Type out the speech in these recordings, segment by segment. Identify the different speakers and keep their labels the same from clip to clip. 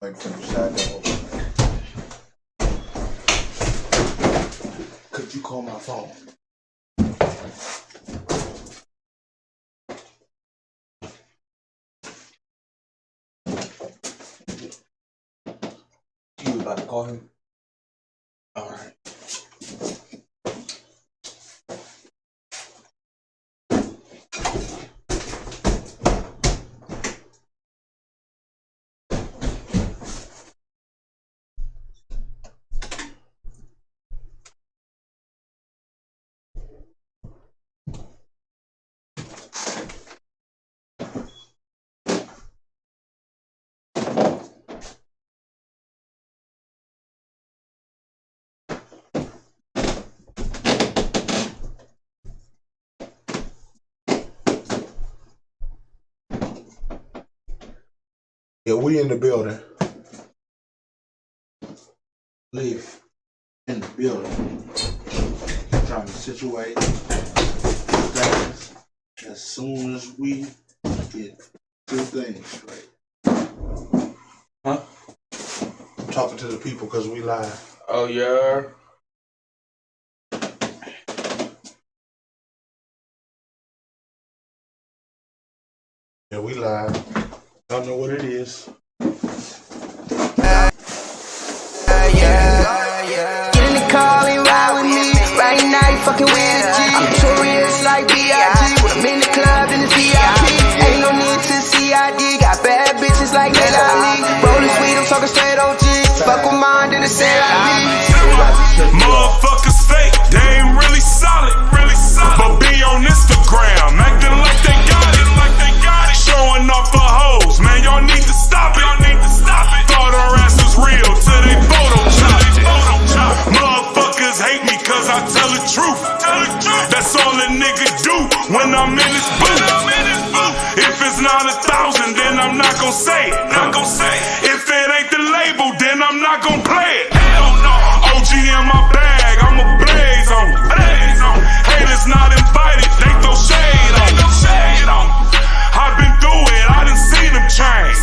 Speaker 1: Like from the side door. Could you call my phone? You about to call him? All right. Yeah, we in the building. Live in the building. Trying to situate things as soon as we get two things straight. Huh? I'm talking to the people because we live.
Speaker 2: Oh, yeah.
Speaker 1: Yeah, we live. Y'all know what it is.
Speaker 3: Get in the car and ride with me. Right now you fucking with a G. I'm notorious like B.I.G. When I'm in the club in the VIP. Ain't no need to CID. Got bad bitches like Lil Ali. Rollin' sweet, I'm talking straight OG. Fuck with mine, then it's C.I.D.
Speaker 4: Motherfuckers fake, they ain't really solid. But be on Instagram, acting like they got it. Showing off for hoes, man, y'all need to stop it. Thought her ass was real till they photoshopped it. Motherfuckers hate me cause I tell the truth. That's all a nigga do when I'm in this booth. If it's not 1,000, then I'm not gon' say it. If it ain't the label, then I'm not gon' play it. OG in my bag, I'ma blaze on it. Haters not invited, they throw shade on it. I've been through it, I done seen them change.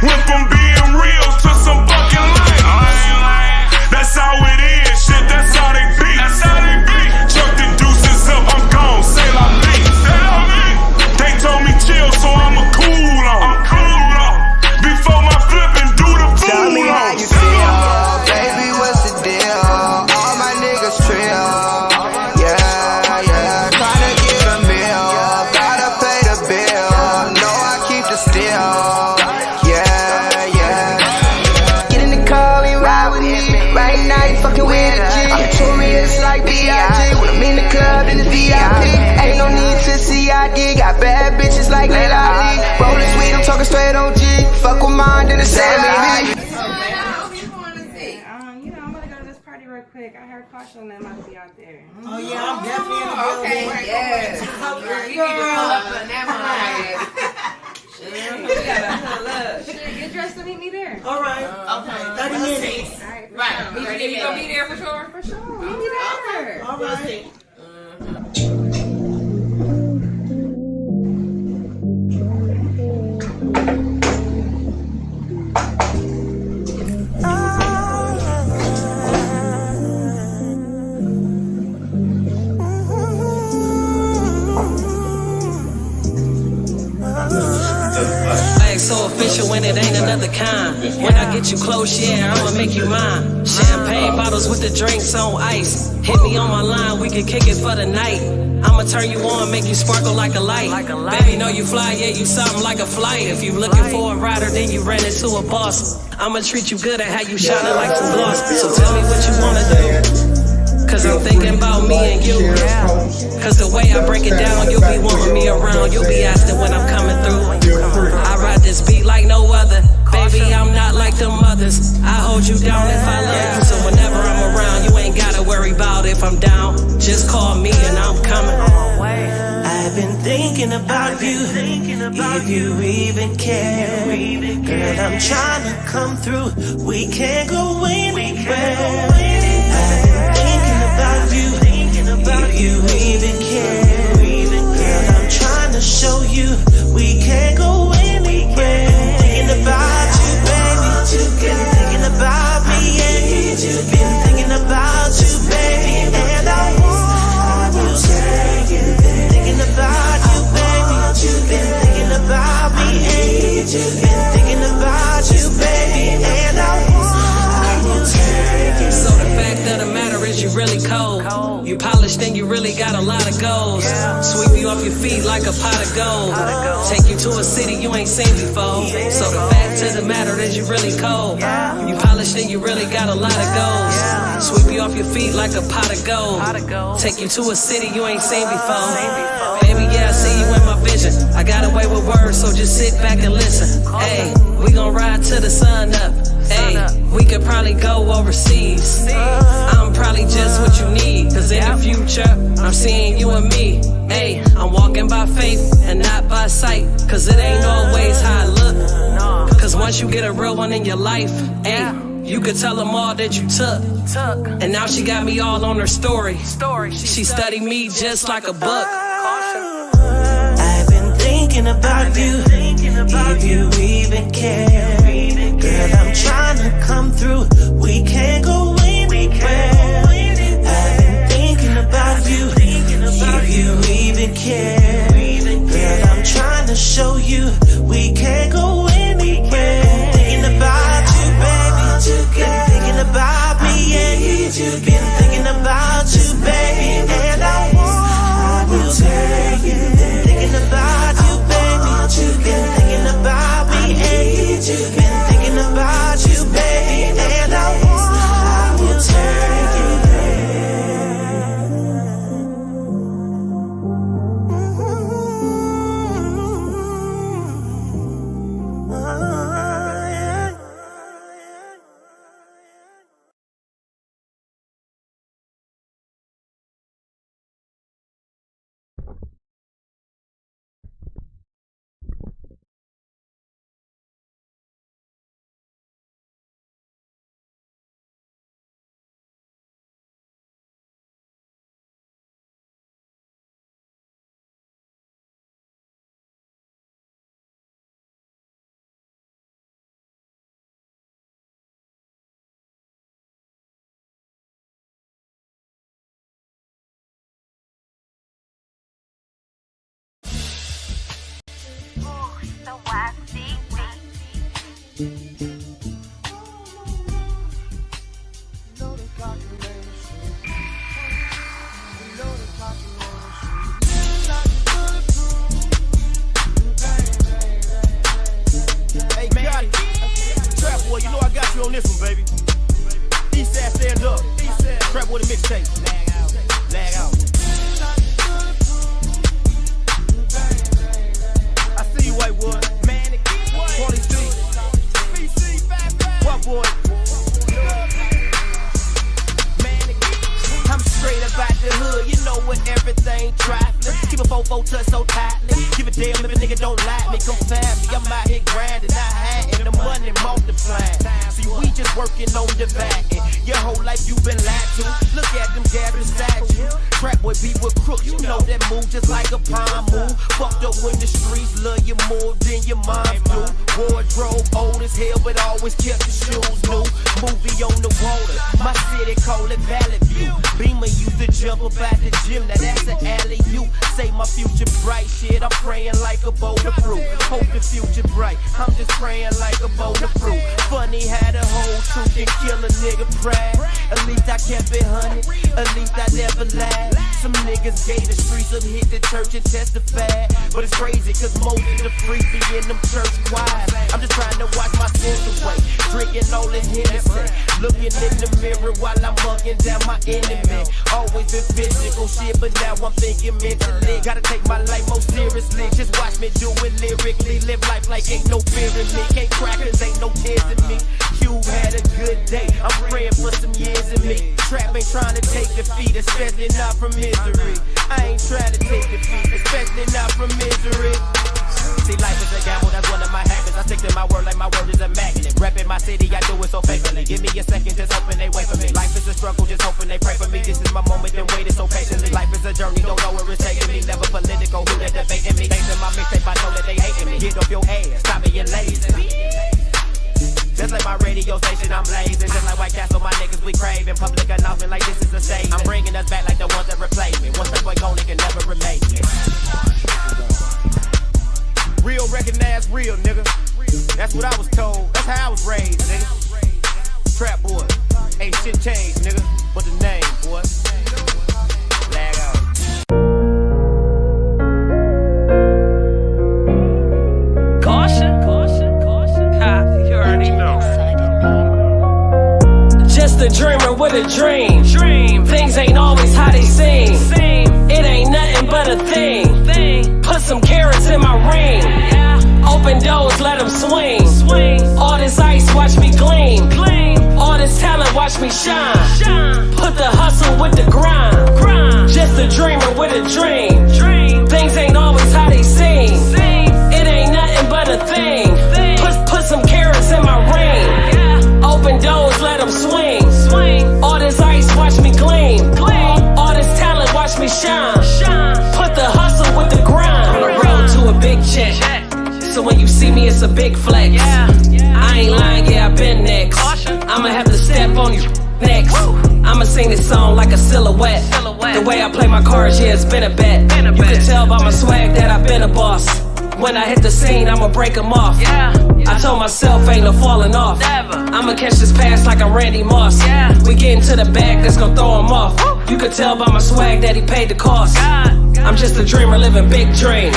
Speaker 4: Went from being real to some fucking lame. That's how it is, shit, that's how they be. Chuck the deuces up, I'm gone, say la vie. They told me chill, so I'ma cool on. Before my flippin', do the fool on.
Speaker 3: Tell me how you feel, baby, what's the deal? All my niggas trill. Fucking with a G. I'm notorious like B.I.G. When I'm I'm in the club in the VIP. Ain't no need to CID. Got bad bitches like Layla Ali. Rollin' sweet, I'm talking straight OG. Fuck with mine, then the same me.
Speaker 2: I'm gonna go to this party real quick. I heard Caution and them might be out there.
Speaker 5: Oh yeah, I'm definitely in the building.
Speaker 6: Okay, yes. You need to pull up on that
Speaker 2: Get dressed and meet me there.
Speaker 5: All right.
Speaker 6: Okay.
Speaker 5: 30 minutes.
Speaker 2: All right.
Speaker 6: Right. You gonna be there for sure?
Speaker 2: For sure. Meet me there.
Speaker 5: All right.
Speaker 7: So official when it ain't another kind. When I get you close, yeah, I'ma make you mine. Champagne bottles with the drinks on ice. Hit me on my line, we can kick it for the night. I'ma turn you on, make you sparkle like a light. Baby, know you fly, yeah, you something like a flight. If you looking for a rider, then you ran into a boss. I'ma treat you good and have you shining like some gloss. So tell me what you wanna do, cause I'm thinking about me and you. Cause the way I break it down, you'll be wanting me around. You'll be asking when I'm coming through. I ride this beat like no other. Baby, I'm not like them others. I hold you down if I love you. So whenever I'm around, you ain't gotta worry about if I'm down. Just call me and I'm coming.
Speaker 8: I've been thinking about you, if you even care. Girl, I'm trying to come through. We can't go anywhere. About you, if you even care. Girl, I'm trying to show you we can't go anywhere. Thinking about you, baby. Been thinking about me, yeah. Been thinking about you, baby. And I want you. Been thinking about you, baby. Been thinking about me, yeah. Been thinking about you, baby. And I want you.
Speaker 7: So the fact of the matter is you really cold. You polished and you really got a lot of goals. Sweep you off your feet like a pot of gold. Take you to a city you ain't seen before. So the fact of the matter is you really cold. You polished and you really got a lot of goals. Sweep you off your feet like a pot of gold. Take you to a city you ain't seen before. Baby, yeah, I see you in my vision. I got away with words, so just sit back and listen. Hey, we gon' ride till the sun up. Hey, we could probably go overseas. I'm probably just what you need. Cause in the future, I'm seeing you and me. Hey, I'm walking by faith and not by sight. Cause it ain't always how I look. Cause once you get a real one in your life, hey, you could tell them all that you took. And now she got me all on her story. She studied me just like a book.
Speaker 8: I've been thinking about you, if you even care. Girl, I'm trying to come through. We can't go anywhere. I've been thinking about you, if you even care. Girl, I'm trying to show you we can't go anywhere. Thinking about you, baby. Been thinking about me, yeah. Been thinking about you, baby. And I want you. Thinking about you, baby. Been thinking about me, yeah. Been thinking about you, baby. And I want you.
Speaker 9: Hey, got it. Trap boy, you know I got you on this one, baby. Eastside stand up. Trap boy the mixtape. Lag out. ain't trifling. Keep a 4-4 touch so tightly. Give a damn if a nigga don't like me. Come find me, I'm out here grinding. I had and the money multiplying. See, we just working on dividing. Your whole life you been lied to. Look at them guys beside you. Trap boy beat with crooks, you know that move just like a palm move. Fucked up when the streets love you more than your mom do. Wardrobe old as hell, but always kept the shoes new. Movie on the water, my city call it Valley View. Beamer used to jump up at the gym, now that's an alley-oop. Say my future bright, shit, I'm praying like a bowl of fruit. Hope the future bright, I'm just praying like a bowl of fruit. Funny how the whole truth can kill a nigga pride. At least I kept it 100, at least I never lied. Some niggas gave the streets up, hit the church and testified. But it's crazy, cause most of the free be in them church choirs. I'm just trying to watch my sins away, drinking all this Hennessy, looking in the mirror while I'm hugging down my enemy. Always been physical shit, but now I'm thinking mentally. Gotta take my life more seriously, just watch me do it lyrically. Live life like ain't no fear in me, can't crack cause ain't no tears in me. You had a good day, I'm praying for some years in me. Trap ain't trying to take defeat, especially not from misery. I ain't trying to take defeat, especially not from misery. See, life is a gamble, that's one of my habits. I stick to my word like my word is a magnet. Reppin' my city, I do it so faithfully. Give me a second, just hoping they wait for me. Life is a struggle, just hoping they pray for me. This is my moment, then waited so patiently. Life is a journey, don't know where it's taking me. Never political, who they debating me. Thanks to my mixtape, I know that they hating me. Get off your ass, stop being lazy. Just like my radio station, I'm blazing. Just like White Castle, my niggas, we craving. Public announcement like this is a stage. I'm bringing us back like the ones that replaced me. Once that boy gone, they can never remake me. Real recognize real, nigga. That's what I was told. That's how I was raised, nigga. Trap boy. Ain't shit changed, nigga. But the name, boy. Lag out.
Speaker 7: Caution, caution, caution. Ha, you already know. Just a dreamer with a dream. Things ain't always how they seem. It ain't nothing but a thing. Put some carrots in my ring. Open doors, let them swing. All this ice, watch me gleam. All this talent, watch me shine. Put the hustle with the grind. Just a dreamer with a dream. Things ain't always how they seem. It ain't nothing but a thing. Put some carrots in my ring. Open doors, let them swing. All this ice, watch me gleam. All this talent, watch me shine. Put the hustle with the grind. On the road to a big check. So when you see me, it's a big flex. I ain't lying, yeah, I been next. I'ma have to step on you next. I'ma sing this song like a silhouette. The way I play my cards, yeah, it's been a bet. You can tell by my swag that I've been a boss. When I hit the scene, I'ma break them off. I told myself ain't no falling off. I'ma catch this pass like I'm Randy Moss. We get into the bag, that's gon' throw him off. You can tell by my swag that he paid the cost. I'm just a dreamer living big dreams.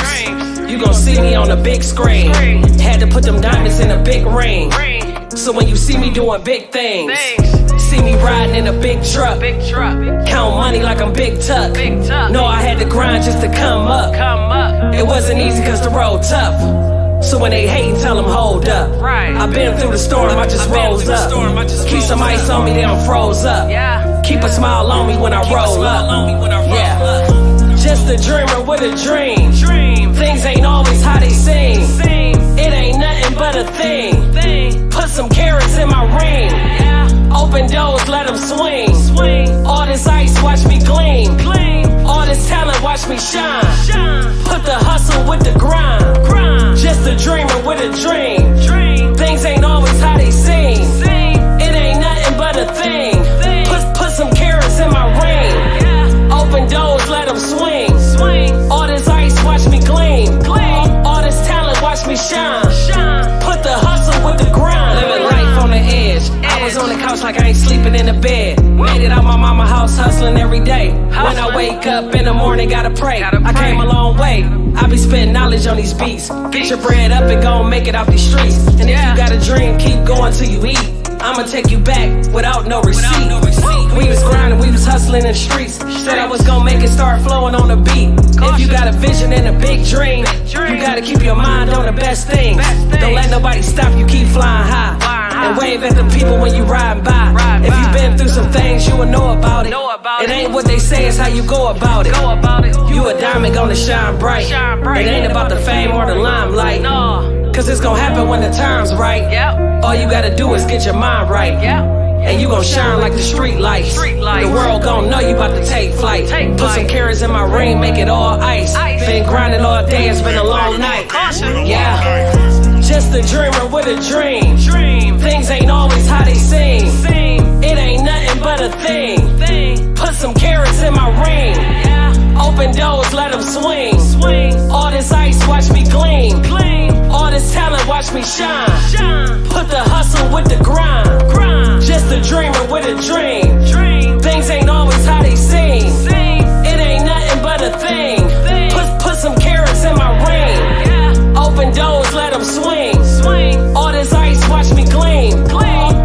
Speaker 7: You gon' see me on the big screen. Had to put them diamonds in a big ring. So when you see me doing big things, see me riding in a big truck. Count money like I'm Big Tuck. No, I had to grind just to come up. It wasn't easy cause the road tough. So when they hate, tell them hold up. I've been through the storm, I just rose up. Keep some ice on me, then I'm froze up. Keep a smile on me when I roll up. Yeah. Just a dreamer with a dream. Things ain't always how they seem. It ain't nothing but a thing. Put some carrots in my ring. Open doors, let them swing. All this ice, watch me gleam. All this talent, watch me shine. Put the hustle with the grind. Just a dreamer with a dream. Things ain't always how they seem. It ain't nothing but a thing. Put some carrots in my ring. Open doors, let them swing. All this ice, watch me gleam. All this talent, watch me shine. Put the hustle with the grind. Living life on the edge. I was on the couch like I ain't sleeping in the bed. Made it out my mama house hustling every day. When I wake up in the morning, gotta pray. I came a long way. I be spitting knowledge on these beats. Get your bread up and gon' make it out these streets. And if you got a dream, keep going till you eat. I'ma take you back without no receipt. We was grinding, we was hustling in the streets. Said I was gonna make it start flowing on the beat. If you got a vision and a big dream, you gotta keep your mind on the best things. Don't let nobody stop you, keep flying high. And wave at the people when you riding by. If you been through some things, you will know about it. It ain't what they say, it's how you go about it. You a diamond gonna shine bright. It ain't about the fame or the limelight. Cause it's gonna happen when the time's right. All you gotta do is get your mind right. And you gon' shine like the street lights. The world gon' know you about to take flight. Put some carrots in my ring, make it all ice. Been grinding all day, it's been a long night. Yeah, just a dreamer with a dream. Things ain't always how they seem. It ain't nothing but a thing. Put some carrots in my ring. Open doors, let them swing. All this ice, watch me gleam. All this talent, watch me shine. Put the hustle with the grind. Just a dreamer with a dream. Things ain't always how they seem. It ain't nothing but a thing. Put some carrots in my ring. Open doors, let them swing. All this ice, watch me gleam.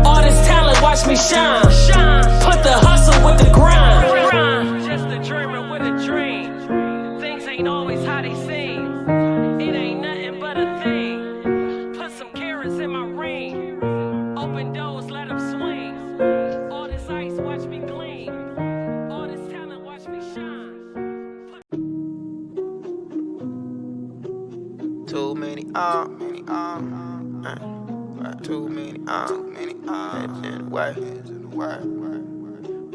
Speaker 7: All this talent, watch me shine. Put the hustle with the grind. Just a dreamer with a dream. Things ain't always how they seem. It ain't nothing but a thing. Put some carrots in my ring. Open doors, let them swing. All this ice, watch me gleam. All this talent, watch me shine.
Speaker 3: Too many, too many, heads in the way.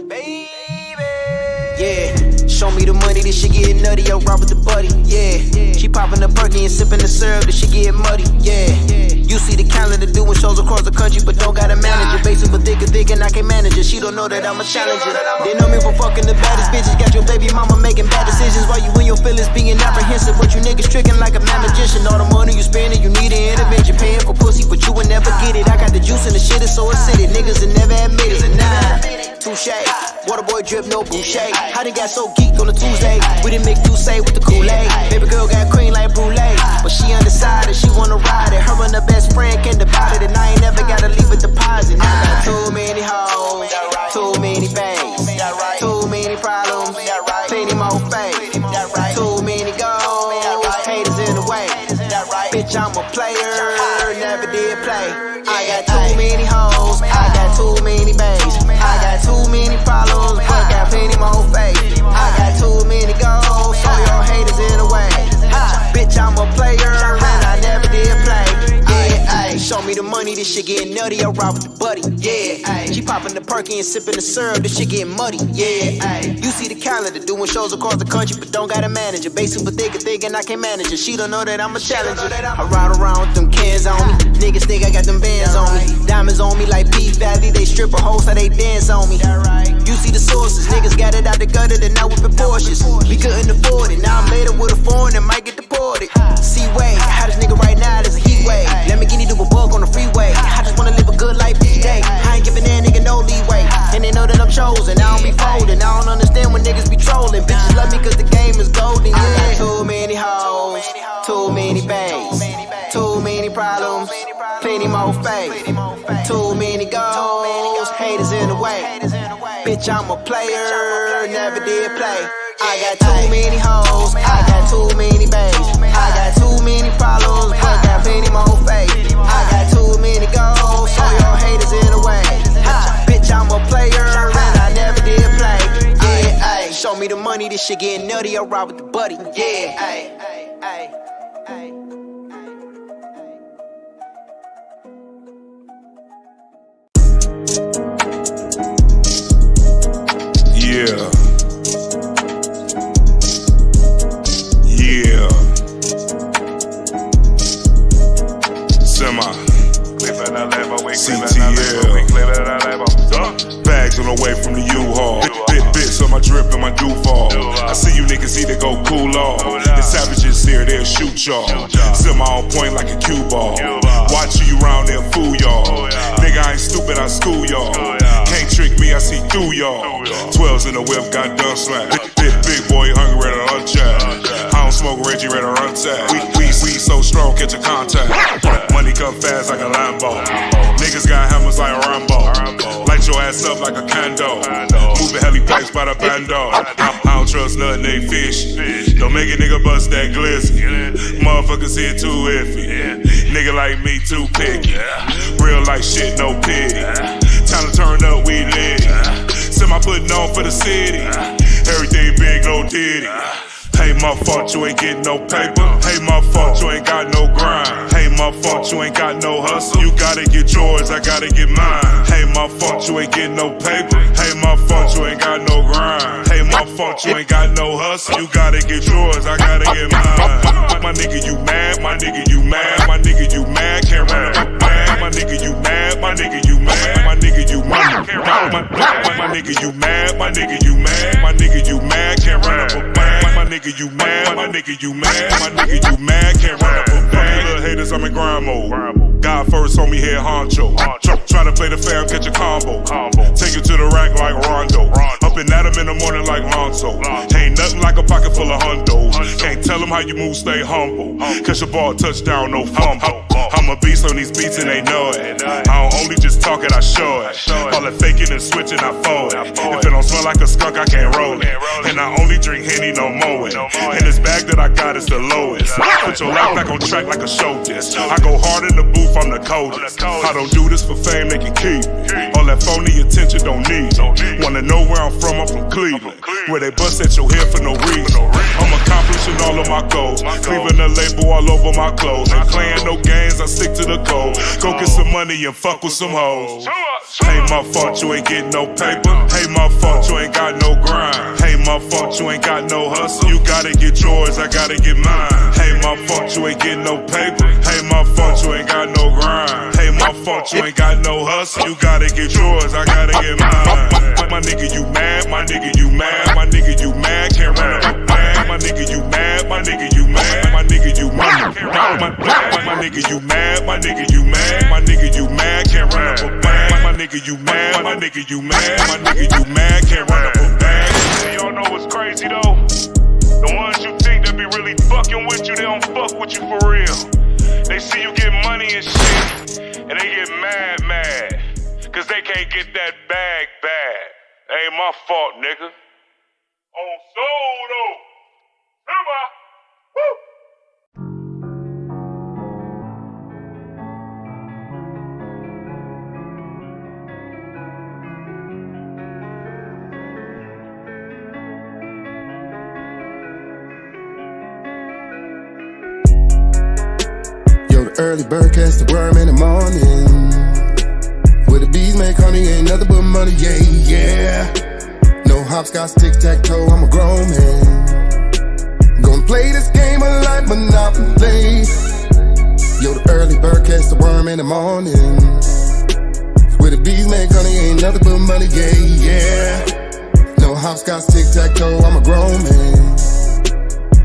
Speaker 3: Baby, yeah, show me the money, this shit get nutty, yo, rob with the buddy, yeah. She popping the perky and sipping the syrup, this shit get muddy, yeah. You see the calendar doing shows across the country, but don't got a manager. Basic but thick and I can't manage it. She don't know that I'm a challenger. They know me for fucking the baddest bitches. Got your baby mama making bad decisions while you in your feelings being apprehensive. But you niggas tricking like a mad magician. All the money you spending, you need an intervention. Paying for pussy, but you would never get it. I got the juice and the shit is so acidic. Niggas that never admit it. Nah, touche. Waterboy drip, no boucher. I done got so geeked on a Tuesday. We didn't make Douce with the Kool-Aid. Baby girl got cream like brulee, but she undecided, she wanna ride it. Her and her best friend can't divide it, and I ain't never gotta leave a deposit. I got too many hoes, too many babes, too many problems, plenty more fake, too many goals, haters in the way. Bitch, I'm a player, never did play. I got too many hoes, I got too many babes, I got too many problems, but got plenty more faith. I got too many goals, so your haters in the way. Bitch, I'm a player, and I never did play. Yeah, ayy, show me the money, this shit getting nutty, I ride with the buddy. Yeah, ayy, she popping the perky and sipping the syrup, this shit getting muddy. Yeah, ayy, you see the calendar doing shows across the country, but don't got a manager. Basic but thick and I can't manage it. She don't know that I'm a challenger. I ride around with them cans on me. Niggas think I got them bands on me. Diamonds on me like Beef Valley. They strip a hoe so they dance on me. You see the sources, niggas got it out the gutter, then now whipping Porsches. We couldn't afford it, now I'm later with a foreign and might get deported. C-Way, how this nigga right now, there's a heat wave. Let me get you to a bug on the freeway. I just wanna live a good life each day. I ain't giving that nigga no leeway. And they know that I'm chosen, I don't be folding. I don't understand when niggas be trolling. Bitches love me cause the game is golden, yeah. I got too many hoes, too many babes, too many problems, plenty more faith, too many goals, haters in the way. Bitch, I'm a player, never did play. I got too many hoes, I got too many babes, I got too many problems, but got plenty more faith. I got too many goals, so your haters in the way. Bitch, I'm a player, and I never did play. Yeah, ayy, show me the money, this shit getting nutty, I ride with the buddy. Yeah, ayy, ayy, ayy, ayy.
Speaker 4: Yeah. Yeah. Semi. CTL. Bags on the way from the U-Haul. Bits on my drip and my do-fall. I see you niggas either go cool off. The savages here, they'll shoot y'all. Semi on point like a cue ball. Watching you round there, fool y'all. Nigga, I ain't stupid, I school y'all. Can't trick me, I see through y'all. 12s in the whip, got done smack. Big boy hungry, ready to unjack. I don't smoke Reggie, ready to run tag. We so strong, catch a contact. Money come fast like a Lambo. Niggas got hammers like Rambo. Light your ass up like a candle. Moving heli pipes by the bando. I don't trust nothing, they fish. Don't make a nigga bust that glizzy. Motherfuckers here too iffy. Nigga like me too picky. Real like shit, no pity. Time to turn up, we lit. putting on for the city. Everything big, no ditty. Hey, my fault, you ain't getting no paper. Hey, my fault, you ain't got no grind. Hey, my fault, you ain't got no hustle. You gotta get yours, I gotta get mine. Hey, my fault, you ain't getting no paper. Hey, my fault, you ain't got no grind. Hey, my fault, you ain't got no hustle. You gotta get yours, I gotta get mine. My nigga, you mad? My nigga, you mad? My nigga, you mad? Can't run up a bag. My nigga, you mad? My nigga, you mad? My nigga, you mad? My nigga, you mad? My nigga, you mad? My nigga, you mad? Can't run up a bag. My nigga, you mad? My nigga, you mad? My nigga, you mad? Can't run up a bag. Little haters, I'm in grind mode. God first, homie, head honcho. Try to play the fam, catch a combo. Take it to the rack like Rondo. Up and at him in the morning like Lonzo. Ain't nothing like a pocket full of hundos. Can't tell him how you move, stay humble. Catch a ball, touchdown, no fumble. I'm a beast on these beats and they know it. I don't only just talk it, I show it. All it faking and switching, I fold it. If it don't smell like a skunk, I can't roll it. And I only drink Henny, no more. And this bag that I got is the lowest. Put your life back on track like a show disc. I go hard in the booth, I'm the coldest. I don't do this for fame, they can keep all that phony attention, don't need it. Wanna know where I'm from Cleveland, where they bust at your head for no reason. I'm accomplishing all of my goals. Leaving a label all over my clothes. Ain't playing no games, I stick to the code. Go get some money and fuck with some hoes. Hey, my fault, you ain't getting no paper. Hey, my fault, you ain't got no grind. Hey, my fault, you ain't got no hustle. You gotta get yours, I gotta get mine. Hey, my fault, you ain't getting no paper. Hey, my fault, you ain't got no grind. Hey, my fault, you ain't got no hustle. You gotta get yours, I gotta get mine. My nigga, you mad? My nigga, you mad? My nigga, you mad? Can't run up a bag. My nigga, you mad? My nigga, you mad? My nigga, you mad? My nigga, you mad? My nigga, you mad? My nigga, you mad? Can't run up a bag. My nigga, you mad? My nigga, you mad? My nigga, you mad? Can't run up a bag. Y'all know what's crazy though? The ones you think that be really fucking with you, they don't fuck with you for real. They see you get money and shit, and they get mad, cause they can't get that bag back. Ain't my fault, nigga. On soul though. Woo!
Speaker 10: Early bird catch the worm in the morning. Where the bees make honey, ain't nothing but money, yeah, yeah. No hopscotch, tic-tac-toe, I'm a grown man. Gonna play this game of life, Monopoly. Yo, the early bird catch the worm in the morning. Where the bees make honey, ain't nothing but money, yeah, yeah. No hopscotch, tic-tac-toe, I'm a grown man.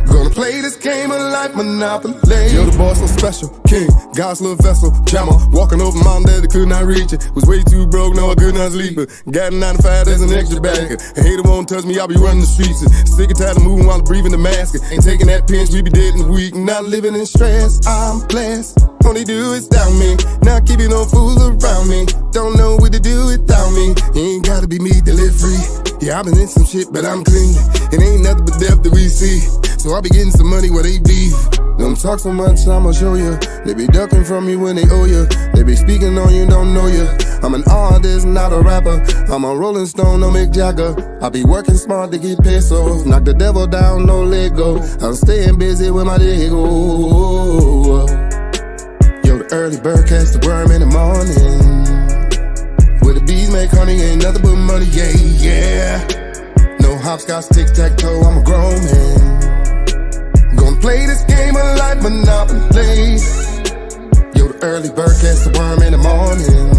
Speaker 10: Gonna play this game of life, Monopoly. Yo, the boss so special, king, God's little vessel, jammer. Walking over mountain that I could not reach it. Was way too broke, no I could not sleep it. Got a 9-to-5 as an extra bag. A hater won't touch me, I'll be running the streets. Sick and tired of moving while breathing the mask. Ain't taking that pinch, we be dead in a week. Not living in stress, I'm blessed. Only do is down me, not keeping no fools around me. Don't know what to do without me. Ain't gotta be me to live free. Yeah, I've been in some shit, but I'm clean. It ain't nothing but depth that we see. So I be getting some money where they be. Don't talk so much, I'ma show you. They be ducking from you when they owe you. They be speaking on you, don't know you. I'm an artist, not a rapper. I'm a Rolling Stone, no Mick Jagger. I be working smart to get pesos. Knock the devil down, no Lego. I'm staying busy with my Lego. Yo, the early bird catch the worm in the morning. Where the bees make honey, ain't nothing but money, yeah, yeah. No hopscotch, tic-tac-toe, I'm a grown man. Gonna play this game of life, Monopoly. Yo, the early bird catch the worm in the morning.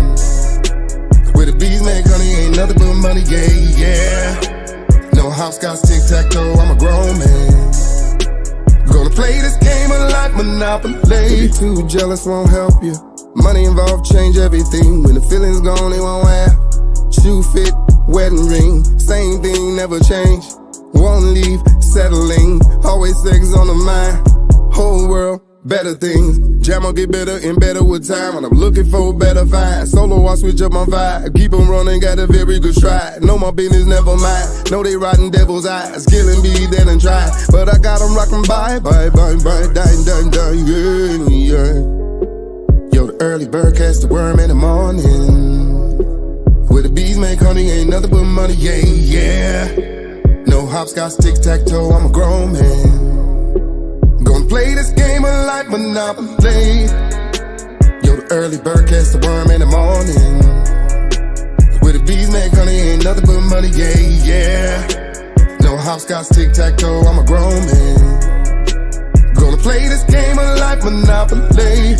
Speaker 10: Where the bees make honey, ain't nothing but money, yeah, yeah. No hopscotch, tic-tac-toe, I'm a grown man. Gonna play this game of life, Monopoly. Be too jealous won't help you. Money involved change everything. When the feeling's gone, they won't have. Shoe fit, wedding ring, same thing, never change. Won't leave, settling, always sex on the mind. Whole world, better things. Jam will get better and better with time. And I'm looking for a better find. Solo, I switch up my vibe. Keep on running, got a very good stride. Know my business, never mind. Know they riding devil's eyes. Killing me, dead and try. But I got them rockin' bye, dine, yeah. Yo, the early bird catch the worm in the morning. Where the bees make honey, ain't nothing but money, yeah, yeah. No hopscotch, tic-tac-toe, I'm a grown man. Gonna play this game of life, Monopoly. Yo, the early bird catch the worm in the morning. Where the bees make honey, ain't nothing but money, yeah, yeah. No hopscotch, tic-tac-toe, I'm a grown man. Gonna play this game of life, Monopoly.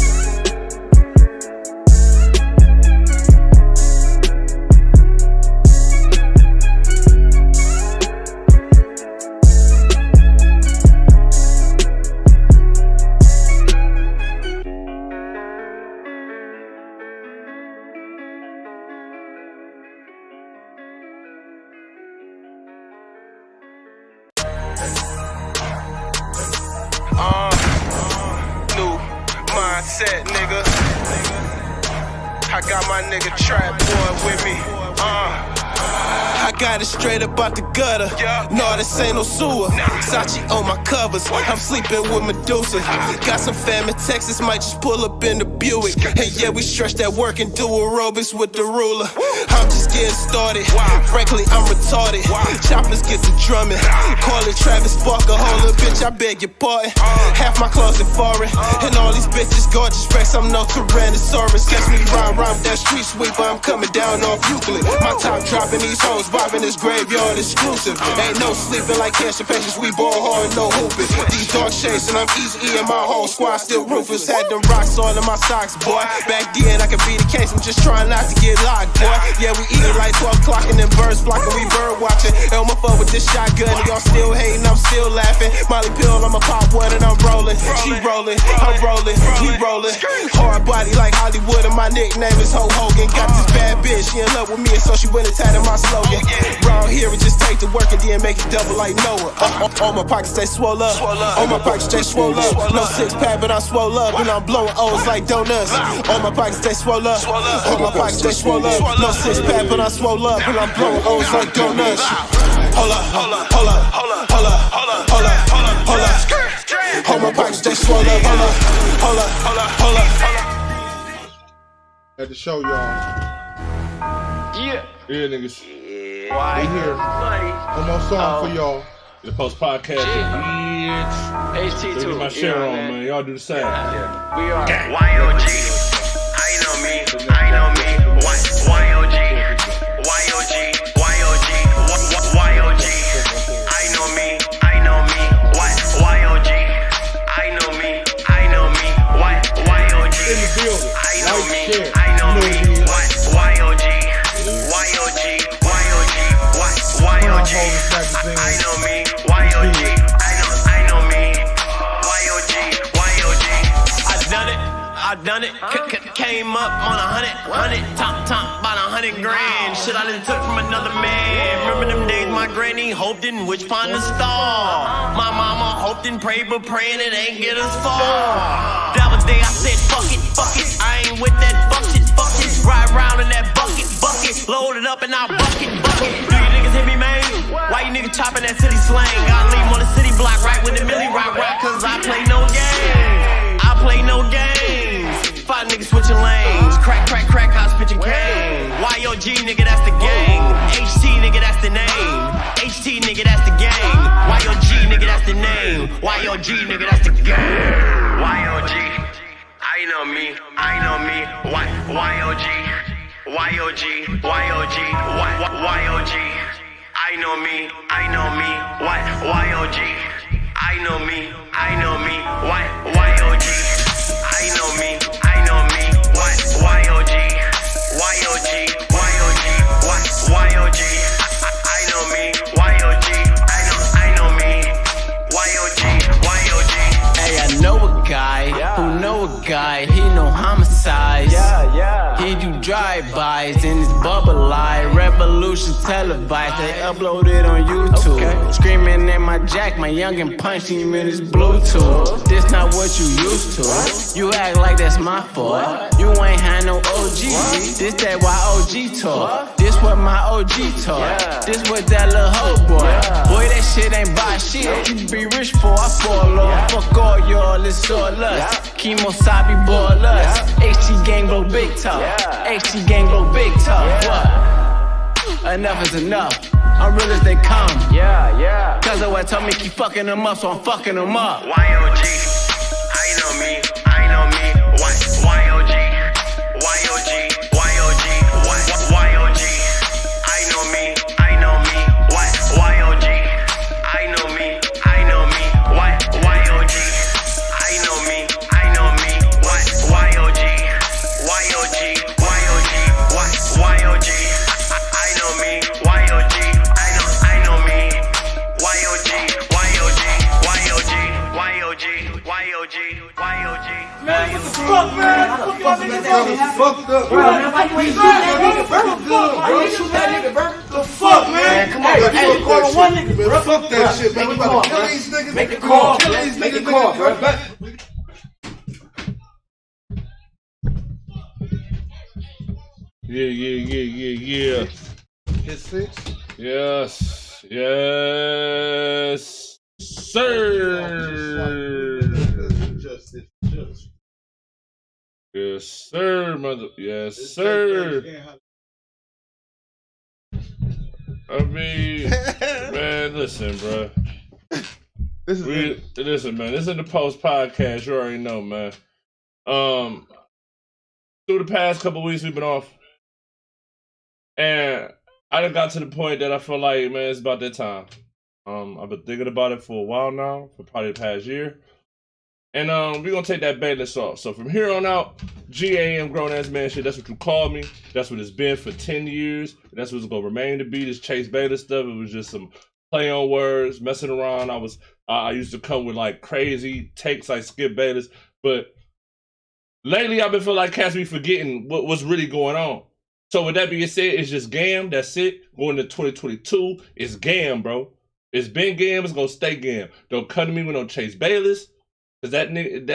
Speaker 9: New mindset, nigga. I got my nigga Trap Boy with me. I got it straight up out the gutter. No, this ain't no sewer. Sachi on my covers. I'm sleeping with Medusa. Got some fam in Texas, might just pull up in the Buick. Hey, yeah, we stretch that work and do aerobics with the ruler. I'm just getting started. Frankly, I'm retarded. Choppers get to drumming. Call it Travis Barker. Hold up, bitch, I beg your pardon. Half my closet foreign. And all these bitches gorgeous Rex. I'm no Tyrannosaurus. Catch me rhyme that street sweeper. I'm coming down off Euclid. My top dropping these hoes. Vibing this graveyard exclusive. Ain't no sleeping like cancer patients. We ball hard, no hooping. These dark shades and I'm easy and my whole squad still ruthless. Had them rocks all in my socks, boy. Back then I could be the case. I'm just trying not to get locked, boy. Yeah, we eating like 12 o'clock and then birds flocking. We bird watching. Elma fuck with this shotgun and y'all still hating. I'm still laughing. Molly pill, I'ma pop one and I'm rolling. She rolling, I'm rolling, we rolling. Hard body like Hollywood and my nickname is Ho Hogan. Got this bad bitch, she in love with me and so she went and tatted my slogan. Round here, it just take the work and then make it double like Noah. All my pockets stay swole up. All my pockets stay swole up. No six pack, but I'm swole up. And I'm blowing O's like donuts. All my pockets stay swole up. All my pockets stay swole up. No six pack, but I'm swole up. And I'm blowing O's like donuts. Hold up, hold up, hold up, hold up, hold up, hold up, hold up, hold up. All my pockets stay swole up. Hold up, hold up, hold up, hold up, hold up.
Speaker 1: Had to show y'all.
Speaker 9: Yeah.
Speaker 1: Yeah, niggas.
Speaker 9: Why?
Speaker 1: We here. One more song for y'all.
Speaker 11: The Post-Podcast, bitch.
Speaker 9: HT2.
Speaker 11: Look at my share on, man. Y'all do the same.
Speaker 9: We are. YOG. I know me. I know me. YOG. YOG. YOG. YOG. I know me. I know me. YOG. I know me. I know me. YOG.
Speaker 1: In the building.
Speaker 9: I know me.
Speaker 1: Share.
Speaker 9: I know me. YOG. YOG. YOG. I know me. YOG. I know me. YOG. YOG. I done it. Came up on 100. Top, about 100 grand. Shit I done took from another man. Remember them days my granny hoped in which pond to stall. My mama hoped and prayed, but praying it ain't get us far. That was day I said fuck it. I ain't with that fuck shit. Ride around in that bucket. Load it up and I'll bucket. Do you niggas hear me, man? Why you niggas chopping that city slang? Gotta leave on the city block right with the milli rock, cause I play no games. Five niggas switching lanes. Crack, house pitching cane. YOG, nigga, that's the gang. HT, nigga, that's the name. HT, nigga, that's the gang. YOG, nigga, that's the name. YOG, nigga, that's the gang. YOG, I know me. YOG. YOG, YOG, YOG. I know me. YOG. I know me. YOG. I know me. YOG. YOG. I know me. YOG. Hey, I know a guy who know a guy. He know homicides. He do drive-bys in his bubble light. Revolution televised. They upload it on YouTube. Screaming at my jack, my youngin' punching him in his Bluetooth. This not what you used to. You act like that's my fault. You ain't had no OG. This that YOG talk. This what my OG talk. This what that little hoe boy. Boy, that shit ain't buy shit. You be rich for I fall off. Fuck all y'all, it's all us. Kemosabi ball us. HT gang blow big talk. HT gang blow big talk. What? enough is enough. I'm real as they come. Yeah. Cause of what told me keep fucking them up, so I'm fucking them up.
Speaker 12: YOG, I know me. YOG, I know me. YOG, I know me.
Speaker 1: Man, what the fuck, man? Fucked up, bro.
Speaker 5: Why you ain't shoot that nigga, bro? Shoot that nigga, bro.
Speaker 1: The fuck, man?
Speaker 5: Come on, hey, call on one nigga, bro.
Speaker 1: Fuck that shit, man. We about to kill these niggas.
Speaker 5: Make the call,
Speaker 1: Kill these
Speaker 5: make the
Speaker 1: niggas,
Speaker 5: call, bro.
Speaker 11: Yeah.
Speaker 1: Hit 6?
Speaker 11: Yes, sir. Yes, sir, mother. Yes, sir. I mean, man, listen, bro. Listen, man. This is the Post Podcast. You already know, man. Through the past couple weeks, we've been off, and I done got to the point that I feel like, man, it's about that time. I've been thinking about it for a while now, for probably the past year. And we're gonna take that Bayless off. So from here on out, GAM, grown ass man shit, that's what you call me. That's what it's been for 10 years. That's what it's gonna remain to be, this Chase Bayless stuff. It was just some play on words, messing around. I used to come with like crazy takes like Skip Bayless. But lately I've been feeling like cats be forgetting what's really going on. So with that being said, it's just GAM, that's it. Going to 2022, it's GAM, bro. It's been GAM, it's gonna stay GAM. Don't come to me with no Chase Bayless. Cause that nigga,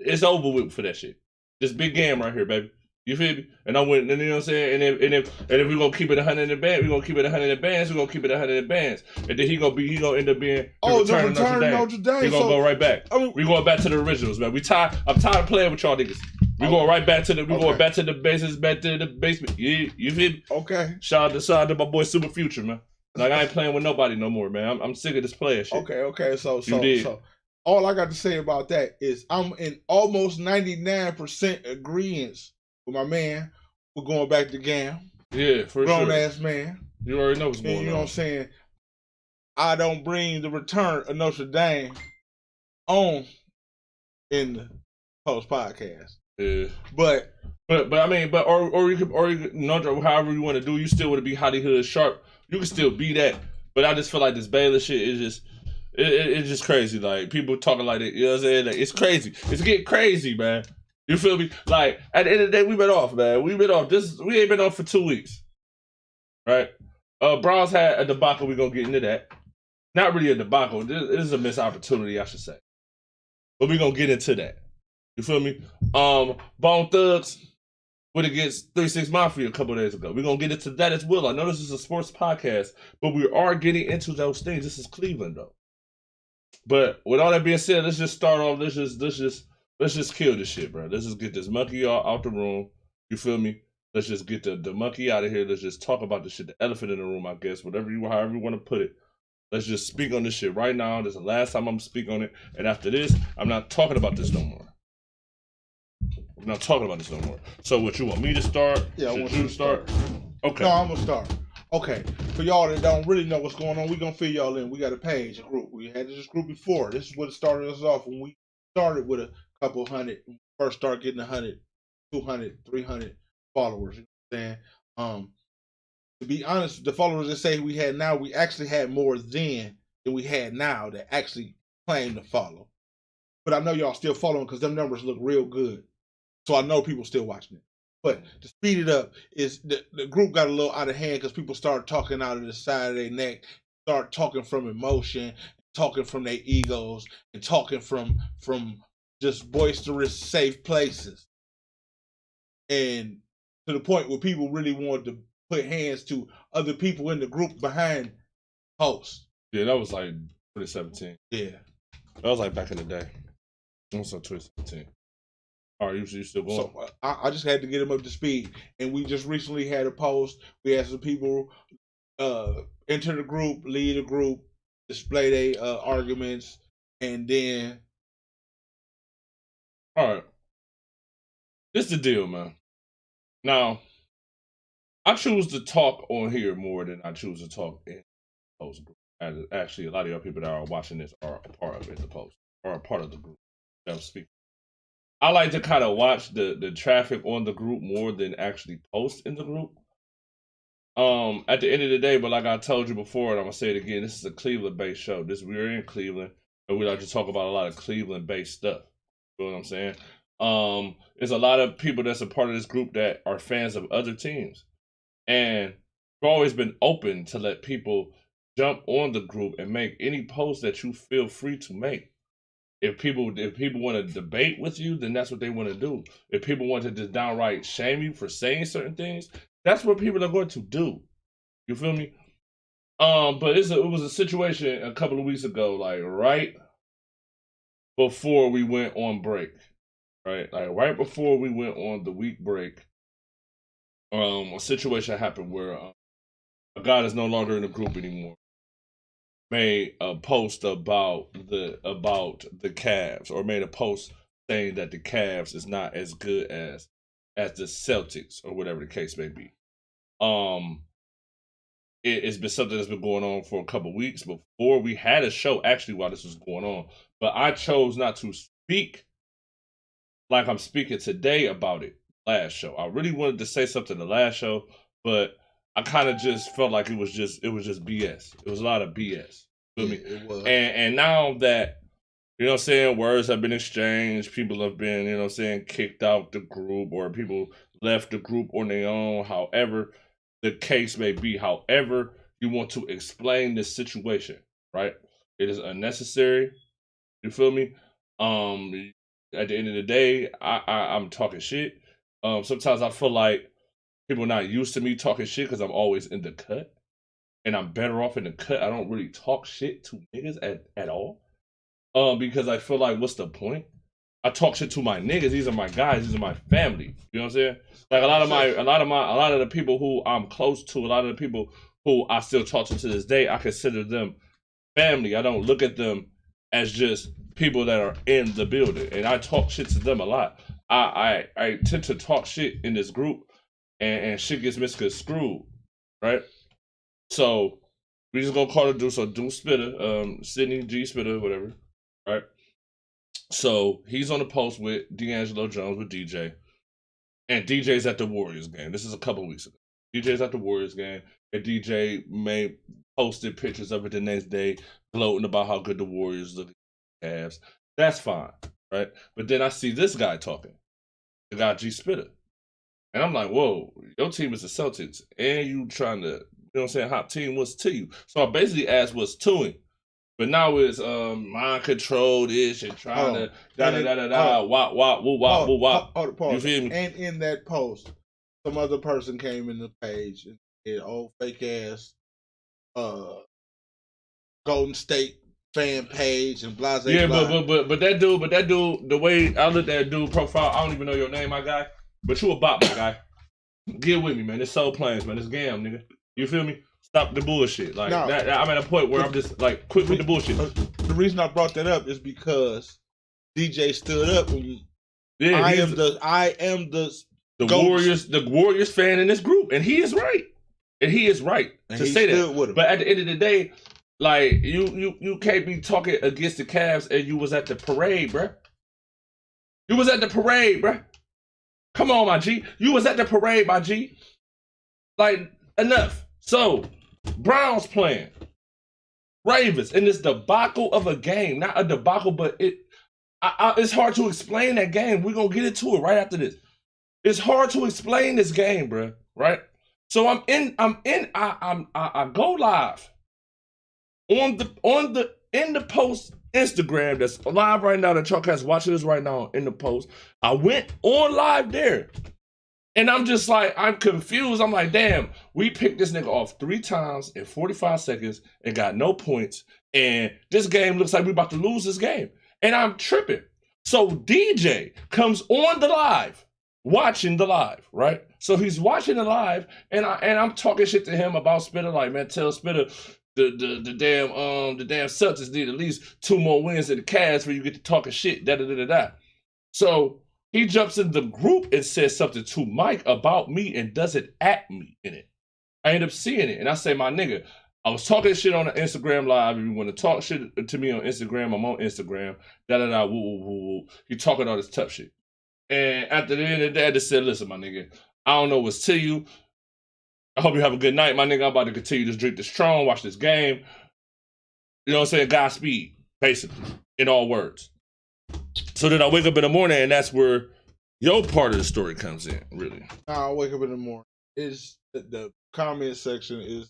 Speaker 11: it's over with for that shit. This big game right here, baby. You feel me? And I went, you know what I'm saying? And if we're gonna keep it 100 in the band, we're gonna keep it 100 in bands, we're gonna keep it 100 in bands. And then he gonna end up being the return of Notre Dame. He gonna go right back. We going back to the originals, man. I'm tired of playing with y'all niggas. We going right back to going back to the bases, back to the basement. You feel me?
Speaker 1: Okay.
Speaker 11: Shout out to my boy Super Future, man. Like I ain't playing with nobody no more, man. I'm sick of this player shit.
Speaker 1: Okay. So all I got to say about that is I'm in almost 99% agreement with my man. We're going back to GAM.
Speaker 11: Yeah, for sure.
Speaker 1: Grown ass man.
Speaker 11: You already know what's going on.
Speaker 1: You know what I'm saying? I don't bring the return of Notre Dame on in the Post Podcast.
Speaker 11: Yeah.
Speaker 1: But
Speaker 11: I mean, or you could however you want to do, you still want to be Hollywood sharp. You can still be that. But I just feel like this Baylor shit is just it's just crazy. Like people talking like that, you know what I'm saying? Like, it's crazy. It's getting crazy, man. You feel me? Like at the end of the day, we've been off, man. We've been off. We ain't been off for 2 weeks. Right? Browns had a debacle, we're gonna get into that. Not really a debacle. This is a missed opportunity, I should say. But we're gonna get into that. You feel me? Bone Thugs went against 3-6 Mafia a couple of days ago. We're gonna get into that as well. I know this is a sports podcast, but we are getting into those things. This is Cleveland though. But with all that being said, let's just start off. Let's just kill this shit, bro. Let's just get this monkey out the room. You feel me? Let's just get the monkey out of here. Let's just talk about this shit. The elephant in the room, I guess. However you want to put it. Let's just speak on this shit right now. This is the last time I'm speaking on it. And after this, I'm not talking about this no more. I'm not talking about this no more. So what, you want me to start?
Speaker 1: Yeah,
Speaker 11: I want you to start. Okay.
Speaker 1: No, I'm gonna start. Okay, for y'all that don't really know what's going on, we're gonna fill y'all in. We got a page, a group. We had this group before. This is what started us off when we started with a couple hundred. First start getting 100, 200, 300 followers. You know what I'm saying? To be honest, the followers that say we had now, we actually had more then than we had now that actually claim to follow. But I know y'all still following because them numbers look real good. So I know people still watching it. But to speed it up, is the group got a little out of hand because people started talking out of the side of their neck, start talking from emotion, talking from their egos, and talking from just boisterous, safe places. And to the point where people really wanted to put hands to other people in the group behind hosts.
Speaker 11: Yeah, that was like 2017.
Speaker 1: Yeah.
Speaker 11: That was like back in the day. That was like 2017. All right, you still going?
Speaker 1: So I just had to get him up to speed. And we just recently had a post. We had some people enter the group, lead a group, display their arguments, and then.
Speaker 11: All right. This is the deal, man. Now, I choose to talk on here more than I choose to talk in the post group. And actually, a lot of y'all people that are watching this are a part of it, the post, or a part of the group that I'm speaking. I like to kind of watch the traffic on the group more than actually post in the group. At the end of the day, but like I told you before, and I'm gonna say it again, this is a Cleveland-based show. We're in Cleveland, and we like to talk about a lot of Cleveland-based stuff. You know what I'm saying? There's a lot of people that's a part of this group that are fans of other teams, and we've always been open to let people jump on the group and make any post that you feel free to make. If people want to debate with you, then that's what they want to do. If people want to just downright shame you for saying certain things, that's what people are going to do. You feel me? But it was a situation a couple of weeks ago, like right before we went on break. Right? Like right before we went on the week break, a situation happened where a guy that's no longer in the group anymore made a post about the Cavs, or made a post saying that the Cavs is not as good as the Celtics, or whatever the case may be. It's been something that's been going on for a couple of weeks before we had a show actually while this was going on, but I chose not to speak like I'm speaking today about it last show. I really wanted to say something the last show, but I kind of just felt like it was just BS. It was a lot of BS. Feel me?
Speaker 1: It was.
Speaker 11: And now that, you know what I'm saying, words have been exchanged, people have been, you know what I'm saying, kicked out the group, or people left the group on their own, however the case may be, however you want to explain this situation, right? It is unnecessary. You feel me? At the end of the day, I'm talking shit. Sometimes I feel like people are not used to me talking shit because I'm always in the cut. And I'm better off in the cut. I don't really talk shit to niggas at all. Because I feel like, what's the point? I talk shit to my niggas. These are my guys. These are my family. You know what I'm saying? Like a lot of the people who I'm close to, a lot of the people who I still talk to this day, I consider them family. I don't look at them as just people that are in the building. And I talk shit to them a lot. I tend to talk shit in this group, and shit gets misconstrued, right? So we just gonna call it Deuce, or Deuce Spitter, Sydney G Spitter, whatever, right? So he's on the post with D'Angelo Jones, with DJ, and DJ's at the Warriors game. This is a couple weeks ago. DJ's at the Warriors game, and DJ posted pictures of it the next day, gloating about how good the Warriors look at the Cavs. That's fine, right? But then I see this guy talking, the guy G Spitter, and I'm like, whoa, your team is the Celtics, and you trying to, you know what I'm saying, hot team, what's to you? So I basically asked what's to him. But now it's mind control this and trying to wop woo wop. You feel me?
Speaker 1: And in that post, some other person came in the page and said, "Oh, fake ass, Golden State fan page and blah blah."
Speaker 11: Yeah, but that dude, the way I looked at that dude profile, I don't even know your name, my guy. But you a bot, my guy. Get with me, man. It's Soul Plains, man. It's Gam, nigga. You feel me? Stop the bullshit. Like no, I'm at a point where I'm just like, quit with the bullshit.
Speaker 1: The reason I brought that up is because DJ stood up and I am the
Speaker 11: Warriors fan in this group, and he is right. And he is right to say that. With him. But at the end of the day, like you can't be talking against the Cavs and you was at the parade, bruh. You was at the parade, bruh. Come on, my G. You was at the parade, my G. Like, enough. So, Browns playing Ravens in this debacle of a game. Not a debacle, but it's hard to explain that game. We're going to get into it right after this. It's hard to explain this game, bro. Right? So I go live in the post Instagram that's live right now, that Chalkcast watching this right now in the post. I went on live there. And I'm just like, I'm confused. I'm like, damn, we picked this nigga off 3 times in 45 seconds and got no points. And this game looks like we're about to lose this game. And I'm tripping. So DJ comes on the live, watching the live, right? So he's watching the live, and I'm talking shit to him about Spitter. Like, man, tell Spitter the damn Celtics need at least 2 more wins in the Cavs before you get to talking shit. Da da da da da. So he jumps in the group and says something to Mike about me and doesn't at me in it. I end up seeing it, and I say, my nigga, I was talking shit on the Instagram live. If you want to talk shit to me on Instagram, I'm on Instagram. Da da da. Woo woo woo woo. He talking all this tough shit. And after the end of the day, I just said, listen, my nigga, I don't know what's to you. I hope you have a good night, my nigga. I'm about to continue to drink this Strong, watch this game. You know what I'm saying? Godspeed, basically, in all words. So then I wake up in the morning, and that's where your part of the story comes in, really.
Speaker 1: I wake up in the morning. Is the comment section is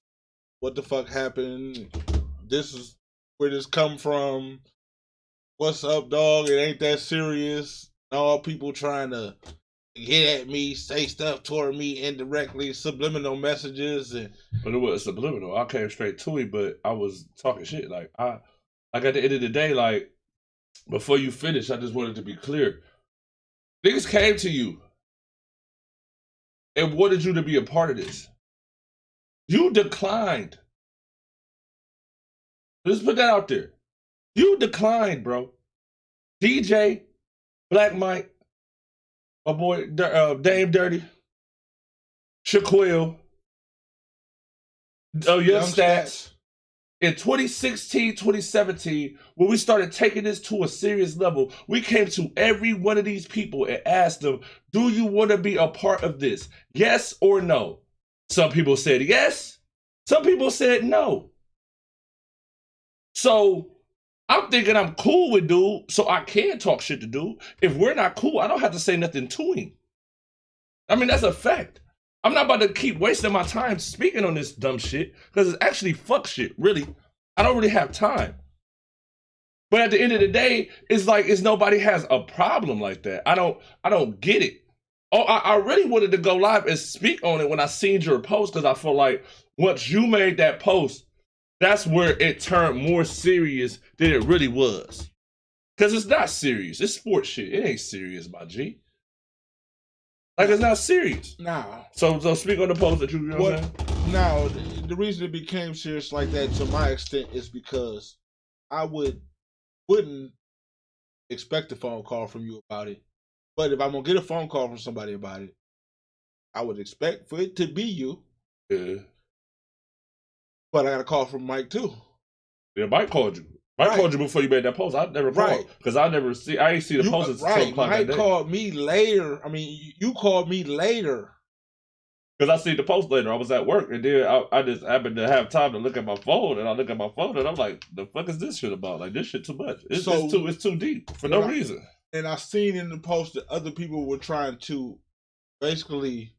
Speaker 1: what the fuck happened? This is where this come from. What's up, dog? It ain't that serious. All people trying to get at me, say stuff toward me indirectly, subliminal messages,
Speaker 11: but it was subliminal. I came straight to it, but I was talking shit. Like at the end of the day, like before you finish, I just wanted to be clear. Niggas came to you and wanted you to be a part of this. You declined. Let's put that out there. You declined, bro. DJ, Black Mike, my boy Dame Dirty, Shaquille, Young Stats. In 2016, 2017, when we started taking this to a serious level, we came to every one of these people and asked them, do you want to be a part of this? Yes or no? Some people said yes. Some people said no. So I'm thinking I'm cool with dude, so I can talk shit to dude. If we're not cool, I don't have to say nothing to him. I mean, that's a fact. I'm not about to keep wasting my time speaking on this dumb shit, because it's actually fuck shit, really. I don't really have time. But at the end of the day, it's like nobody has a problem like that. I don't get it. Oh, I really wanted to go live and speak on it when I seen your post, because I feel like once you made that post, that's where it turned more serious than it really was. Because it's not serious. It's sports shit. It ain't serious, my G. Like, it's not serious.
Speaker 1: Nah.
Speaker 11: So speak on the post that you know what I'm saying?
Speaker 1: Now, the reason it became serious like that to my extent is because I wouldn't expect a phone call from you about it. But if I'm going to get a phone call from somebody about it, I would expect for it to be you.
Speaker 11: Yeah.
Speaker 1: But I got a call from Mike, too.
Speaker 11: Yeah, Mike called you. Mike called you before you made that post. I never called because I ain't see the post until 12 o'clock that day.
Speaker 1: Mike called me later. I mean, you called me later.
Speaker 11: Because I see the post later. I was at work, and then I just happened to have time to look at my phone, and I look at my phone, and I'm like, the fuck is this shit about? Like, this shit too much. It's too deep for no reason.
Speaker 1: And I seen in the post that other people were trying to basically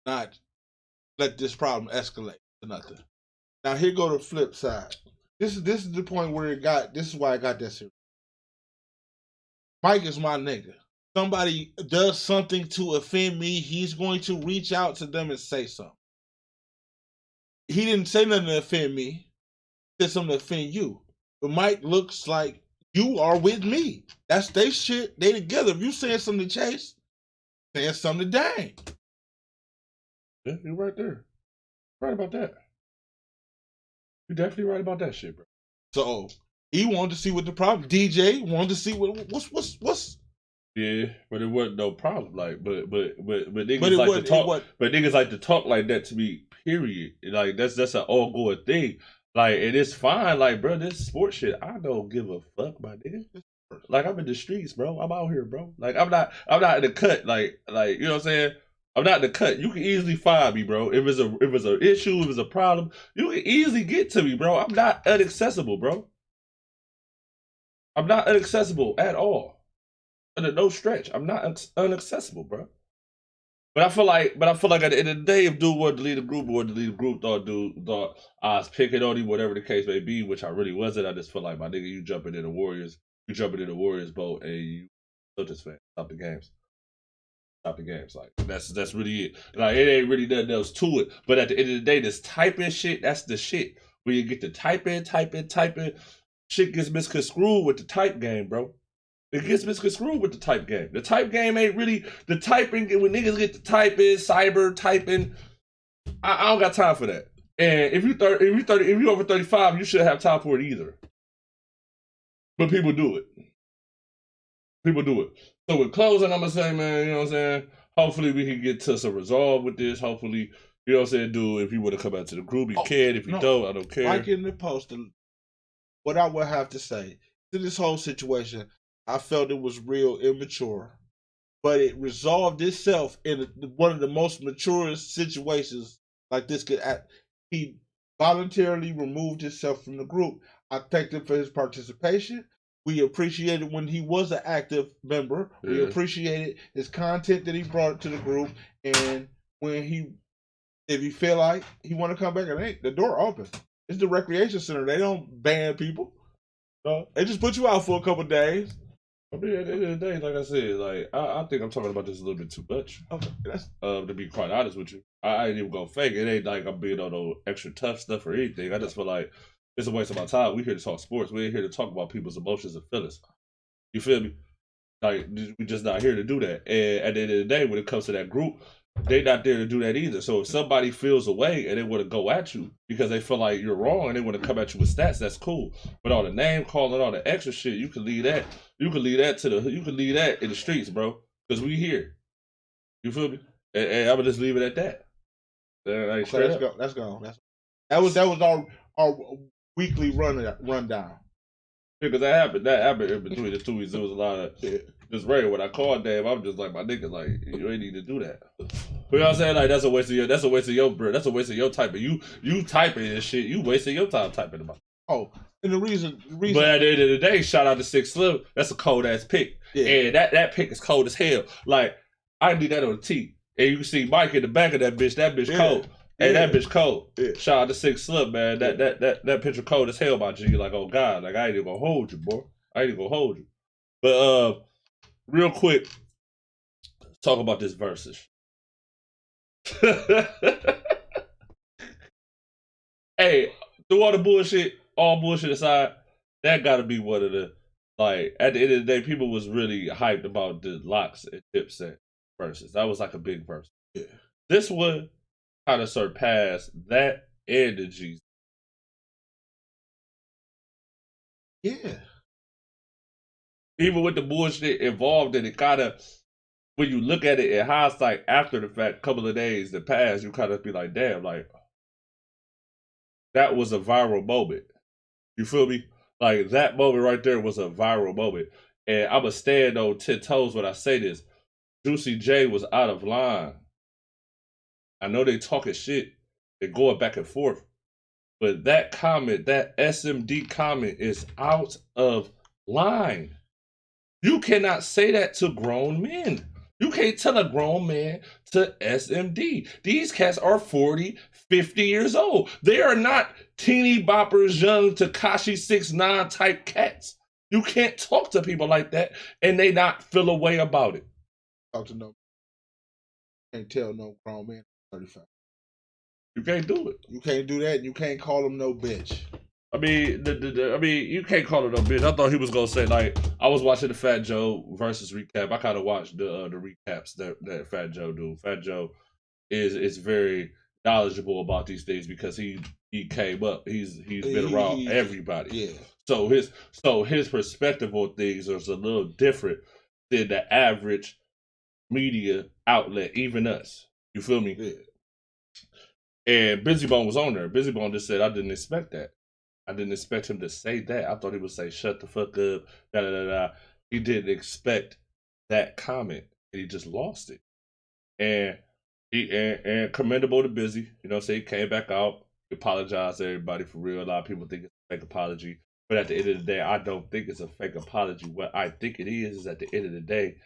Speaker 1: not let this problem escalate to nothing. Now, here go the flip side. This is the point where this is why I got that serious. Mike is my nigga. Somebody does something to offend me, he's going to reach out to them and say something. He didn't say nothing to offend me. He said something to offend you. But Mike looks like you are with me. That's they shit. They together. If you saying something to Chase, saying something to Dang.
Speaker 11: Yeah, you're right there. Right about that. You're definitely right about that shit, bro.
Speaker 1: So he wanted to see what the problem. DJ wanted to see what's.
Speaker 11: Yeah, but it wasn't no problem. Like, but niggas like to talk. But niggas like to talk like that to me. Period. Like that's an ongoing thing. Like, and it's fine. Like, bro, this sports shit, I don't give a fuck, my nigga. Like, I'm in the streets, bro. I'm out here, bro. Like, I'm not in the cut. Like, you know what I'm saying? I'm not in the cut. You can easily find me, bro. If it's an issue, if it's a problem, you can easily get to me, bro. I'm not inaccessible, bro. I'm not inaccessible at all. Under no stretch. I'm not inaccessible, bro. But I feel like at the end of the day, if dude wanted to leave the group, thought I was picking on him, whatever the case may be, which I really wasn't. I just feel like, my nigga, you jumping in the Warriors boat, and you Celtics fan. Stop the games. Like, that's really it. Like, it ain't really nothing else to it. But at the end of the day, this typing shit, that's the shit. When you get to typing, shit gets misconstrued with the type game, bro. It gets misconstrued with the type game. The type game ain't really the typing. When niggas get the typing, cyber typing, I don't got time for that. And if you over 35, you shouldn't have time for it either. But people do it. So with closing, I'm gonna say, man, you know what I'm saying? Hopefully we can get to some resolve with this. Hopefully, you know what I'm saying, dude, if you want to come out to the group, you can. If you don't, I don't care.
Speaker 1: Like in the post, what I would have to say to this whole situation, I felt it was real immature, but it resolved itself in one of the most mature situations like this. He voluntarily removed himself from the group. I thanked him for his participation. We appreciated when he was an active member. Yeah. We appreciated his content that he brought to the group. And when if he feel like he want to come back, the door open. It's the recreation center. They don't ban people. No, they just put you out for a couple of days.
Speaker 11: I mean, at the end of the day, like I said, like I think I'm talking about this a little bit too much.
Speaker 1: Okay,
Speaker 11: to be quite honest with you, I ain't even gonna fake it. It ain't like I'm being on no extra tough stuff or anything. I just feel like it's a waste of my time. We're here to talk sports. We're here to talk about people's emotions and feelings. You feel me? Like we're just not here to do that. And at the end of the day, when it comes to that group, they not there to do that either. So if somebody feels away and they want to go at you because they feel like you're wrong and they want to come at you with stats, that's cool. But all the name calling, all the extra shit, you can leave that. You can leave that in the streets, bro. Because we here. You feel me? And I'm gonna just leave it at that. Like,
Speaker 1: okay, let's go. That was our weekly rundown.
Speaker 11: Because that happened in between the 2 weeks. There was a lot of just rain. When I called Dave, I'm just like, my nigga, like, you ain't need to do that. You know what I'm saying? Like, that's a waste of your breath. That's a waste of your typing. You typing this shit. You wasting your time typing about it.
Speaker 1: Oh, and the reason.
Speaker 11: But at the end of the day, shout out to 6 Slim. That's a cold ass pick. Yeah. And that pick is cold as hell. Like, I need that on the tee. And you can see Mike in the back of that bitch. That bitch cold. Hey, that bitch cold. Yeah. Shout out to 6 Slim, man. That picture cold as hell, my G. Like, oh God, like I ain't even gonna hold you, boy. I ain't even gonna hold you. But real quick, talk about this versus. Hey, through all bullshit aside, that gotta be one of the, like, at the end of the day, people was really hyped about the Locks and Dipset versus. That was like a big verse. Yeah. This one kind of surpassed that and the G's.
Speaker 1: Yeah.
Speaker 11: Even with the bullshit involved in it, kind of, when you look at it in hindsight after the fact, couple of days that passed, you kind of be like, damn, like, that was a viral moment. You feel me? Like, that moment right there was a viral moment. And I'm going to stand on 10 toes when I say this. Juicy J was out of line. I know they talking shit. They're going back and forth. But that comment, that SMD comment is out of line. You cannot say that to grown men. You can't tell a grown man to SMD. These cats are 40, 50 years old. They are not teeny boppers, young Tekashi 6ix9ine type cats. You can't talk to people like that and they not feel a way about it.
Speaker 1: Talk to no. Can't tell no grown man 35.
Speaker 11: You can't do it.
Speaker 1: You can't do that. And you can't call him no bitch.
Speaker 11: I mean, you can't call it no bitch. I thought he was gonna say, like, I was watching the Fat Joe versus recap. I kind of watched the recaps that Fat Joe do. Fat Joe is very knowledgeable about these things because he came up. He's been around everybody.
Speaker 1: Yeah.
Speaker 11: So his perspective on things is a little different than the average media outlet, even us. You feel me?
Speaker 1: Yeah.
Speaker 11: And Busy Bone was on there. Busy Bone just said, I didn't expect that. I didn't expect him to say that. I thought he would say, shut the fuck up, da da da da. He didn't expect that comment. And he just lost it. And and commendable to Busy. You know what I'm saying? He came back out, apologized to everybody for real. A lot of people think it's a fake apology. But at the end of the day, I don't think it's a fake apology. What I think it is at the end of the day,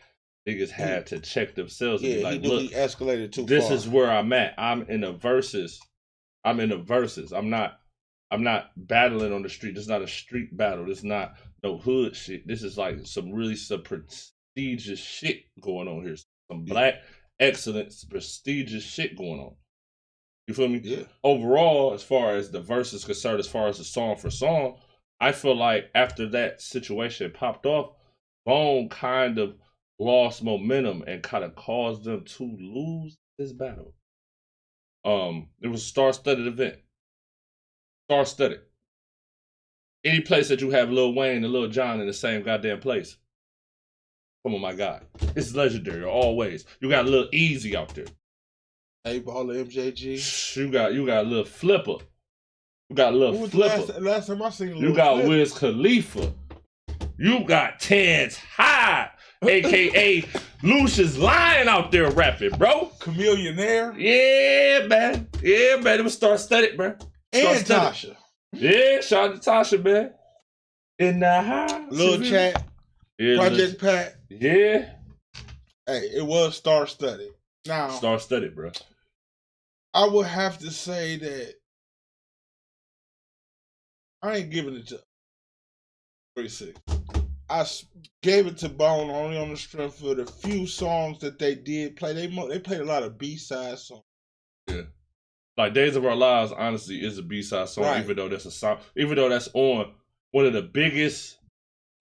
Speaker 11: niggas had to check themselves and be like, look,
Speaker 1: he escalated too far.
Speaker 11: This is where I'm at. I'm in a versus. I'm not battling on the street. This is not a street battle. This is not no hood shit. This is like some prestigious shit going on here. Some black excellence, prestigious shit going on. You feel me?
Speaker 1: Yeah.
Speaker 11: Overall, as far as the verse is concerned, as far as the song for song, I feel like after that situation popped off, Bone kind of lost momentum and kind of caused them to lose this battle. It was a star-studded event. Star-studded. Any place that you have Lil Wayne and Lil Jon in the same goddamn place. Come on, my God. It's legendary always. You got Lil Easy out there.
Speaker 1: Hey, Ball of MJG.
Speaker 11: You got Lil Flipper. You got Lil Flipper.
Speaker 1: Last time I seen Lil
Speaker 11: You got
Speaker 1: Flip.
Speaker 11: Wiz Khalifa. You got Terrence Hyde, a.k.a. Lucius Lion out there rapping, bro.
Speaker 1: Chameleonaire.
Speaker 11: Yeah, man. Yeah, man. It was star-studded, bro.
Speaker 1: And Tasha.
Speaker 11: Yeah, shout out to Tasha, man. In the house.
Speaker 1: Lil Chat.
Speaker 11: Yeah,
Speaker 1: Project Pat.
Speaker 11: Yeah.
Speaker 1: Hey, it was star-studded. Now,
Speaker 11: star-studded, bro.
Speaker 1: I would have to say that I ain't giving it to 36. I gave it to Bone only on the strength of the few songs that they did play. They played a lot of B-side songs.
Speaker 11: Yeah. Like Days of Our Lives, honestly, is a B-side song,
Speaker 1: Right.
Speaker 11: even though that's a song, even though that's on one of the biggest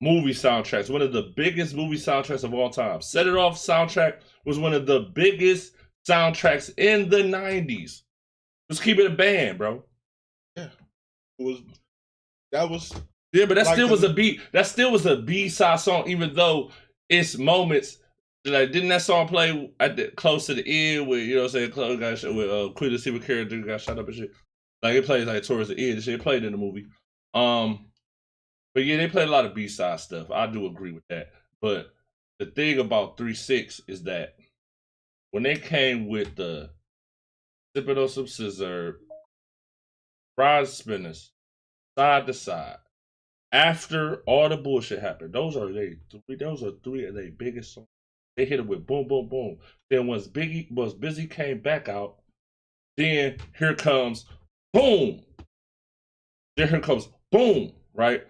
Speaker 11: movie soundtracks, one of the biggest movie soundtracks of all time. Set It Off soundtrack was one of the biggest soundtracks in the 90s. Let's keep it a band, bro.
Speaker 1: Yeah.
Speaker 11: Yeah, but that
Speaker 1: like
Speaker 11: still was a beat. That still was a B-side song, even though it's moments. Like, didn't that song play close to the end with, you know what I'm saying, Chloe got shot with Queen Latifah character got shot up and shit. Like, it plays like towards the end and shit. It played in the movie. But yeah, they played a lot of B-side stuff. I do agree with that. But the thing about 3-6 is that when they came with the Sippin' on Some Scissor, Ride Spinners, Side to Side, after all the bullshit happened, those are three of their biggest songs. They hit it with boom, boom, boom. Then once Busy came back out, then here comes boom. Then here comes boom, right?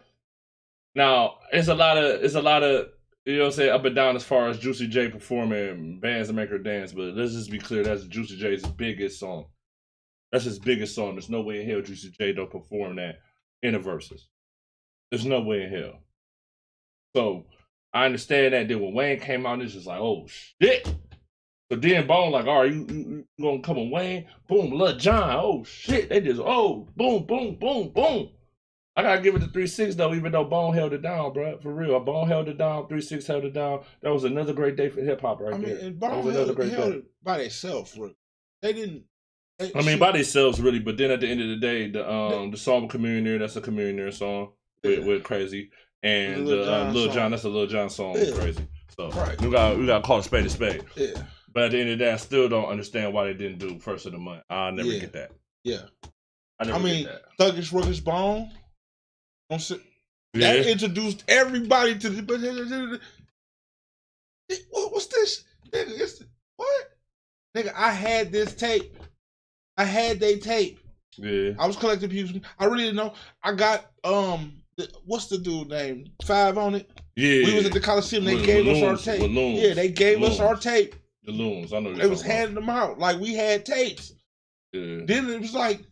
Speaker 11: Now, it's a lot of, you know what I'm saying, up and down as far as Juicy J performing Bands That Make Her Dance, but let's just be clear, that's Juicy J's biggest song. That's his biggest song. There's no way in hell Juicy J don't perform that in the verses. There's no way in hell. So, I understand that. Then when Wayne came out, it's just like, oh, shit. So then Bone like, all right, you gonna come on Wayne? Boom, Lil Jon. Oh, shit. They just, oh, boom, boom, boom, boom. I gotta give it to 3-6 though, even though Bone held it down, bro. For real, Bone held it down. 3-6 held it down. That was another great day for hip hop, right there.
Speaker 1: And Bone held it by themselves. They didn't.
Speaker 11: By themselves, really. But then at the end of the day, the song "Chameleonaire," that's a Chameleonaire song with Crazy, and Lil Jon, that's a Lil Jon song with Crazy. So we got call a spade a spade. Yeah. But at the end of the day, I still don't understand why they didn't do First of the Month. I'll never get that.
Speaker 1: Yeah.
Speaker 11: I mean, get that.
Speaker 1: Thuggish Ruggish Bone. That introduced everybody to the. What's this? Nigga, what? Nigga, I had this tape. I had they tape.
Speaker 11: Yeah.
Speaker 1: I was collecting people's. I really didn't know. I got what's the dude name? 5 on it.
Speaker 11: Yeah.
Speaker 1: We was at the Coliseum. They gave us our tape. Yeah, they gave us our tape.
Speaker 11: The Loons. I know.
Speaker 1: They was handing them out like we had tapes.
Speaker 11: Yeah.
Speaker 1: Then it was like,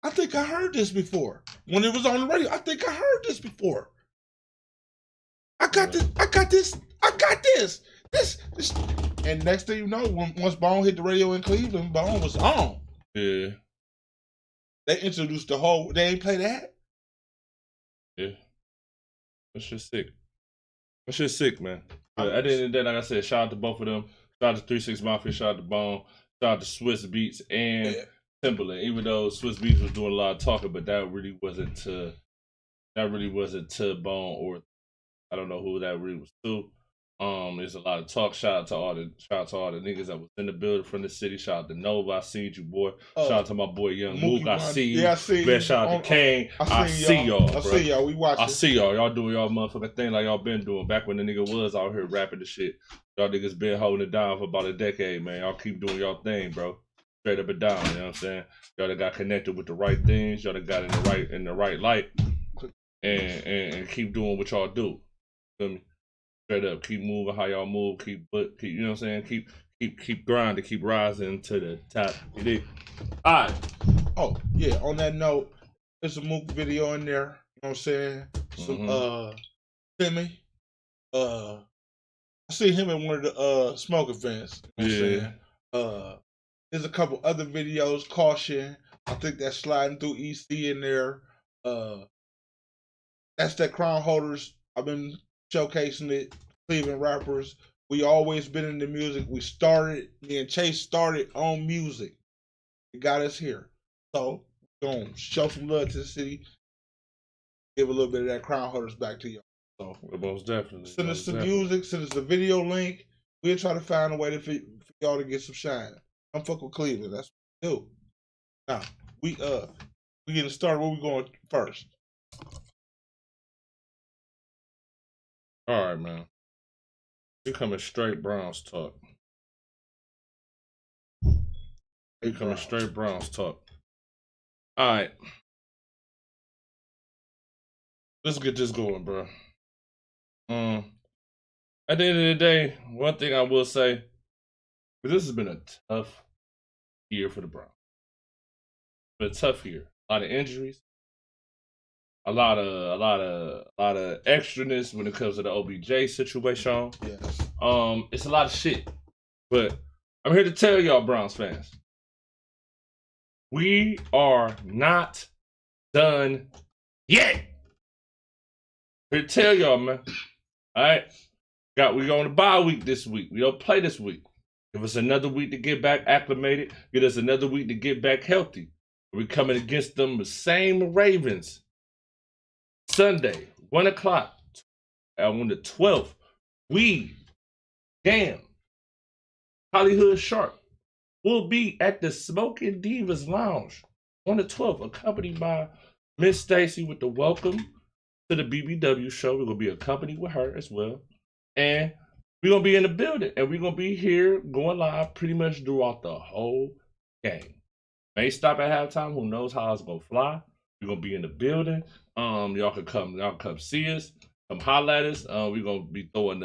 Speaker 1: I think I heard this before. When it was on the radio, I think I heard this before. I got this. I got this. I got this. This. And next thing you know, once Bone hit the radio in Cleveland, Bone was on.
Speaker 11: Yeah.
Speaker 1: They introduced the whole. They ain't play that.
Speaker 11: Yeah. That shit's sick. That shit's sick, man. But at the end of the day, like I said, shout out to both of them. Shout out to 3-6 Mafia. Shout out to Bone. Shout out to Swiss Beats and Timberland. Even though Swiss Beats was doing a lot of talking, but that really wasn't to Bone, or I don't know who that really was to. There's a lot of talk. Shout out to all the niggas that was in the building from the city. Shout out to Nova. I seen you, boy. Shout out to my boy Young Mook. I see you.
Speaker 1: Yeah, I see you.
Speaker 11: Man, shout out to Kane. I see y'all.
Speaker 1: I see y'all. We watching.
Speaker 11: I see y'all. Y'all doing y'all motherfucking thing like y'all been doing. Back when the nigga was out here rapping the shit. Y'all niggas been holding it down for about a decade, man. Y'all keep doing y'all thing, bro. Straight up and down. You know what I'm saying? Y'all that got connected with the right things. Y'all that got in the right light. And keep doing what y'all do. Feel me? Straight up, keep moving how y'all move, keep you know what I'm saying? Keep grinding, keep rising to the top. You dig? Alright.
Speaker 1: Oh, yeah, on that note, there's a Mook video in there, you know what I'm saying? Some Timmy. I see him in one of the smoke events. You know what I'm
Speaker 11: Yeah.
Speaker 1: saying? There's a couple other videos, Caution. I think that's sliding through EC in there. That's that Crown Holders. I've been showcasing it. Cleveland rappers. We always been in the music. Me and Chase started on music. It got us here. So, we're going to show some love to the city. Give a little bit of that Crown Holders back to y'all. So,
Speaker 11: most definitely.
Speaker 1: send us some music. Send us the video link. We'll try to find a way for y'all to get some shine. Come fuck with Cleveland. That's what we do. Now, we getting started. Where we going first?
Speaker 11: All right, man. We coming straight Browns talk. We coming straight Browns talk. All right. Let's get this going, bro. At the end of the day, one thing I will say, this has been a tough year for the Browns. It's been a tough year. A lot of injuries. A lot of extraness when it comes to the OBJ situation.
Speaker 1: Yes.
Speaker 11: It's a lot of shit. But I'm here to tell y'all, Browns fans, we are not done yet. Here to tell y'all, man. All right, we go on a bye week this week. We don't play this week. Give us another week to get back acclimated. Give us another week to get back healthy. We're coming against them the same Ravens. Sunday, 1 o'clock, on the 12th, Hollywood Sharp, will be at the Smoking Divas Lounge on the 12th, accompanied by Miss Stacy with the welcome to the BBW show. We're going to be accompanied with her as well. And we're going to be in the building, and we're going to be here going live pretty much throughout the whole game. May stop at halftime. Who knows how it's going to fly. We're going to be in the building. Y'all can come see us. Come holler at us. We're gonna be throwing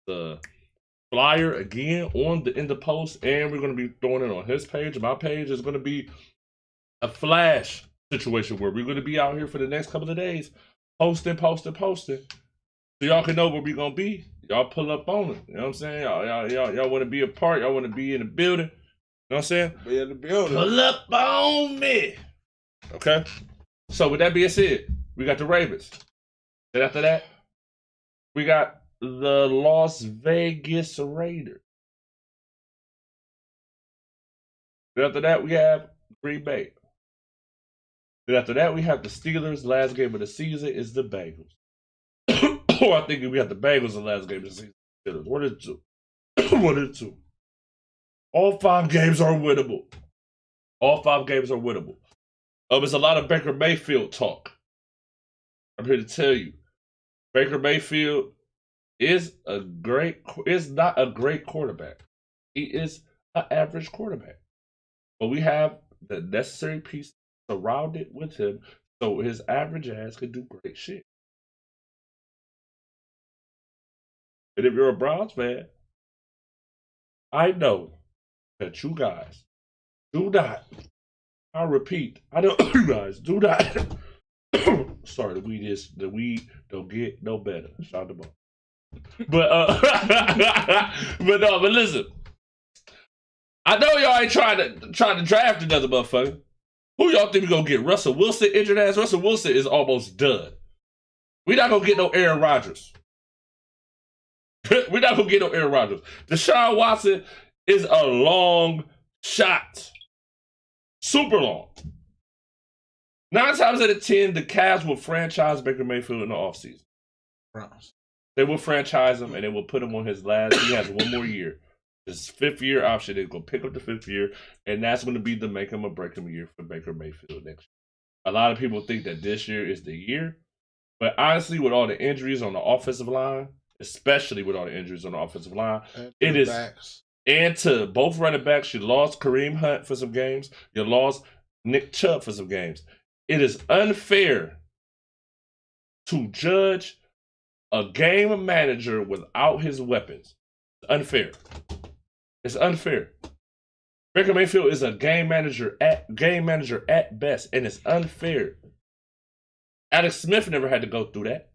Speaker 11: the flyer again on the NdAPost, and we're gonna be throwing it on his page. My page is gonna be a flash situation where we're gonna be out here for the next couple of days, posting. So y'all can know where we're gonna be. Y'all pull up on it. You know what I'm saying? Y'all want to be a part. Y'all want to be in the building. You know what I'm saying?
Speaker 1: Be in the building.
Speaker 11: Pull up on me. Okay? So with that being said, we got the Ravens. Then after that, we got the Las Vegas Raiders. Then after that, we have Green Bay. Then after that, we have the Steelers. Last game of the season is the Bengals. Or I think we have the Bengals the last game of the season. One of the two. All 5 games are winnable. There's a lot of Baker Mayfield talk. I'm here to tell you, Baker Mayfield is not a great quarterback. He is an average quarterback. But we have the necessary piece surrounded with him so his average ass can do great shit. And if you're a Browns fan, I know that you guys do not, I'll repeat, I know you guys do not, sorry, the weed don't get no better. Shout out to Bob. But but listen, I know y'all ain't trying to draft another motherfucker. Who y'all think we gonna get? Russell Wilson, injured ass? Russell Wilson is almost done. We not gonna get no Aaron Rodgers. We're not gonna get no Aaron Rodgers. Deshaun Watson is a long shot. Super long. 9 times out of 10, the Cavs will franchise Baker Mayfield in the offseason.
Speaker 1: Browns.
Speaker 11: They will franchise him and they will put him on his last. He has 1 more year. His 5th year option. They're going to pick up the 5th year, and that's going to be the make him or break him year for Baker Mayfield next year. A lot of people think that this year is the year, but honestly, with all the injuries on the offensive line, especially with all the injuries on the offensive line, it is.
Speaker 1: Backs.
Speaker 11: And to both running backs, you lost Kareem Hunt for some games. You lost Nick Chubb for some games. It is unfair to judge a game manager without his weapons. It's unfair. It's unfair. Baker Mayfield is a game manager at best, and it's unfair. Alex Smith never had to go through that.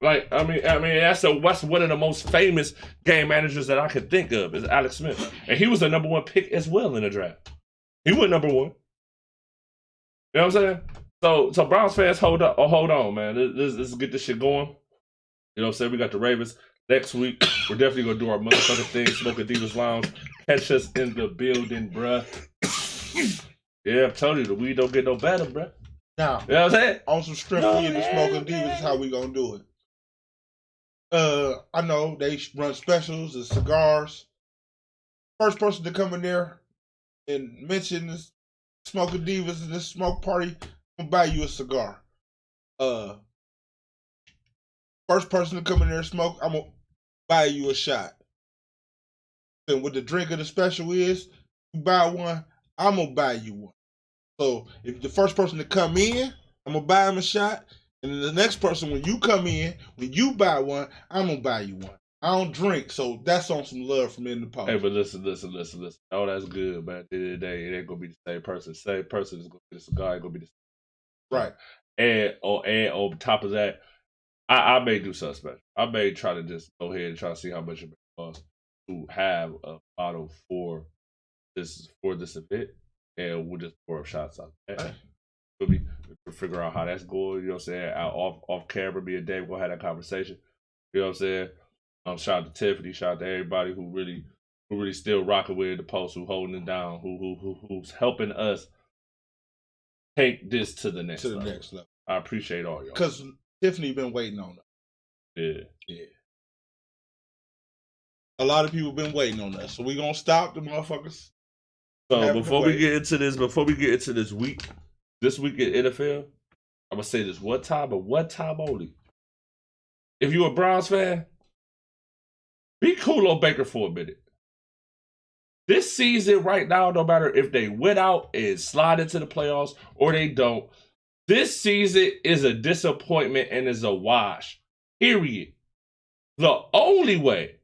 Speaker 11: Like, I mean, that's one of the most famous game managers that I could think of is Alex Smith. And he was the number 1 pick as well in the draft. He went number 1. You know what I'm saying? So Browns fans, hold on, man. Let's get this shit going. You know what I'm saying? We got the Ravens next week. We're definitely gonna do our motherfucking thing. Smoking Divas Lounge. Catch us in the building, bruh. Yeah, I'm telling you, the weed don't get no better, bruh.
Speaker 1: Now,
Speaker 11: you know what I'm saying?
Speaker 1: On some strip weed and Smoking Divas is how we gonna do it. I know they run specials and cigars. First person to come in there and mention this Smoking Divas and this smoke party, I'm gonna buy you a cigar. First person to come in there and smoke, I'm gonna buy you a shot. And what the drink of the special is, you buy one, I'm gonna buy you one. So if the first person to come in, I'm gonna buy him a shot. And then the next person, when you come in, when you buy one, I'm gonna buy you one. I don't drink, so that's on some love from NdAPost.
Speaker 11: Hey, but listen. Oh, that's good, but at the end of the day, it ain't gonna be the same person. The same person is gonna be the cigar, ain't gonna be the same.
Speaker 1: Right.
Speaker 11: And on top of that, I may do something special. I may try to just go ahead and try to see how much it costs to have a bottle for this event, and we'll just pour up shots out. We'll figure out how that's going. You know what I'm saying? Off camera, me and Dave gonna have that conversation. You know what I'm saying? Shout out to Tiffany. Shout out to everybody who really still rocking with the post, who holding it down, who's helping us take this to the next level. I appreciate all y'all.
Speaker 1: Because Tiffany been waiting on us.
Speaker 11: Yeah.
Speaker 1: A lot of people been waiting on us, so we gonna stop the motherfuckers.
Speaker 11: So before we get into this week in NFL, I'm gonna say this one time, but one time only. If you're a Browns fan, be cool on Baker for a minute. This season right now, no matter if they win out and slide into the playoffs or they don't, this season is a disappointment and is a wash. Period. The only way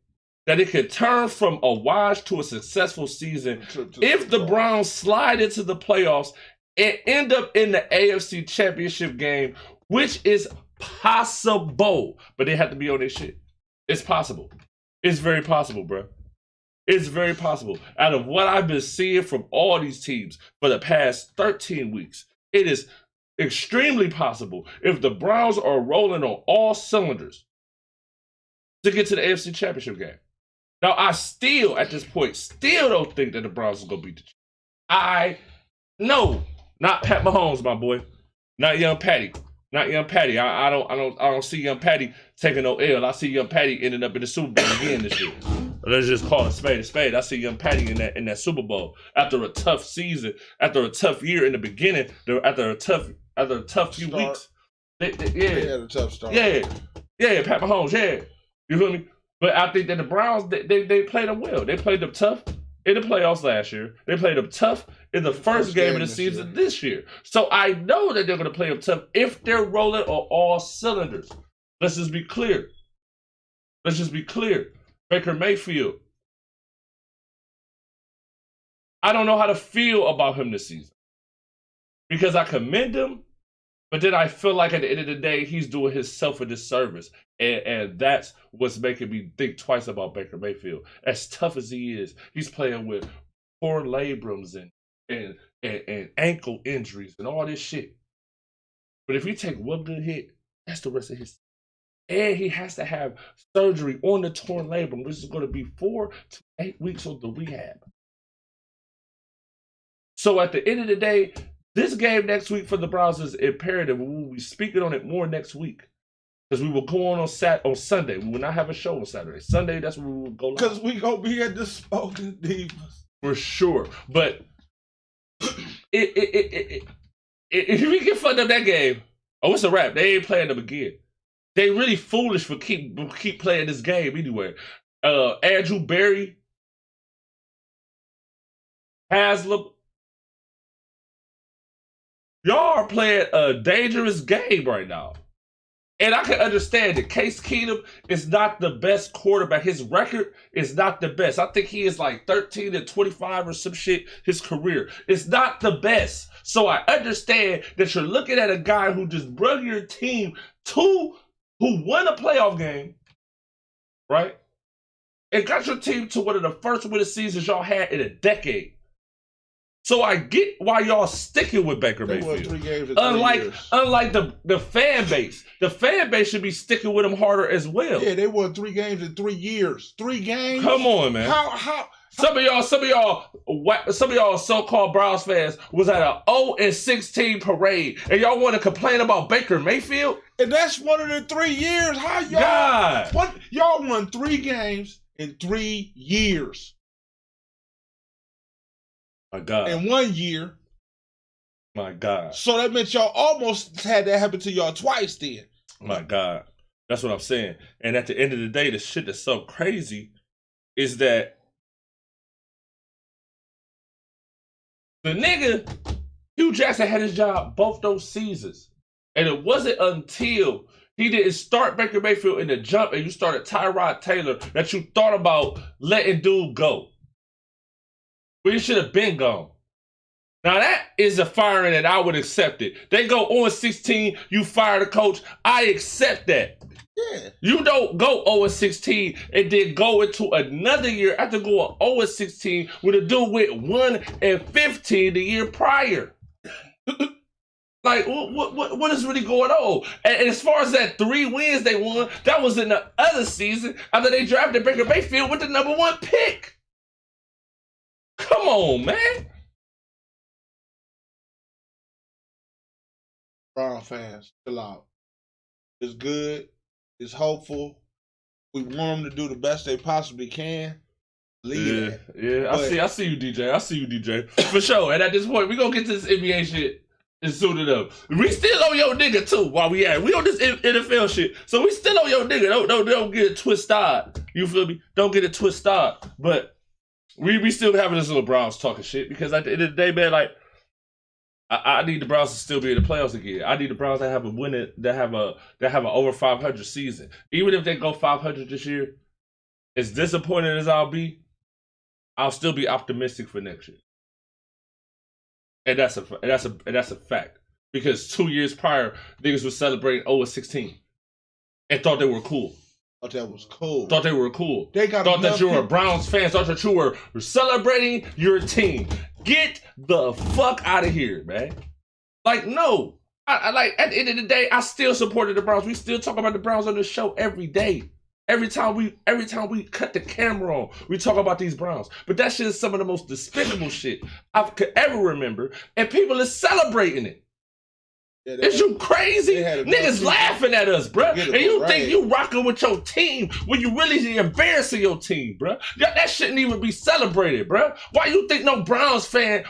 Speaker 11: that it could turn from a wash to a successful season if the Browns slide into the playoffs and end up in the AFC Championship game, which is possible, but they have to be on their shit. It's possible. It's very possible, bro. It's very possible. Out of what I've been seeing from all these teams for the past 13 weeks, it is extremely possible if the Browns are rolling on all cylinders to get to the AFC Championship game. Now, I still, at this point, don't think that the Browns are going to beat the Chiefs. I know. Not Pat Mahomes, my boy. Not young Patty. I don't see young Patty taking no L. I see young Patty ending up in the Super Bowl again this year. Let's just call it a spade. I see young Patty in that Super Bowl after a tough season, after a tough year in the beginning, after a tough few weeks. They had
Speaker 1: a tough start.
Speaker 11: Yeah, Pat Mahomes. Yeah, you feel me? But I think that the Browns they played them well. They played them tough in the playoffs last year. They played them tough in the first game of the season this year. So I know that they're going to play them tough if they're rolling on all cylinders. Let's just be clear. Baker Mayfield. I don't know how to feel about him this season. Because I commend him, but then I feel like at the end of the day, he's doing himself a disservice. And that's what's making me think twice about Baker Mayfield. As tough as he is, he's playing with torn labrums and ankle injuries and all this shit. But if you take one good hit, that's the rest of his. And he has to have surgery on the torn labrum, which is going to be 4 to 8 weeks of the rehab. So at the end of the day, this game next week for the Browns is imperative. We will be speaking on it more next week. Because we will go on Sunday. We will not have a show on Saturday. Sunday, that's when we will go live.
Speaker 1: Because we going to be at the Smoking Divas.
Speaker 11: For sure. But if we get fucked up that game, it's a wrap. They ain't playing them again. They really foolish for keep playing this game anyway. Andrew Berry, Haslam, y'all are playing a dangerous game right now. And I can understand that Case Keenum is not the best quarterback. His record is not the best. I think he is like 13-25 or some shit his career. It's not the best. So I understand that you're looking at a guy who just brought your team to who won a playoff game, right? And got your team to one of the first winning seasons y'all had in a decade. So I get why y'all sticking with Baker
Speaker 1: They won
Speaker 11: Mayfield.
Speaker 1: 3 games in 3 years.
Speaker 11: Unlike the fan base. The fan base should be sticking with him harder as well.
Speaker 1: Yeah, they won 3 games in 3 years. 3 games?
Speaker 11: Come on, man.
Speaker 1: How?
Speaker 11: Some of y'all so-called Browns fans was at a 0-16 parade, and y'all want to complain about Baker Mayfield?
Speaker 1: And that's one of the 3 years. How y'all?
Speaker 11: God.
Speaker 1: What? Y'all won 3 games in 3 years.
Speaker 11: My God.
Speaker 1: In 1 year.
Speaker 11: My God.
Speaker 1: So that meant y'all almost had that happen to y'all twice then.
Speaker 11: My God. That's what I'm saying. And at the end of the day, the shit that's so crazy is that the nigga, Hugh Jackson, had his job both those seasons. And it wasn't until he didn't start Baker Mayfield in the jump and you started Tyrod Taylor that you thought about letting dude go. But he should have been gone. Now that is a firing that I would accept it. They go 0-16, you fire the coach. I accept that.
Speaker 1: Yeah.
Speaker 11: You don't go 0-16 and then go into another year after going 0-16 with a dude with 1-15 the year prior. Like, what is really going on? And as far as that 3 wins they won, that was in the other season after they drafted Baker Mayfield with the #1 pick. Come on, man.
Speaker 1: Brown fans, chill out. It's good. It's hopeful. We want them to do the best they possibly can.
Speaker 11: Yeah. I see you, DJ. For sure. And at this point, we gonna get to this NBA shit and suit it up. We still on your nigga too. While we at, we on this NFL shit, so we still on your nigga. Don't get it twisted. You feel me? Don't get it twisted. But we still having this little Browns talking shit because at the end of the day, man, like. I need the Browns to still be in the playoffs again. I need the Browns to have a winning, that have an over 500 season. Even if they go 500 this year, as disappointed as I'll be, I'll still be optimistic for next year. And that's a fact. Because 2 years prior, niggas was celebrating 0-16 and thought they were cool.
Speaker 1: Thought that was cool.
Speaker 11: Thought they were cool.
Speaker 1: Thought
Speaker 11: that you were Browns fans. Thought that you were celebrating your team. Get the fuck out of here, man. Like, no. I like, at the end of the day, I still supported the Browns. We still talk about the Browns on this show every day. Every time we cut the camera on, we talk about these Browns. But that shit is some of the most despicable shit I could ever remember. And people are celebrating it. Yeah, is you crazy? Niggas laughing at us, bruh. And you think you rocking with your team when you really embarrassing your team, bruh. That shouldn't even be celebrated, bruh. Why you think no Browns players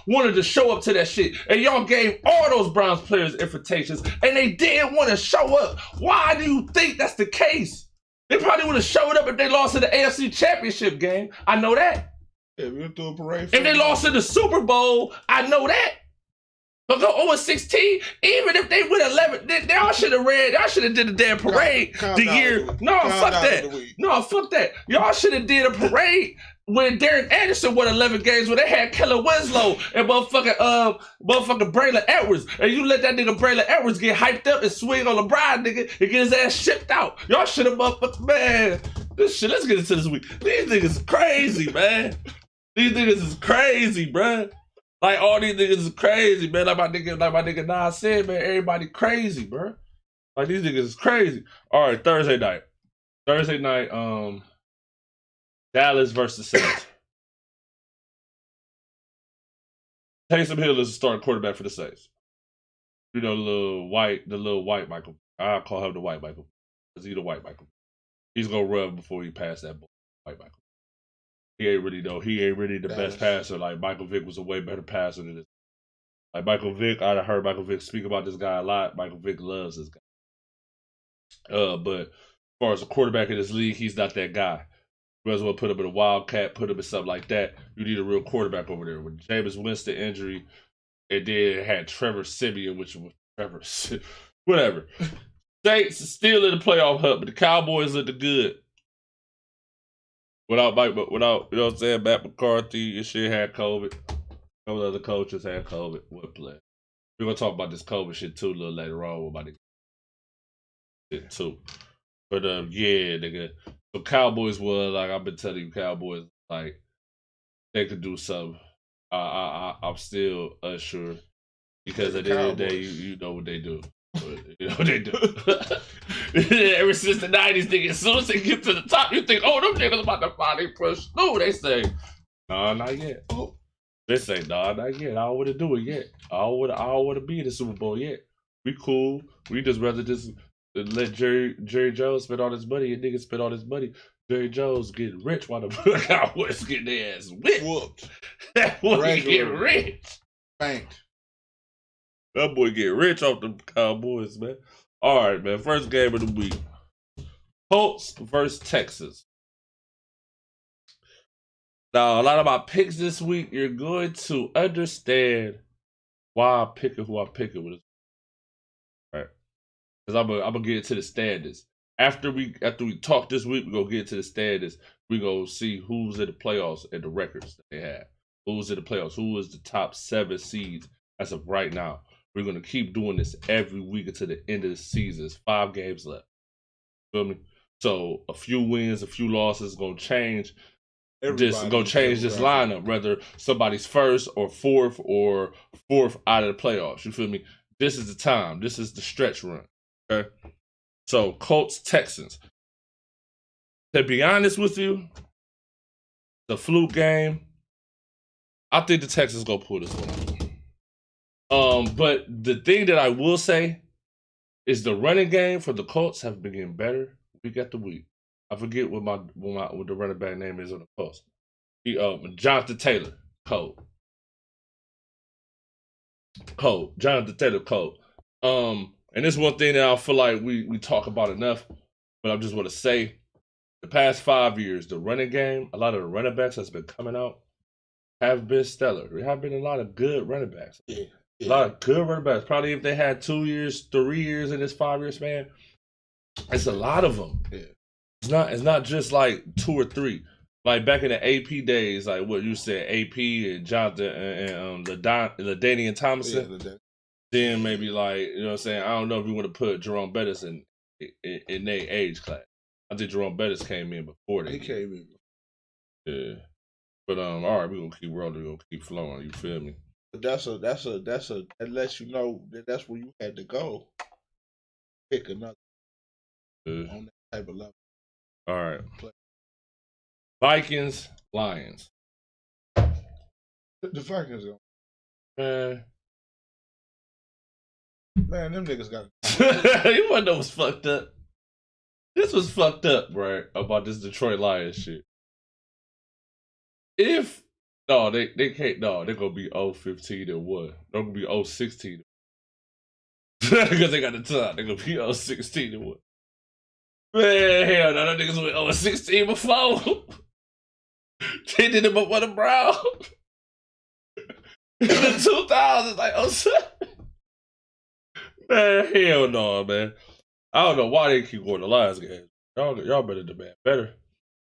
Speaker 11: wanted to show up to that shit? And y'all gave all those Browns players invitations and they didn't want to show up. Why do you think that's the case? They probably would have showed up if they lost in the AFC Championship game. I know that.
Speaker 1: Yeah, we went through a parade.
Speaker 11: If they lost in the Super Bowl, I know that. But go 0-16, even if they win 11, y'all should have did the damn parade the year. No, fuck that. Y'all should have did a parade when Derek Anderson won 11 games when they had Kellen Winslow and motherfucking Braylon Edwards. And you let that nigga Braylon Edwards get hyped up and swing on LeBron, nigga, and get his ass shipped out. Y'all should have man. This shit, let's get into this week. These niggas is crazy, man. These niggas is crazy, bruh. Like, all these niggas is crazy, man. Like my nigga Nas said, man, everybody crazy, bro. Like, these niggas is crazy. All right, Thursday night, Dallas versus Saints. Taysom Hill is the starting quarterback for the Saints. You know, the little white Michael. I call him the white Michael. Because he's the white Michael. He's going to run before he pass that ball, white Michael. He ain't really the best passer. Like, Michael Vick was a way better passer than this. Like, Michael Vick, I'd have heard Michael Vick speak about this guy a lot. Michael Vick loves this guy. But as far as a quarterback in this league, he's not that guy. You might as well put him in a Wildcat, put him in something like that. You need a real quarterback over there. With Jameis Winston injury, and then had Trevor Siemian, which was Trevor, whatever. Saints is still in the playoff hunt, but the Cowboys look good. Without, you know what I'm saying, Matt McCarthy and shit had COVID. A couple other coaches had COVID. What play? We're going to talk about this COVID shit too a little later on with my nigga. shit too. But yeah, nigga. So Cowboys was like I've been telling you, Cowboys like they could do something. I'm still unsure because at the end of the day, you know what they do. You know what they do. Ever since the 90s, nigga, as soon as they get to the top, you think, oh, them niggas about to finally push through. They say, nah, not yet. Oh. They say, nah, not yet. I don't want to do it yet. I don't want to be in the Super Bowl yet. We cool. We just rather just let Jerry Jones spend all his money and niggas spend all his money. Jerry Jones getting rich while the Cowboys getting their ass whooped. That boy get rich.
Speaker 1: Banked.
Speaker 11: That boy get rich off the Cowboys, man. All right, man. First game of the week. Colts versus Texas. Now, a lot of my picks this week, you're going to understand why I'm picking who I'm picking with this. All right. Because I'm going to get into the standings. After we talk this week, we're going to get into the standings. We're going to see who's in the playoffs and the records that they have. Who's in the playoffs? Who is the top 7 seeds as of right now? We're going to keep doing this every week until the end of the season. There's 5 games left. Feel me? So a few wins, a few losses is going to change. Just go change this lineup, whether somebody's first or fourth out of the playoffs. You feel me? This is the time. This is the stretch run. Okay. So Colts, Texans. To be honest with you, the fluke game, I think the Texans gonna pull this one out. But the thing that I will say is the running game for the Colts have been getting better week after week. I forget what the running back name is on the Colts. Jonathan Taylor, Cole. Jonathan Taylor, Cole. And this is one thing that I feel like we talk about enough, but I just want to say, the past 5 years, the running game, a lot of the running backs that's been coming out have been stellar. There have been a lot of good running backs. Yeah. A lot of good running backs. Probably if they had 2 years, 3 years in this 5 year span, it's a lot of them. Yeah. It's not just like 2 or 3. Like back in the AP days, like what you said, AP and Jonathan and LaDainian Tomlinson. Yeah, then maybe like, you know what I'm saying, I don't know if you want to put Jerome Bettis in their age class. I think Jerome Bettis came in before they came in. Yeah. But all right, we're gonna keep rolling, we're gonna keep flowing, you feel me?
Speaker 1: But that lets you know that that's where you had to go. Pick another on that type of level.
Speaker 11: All right. Vikings, Lions.
Speaker 1: The Vikings go. Man, them niggas got
Speaker 11: it. You wanna know what's fucked up? This was fucked up, right? About this Detroit Lions shit. They can't. No, they're gonna be 0-15 and 1. They're gonna be 0-16. Because they got the top. They're gonna be 0-16 and 1. Man, hell no, that niggas went 0-16 before. They did it before the Browns. In the 2000s, like 07. Man, hell no, man. I don't know why they keep going to Lions games. Y'all better demand better.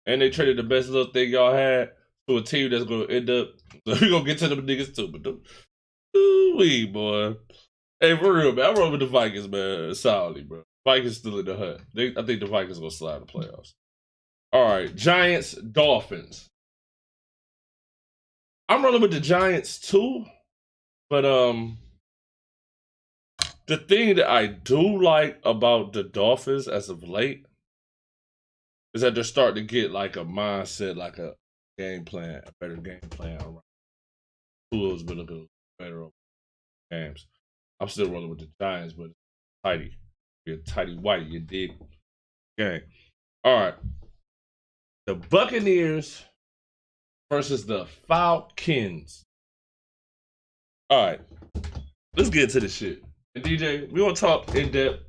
Speaker 11: And they traded the best little thing y'all had to a team that's gonna end up. So we gonna get to them niggas too, but ooh-wee, boy. Hey, for real, man. I'm rolling with the Vikings, man. Solidly, bro. Vikings still in the hunt. I think the Vikings gonna slide the playoffs. All right, Giants, Dolphins. I'm rolling with the Giants too, but the thing that I do like about the Dolphins as of late is that they're starting to get like a mindset, like a game plan, a better game plan. Tua's been looking better over games. I'm still rolling with the Giants, but it's tighty. You're tighty whitey, you dig? Okay. All right. The Buccaneers versus the Falcons. All right. Let's get into this shit. And DJ, we gonna talk in depth.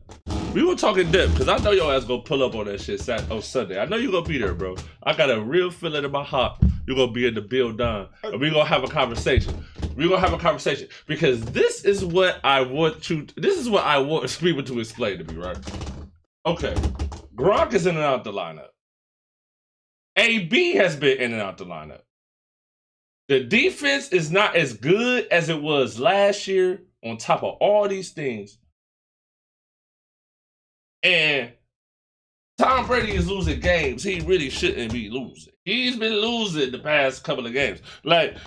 Speaker 11: We gonna talk in depth because I know your ass gonna pull up on that shit on Sunday. I know you gonna be there, bro. I got a real feeling in my heart you're gonna be in the build-down. And we gonna have a conversation. We're gonna have a conversation because this is what I want people to explain to me, right? Okay. Gronk is in and out the lineup. AB has been in and out the lineup. The defense is not as good as it was last year. On top of all these things, And Tom Brady is losing games he really shouldn't be losing. He's been losing the past couple of games. Like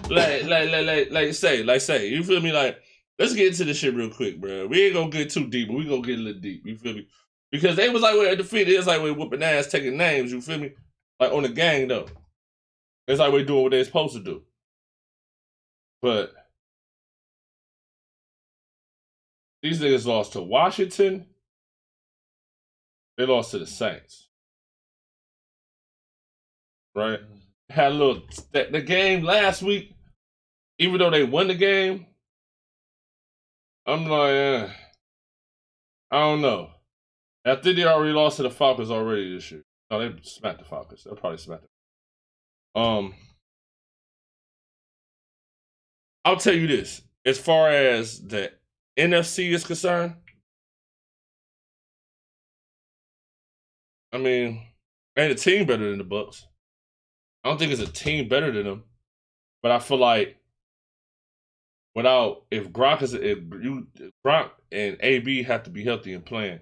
Speaker 11: say, you feel me? Like, let's get into this shit real quick, bro. We ain't gonna get too deep, but we gonna get a little deep. You feel me? Because they was like we're defeated. It's like we're whooping ass, taking names. You feel me? Like on the gang though. It's like we're doing what they're supposed to do. But these niggas lost to Washington. They lost to the Saints. Right? Had a little the game last week, even though they won the game, I'm like, I don't know. I think they already lost to the Falcons already this year. No, they smacked the Falcons. They'll probably smack them. I'll tell you this. As far as the NFC is concerned, I mean, ain't a team better than the Bucks. I don't think it's a team better than them. But I feel like if Gronk and AB have to be healthy and playing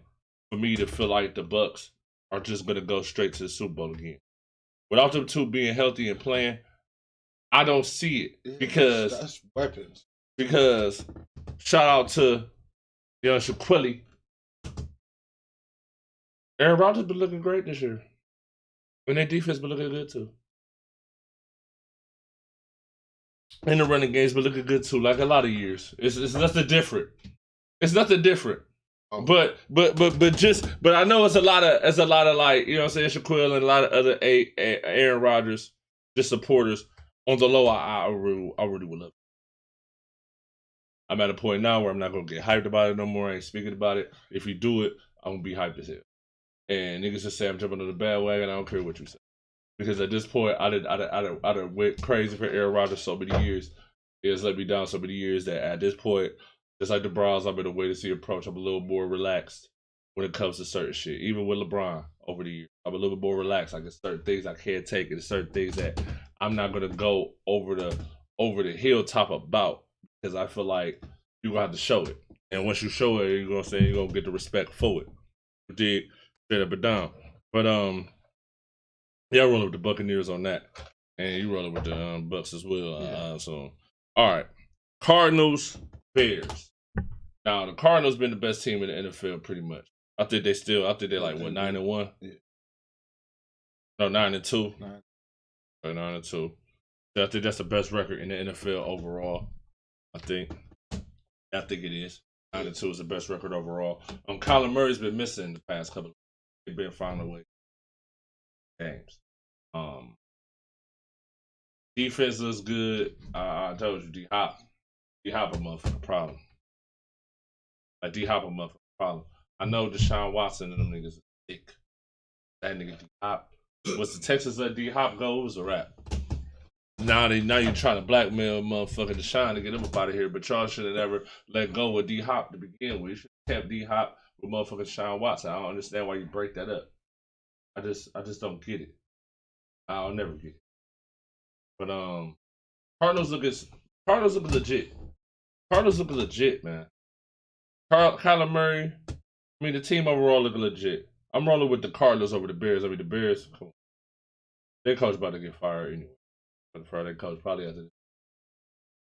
Speaker 11: for me to feel like the Bucks are just gonna go straight to the Super Bowl again. Without them two being healthy and playing, I don't see it because
Speaker 1: that's weapons.
Speaker 11: Because shout out to Shaquille. Aaron Rodgers been looking great this year, and their defense been looking good too. And the running game's been looking good too, like a lot of years. It's nothing different. It's nothing different. But I know it's a lot of like, you know what I'm saying, Shaquille and a lot of other Aaron Rodgers just supporters on the low. I really would love it. I'm at a point now where I'm not gonna get hyped about it no more. I ain't speaking about it. If you do it, I'm gonna be hyped as hell. And niggas just say I'm jumping on the bandwagon. I don't care what you say. Because at this point, I done went crazy for Aaron Rodgers so many years. He has let me down so many years that at this point, just like the Browns, I'm in a wait-and-see approach. I'm a little more relaxed when it comes to certain shit. Even with LeBron over the years, I'm a little bit more relaxed. Like, there's certain things I can't take, and there's certain things that I'm not gonna go over the hilltop about, because I feel like you're gonna have to show it. And once you show it, you're gonna get the respect for it. You dig? Straight up and down. But yeah, I roll with the Buccaneers on that, and you roll with the Bucks as well.
Speaker 1: Yeah.
Speaker 11: So, all right, Cardinals, Bears. Now the Cardinals been the best team in the NFL pretty much. I think they're like 9-1.
Speaker 1: Yeah.
Speaker 11: No, 9-2. 9-2. So I think that's the best record in the NFL overall. I think it is. 9-2 is the best record overall. Kyler Murray's been missing the past couple. They've been finding a way. Games. Defense looks good. I told you, D-Hop a motherfucking problem. Like, D-Hop a motherfucking problem. I know Deshaun Watson and them niggas are thick. That nigga D-Hop. Once the Texans let D-Hop go, it was a wrap. Now you're trying to blackmail motherfucking Deshaun to get him up out of here, but y'all should have never let go of D-Hop to begin with. You should have kept D-Hop with motherfucking Deshaun Watson. I don't understand why you break that up. I just don't get it. I'll never get it. But Cardinals look legit. Cardinals look legit, man. Kyler Murray. I mean, the team overall look legit. I'm rolling with the Cardinals over the Bears. I mean, the Bears, come on. Their coach about to get fired anyway. Their coach probably after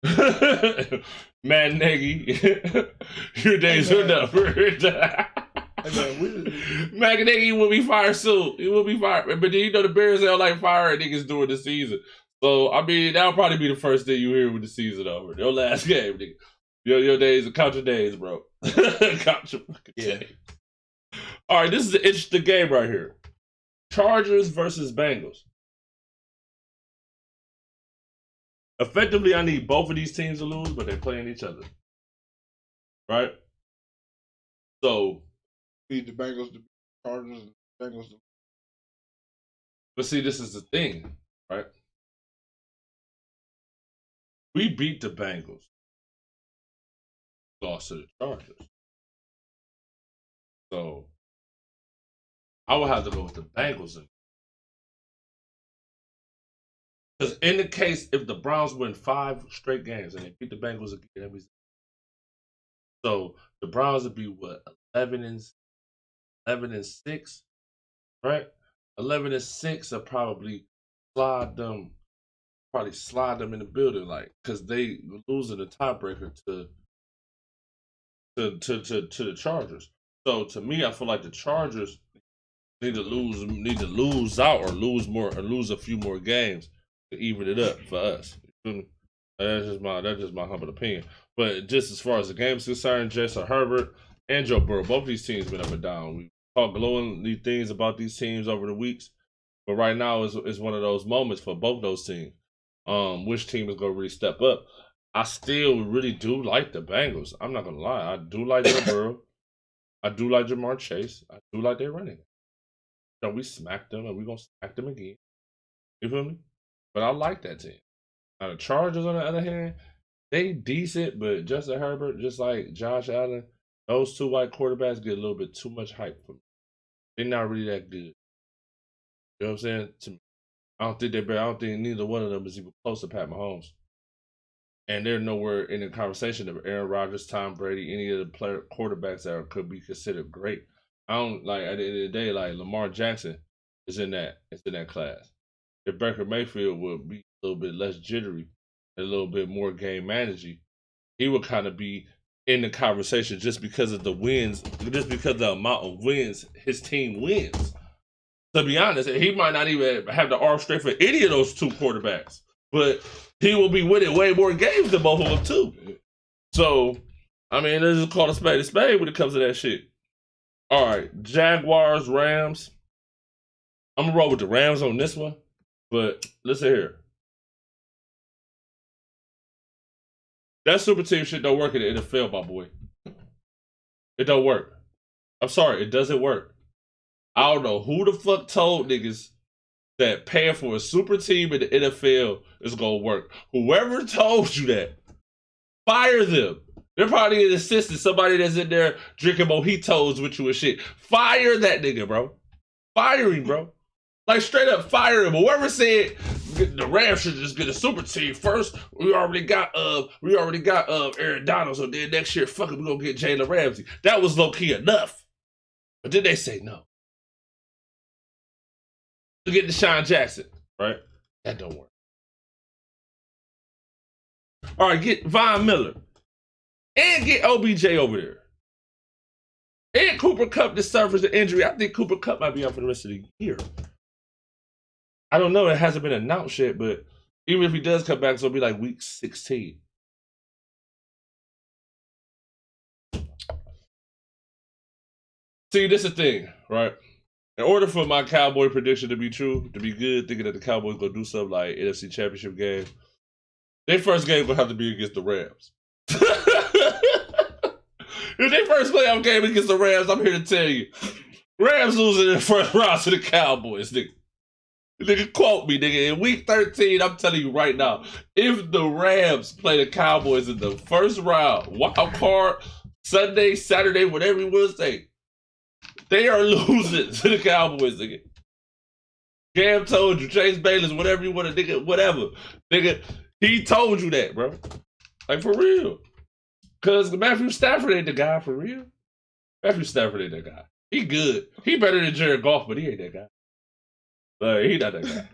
Speaker 11: this. Matt Nagy, your days are numbered. Matt Nagy will be fired soon. He will be fired. But then the Bears don't like firing niggas during the season. So, I mean, that'll probably be the first thing you hear with the season over. Your last game, nigga. Your days, count your days, bro. Count your fucking days. All right, this is the interesting game right here. Chargers versus Bengals. Effectively, I need both of these teams to lose, but they're playing each other. Right? So,
Speaker 1: beat the Bengals, the Chargers, and the Bengals.
Speaker 11: But see, this is the thing, right? We beat the Bengals. Lost to the Chargers. So, I would have to go with the Bengals. Because in the case, if the Browns win 5 straight games and they beat the Bengals again, so the Browns would be what, 11-6? 11-6, right? 11-6 will probably slide them in the building, like, because they losing the tiebreaker to the Chargers. So to me, I feel like the Chargers need to lose out or lose a few more games to even it up for us. You feel me? That's just my humble opinion. But just as far as the game's concerned, Justin Herbert and Joe Burrow, both these teams been up and down. We talked glowing things about these teams over the weeks, but right now is one of those moments for both those teams. Which team is gonna really step up? I still really do like the Bengals. I'm not gonna lie. I do like Joe Burrow. I do like Jamar Chase. I do like their running. So we smacked them and we're gonna smack them again. You feel me? But I like that team. Now the Chargers, on the other hand, they decent, but Justin Herbert, just like Josh Allen, those two white quarterbacks get a little bit too much hype for me. They're not really that good. You know what I'm saying? To me, I don't think they're better. I don't think neither one of them is even close to Pat Mahomes. And they're nowhere in the conversation of Aaron Rodgers, Tom Brady, any of the quarterbacks that could be considered great. I don't like at the end of the day, like Lamar Jackson is in that class. If Baker Mayfield would be a little bit less jittery, a little bit more game managing, he would kind of be in the conversation just because of the wins, just because of the amount of wins his team wins. To be honest, he might not even have the arm strength for any of those two quarterbacks, but he will be winning way more games than both of them too. So, I mean, let's just call a spade when it comes to that shit. All right, Jaguars, Rams. I'm gonna roll with the Rams on this one, but listen here. That super team shit don't work in the NFL, my boy. It don't work. I'm sorry, it doesn't work. I don't know who the fuck told niggas that paying for a super team in the NFL is gonna work. Whoever told you that, fire them. They're probably an assistant, somebody that's in there drinking mojitos with you and shit. Fire that nigga, bro. Fire him, bro. Like straight up fire him. Whoever said the Rams should just get a super team first, we already got Aaron Donald, so then next year, fuck it, we gonna get Jalen Ramsey. That was low key enough. But then they say no. To get Deshaun Jackson, right? That don't work. All right, get Von Miller. And get OBJ over there. And Cooper Kupp that suffers an injury. I think Cooper Kupp might be out for the rest of the year. I don't know. It hasn't been announced yet, but even if he does come back, it's going to be like week 16. See, this is the thing, right? In order for my Cowboy prediction to be true, to be good, thinking that the Cowboys going to do something like NFC Championship game, their first game going to have to be against the Rams. If their first playoff game against the Rams, I'm here to tell you, Rams losing in the first round to the Cowboys, nigga. Nigga, quote me, nigga. In week 13, I'm telling you right now, if the Rams play the Cowboys in the first round, wild card, Sunday, Saturday, whatever you want to say, they are losing to the Cowboys, nigga. Cam told you, Chase Bayless, whatever you want to, nigga, whatever. Nigga, he told you that, bro. Like, for real. Because Matthew Stafford ain't the guy, for real. Matthew Stafford ain't that guy. He good. He better than Jared Goff, but he ain't that guy. Like, he not that guy.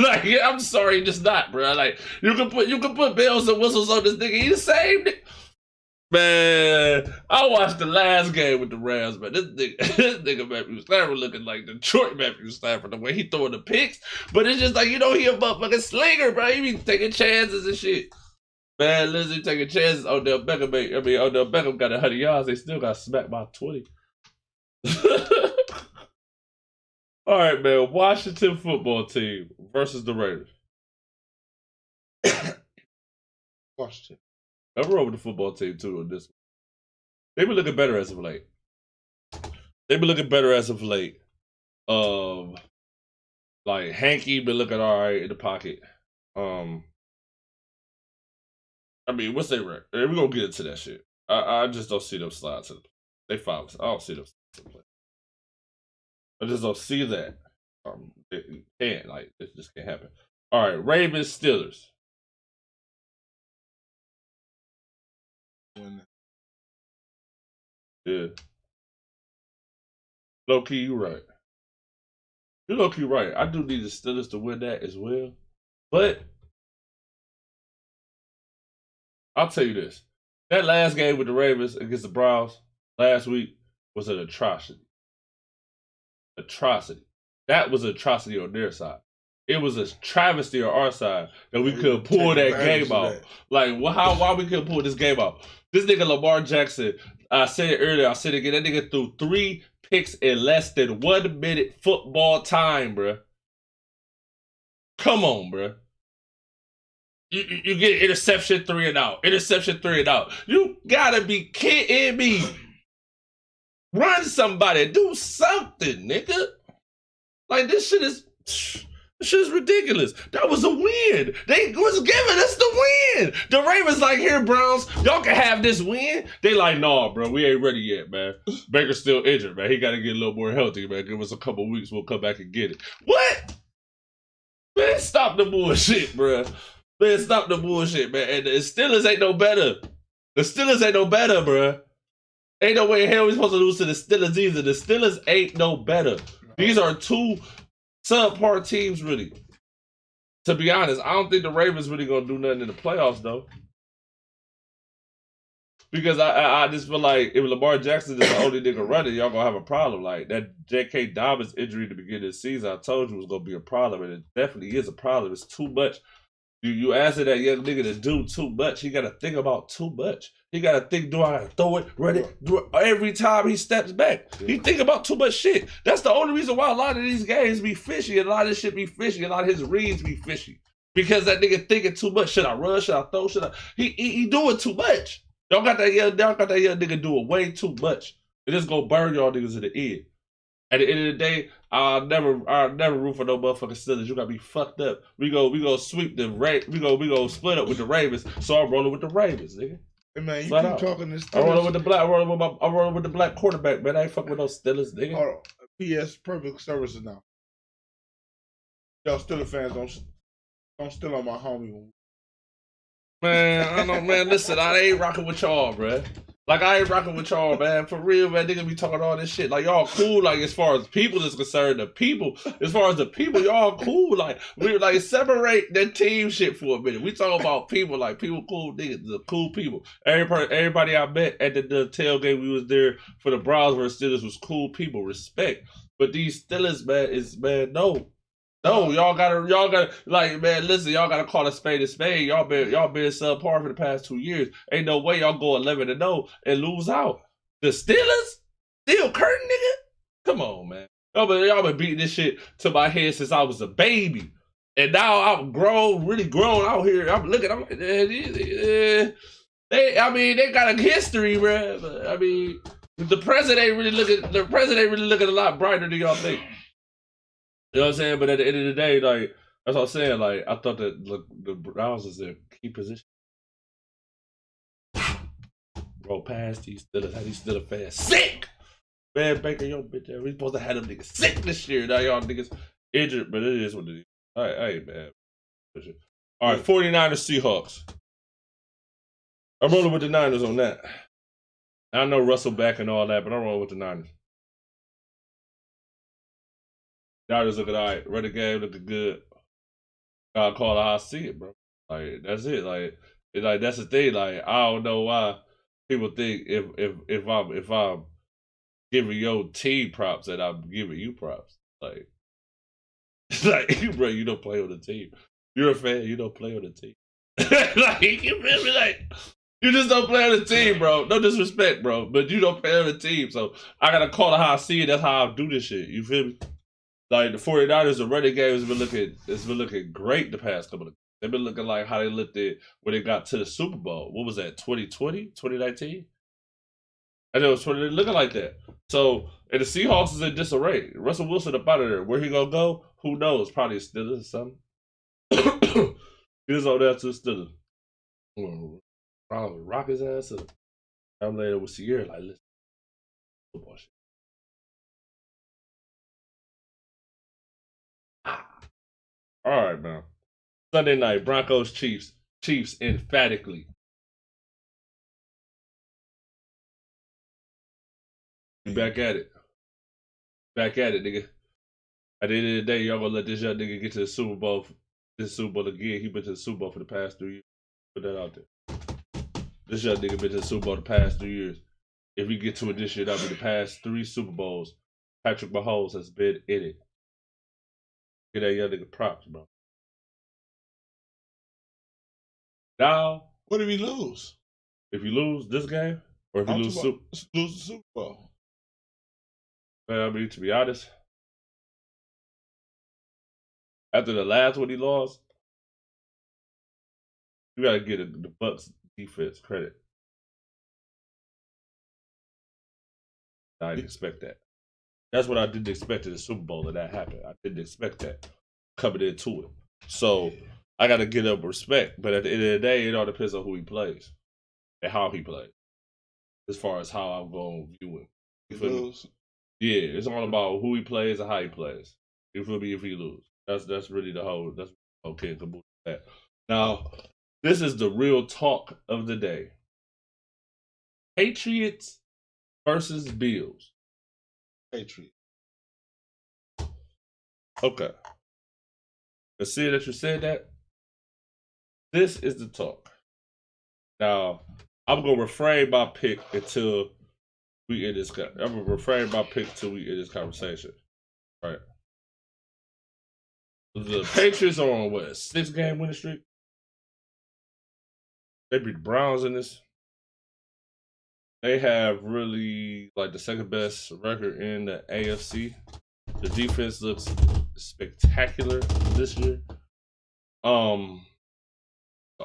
Speaker 11: Like, yeah, I'm sorry, he just not, bro. Like, you can put bells and whistles on this nigga. He the same nigga. Man, I watched the last game with the Rams, man. This nigga Matthew Stafford looking like Detroit Matthew Stafford, the way he throwing the picks. But it's just like, you know, he a motherfucking slinger, bro. He be taking chances and shit. Man, Lizzie taking chances. Odell Beckham got 100 yards. They still got smacked by 20. All right, man. Washington football team versus the Raiders. Washington. I'm rolling with the football team, too, on this one. They've been looking better as of late. Like, Hanky been looking all right in the pocket. I mean, what's their record? We're going to get into that shit. I just don't see them slide to the play. They 5. I don't see them slide to the play. I just don't see that. It can't. Like, it just can't happen. All right, Ravens, Steelers. Yeah. Low key, you right. You low key right. I do need the Steelers to win that as well. But I'll tell you this. That last game with the Ravens against the Browns last week was an atrocity. Atrocity. That was an atrocity on their side. It was a travesty on our side that we could pull that game out. Like, why we couldn't pull this game out? This nigga Lamar Jackson, I said it earlier, I said it again, that nigga threw 3 picks in less than 1 minute football time, bruh. Come on, bruh. You get interception 3 and out. Interception 3 and out. You gotta be kidding me. Run somebody. Do something, nigga. Like, this shit is ridiculous. That was a win. They was giving us the win. The Ravens like, here, Browns, y'all can have this win. They like, nah, bro, we ain't ready yet, man. Baker's still injured, man. He got to get a little more healthy, man. Give us a couple weeks, we'll come back and get it. What? Man, stop the bullshit, bro. Man, stop the bullshit, man. And the Steelers ain't no better. The Steelers ain't no better, bro. Ain't no way in hell we supposed to lose to the Steelers either. The Steelers ain't no better. These are 2 subpar teams, really. To be honest, I don't think the Ravens really gonna do nothing in the playoffs, though. Because I just feel like if Lamar Jackson is the only nigga running, y'all gonna have a problem. Like, that J.K. Dobbins injury at the beginning of the season, I told you was gonna be a problem, and it definitely is a problem. It's too much. You asking that young nigga to do too much. He got to think about too much. He got to think, do I throw it, run it, do it every time he steps back. Yeah. He think about too much shit. That's the only reason why a lot of these games be fishy. A lot of this shit be fishy. A lot of his reads be fishy. Because that nigga thinking too much. Should I run? Should I throw? Should I? He doing too much. Y'all got that young nigga doing way too much. It just gonna burn y'all niggas in the end. At the end of the day, I'll never root for no motherfucking Steelers. You gotta be fucked up. We go sweep the we go split up with the Ravens. So I'm rolling with the Ravens, nigga.
Speaker 1: Hey man, you keep talking this.
Speaker 11: I'm rolling with the black quarterback, man. I ain't fucking with those Steelers, nigga.
Speaker 1: Hold on. P.S. Perfect services now. Y'all Steelers fans don't steal on my homie.
Speaker 11: Man, I don't know, man. Listen, I ain't rocking with y'all, bruh. Like, I ain't rocking with y'all, man. For real, man. Niggas be talking all this shit. Like, y'all cool, like, as far as people is concerned. As far as the people, y'all cool. Like, we like, separate that team shit for a minute. We talking about people, like, people cool niggas, the cool people. Everybody I met at the tailgate we was there for the Browns versus Steelers was cool people. Respect. But these Steelers, man, no. No, y'all gotta, like, man, listen, y'all gotta call a spade a spade. Y'all been subpar for the past 2 years. Ain't no way y'all go 11-0 and lose out. The Steelers? Still curtain, nigga? Come on, man. Y'all been beating this shit to my head since I was a baby. And now I'm grown, really grown out here. I'm like, they got a history, bro. But, I mean, the president ain't really looking a lot brighter than y'all think. You know what I'm saying? But at the end of the day, like, that's what I'm saying. Like, I thought that the Browns was their key position. Roll past these Steelers, had these Steelers fans sick. Man, Baker, yo, bitch, we supposed to have them niggas sick this year. Now y'all niggas injured, but it is what it is. All right, man. All right, 49ers Seahawks. I'm rolling with the Niners on that. I know Russell back and all that, but I'm rolling with the Niners. Niners looking all right. Running game looking good. Gotta call it how I see it, bro. Like, that's it. Like, that's the thing. Like, I don't know why people think if I'm giving your team props that I'm giving you props. Like, bro, you don't play on the team. You're a fan. You don't play on the team. Like, you feel me? Like, you just don't play on the team, bro. No disrespect, bro, but you don't play on the team. So I gotta call it how I see it. That's how I do this shit. You feel me? Like, the 49ers, the running game has been looking great the past couple of. They've been looking like how they looked at when they got to the Super Bowl. What was that? 2020, 2019? I know it was looking like that. So, and the Seahawks is in disarray. Russell Wilson up out of there. Where he gonna go? Who knows? Probably Steelers or something. He's over there to the Steelers. Probably rock his ass up. I'm later with Sierra like, listen, football shit. All right, man. Sunday night, Broncos Chiefs. Chiefs emphatically. We back at it. Back at it, nigga. At the end of the day, y'all gonna let this young nigga get to the Super Bowl. This Super Bowl again. He been to the Super Bowl for the past 3 years. Put that out there. This young nigga been to the Super Bowl the past 3 years. If we get to it this year, that'll be the past 3 Super Bowls. Patrick Mahomes has been in it. Get that young nigga props, bro. Now,
Speaker 1: what if we lose?
Speaker 11: If you lose this game, or if you lose
Speaker 1: the Super Bowl?
Speaker 11: Well, I mean, to be honest, after the last one he lost, you gotta get the Bucks defense credit. I didn't expect that. That's what I didn't expect in the Super Bowl that happened. I didn't expect that coming into it. So I got to get up respect. But at the end of the day, it all depends on who he plays and how he plays. As far as how I'm going to view him. You feel me? Yeah, it's all about who he plays and how he plays. You feel me? If he lose, that's really the whole. That's okay. That. Now, this is the real talk of the day. Patriots versus Bills.
Speaker 1: Patriots.
Speaker 11: Okay. But see that you said that. This is the talk. Now, I'm gonna refrain my pick until we end this. I'm gonna refrain my pick until we end this conversation. Right. The Patriots are on what, a 6-game winning streak? They beat the Browns in this. They have really like the second best record in the AFC. The defense looks spectacular this year. The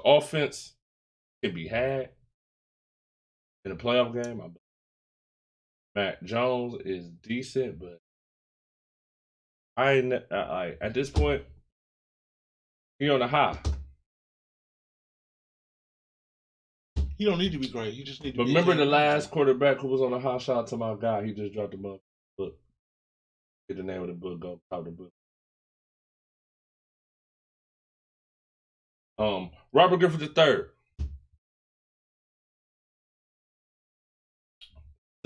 Speaker 11: offense can be had in a playoff game. Mac Jones is decent, but at this point, he on the high.
Speaker 1: He don't need to be great. He just need to.
Speaker 11: But remember the last quarterback who was on the high shot to my guy. He just dropped the book. Get the name of the book. Go cop the book. Robert Griffith III.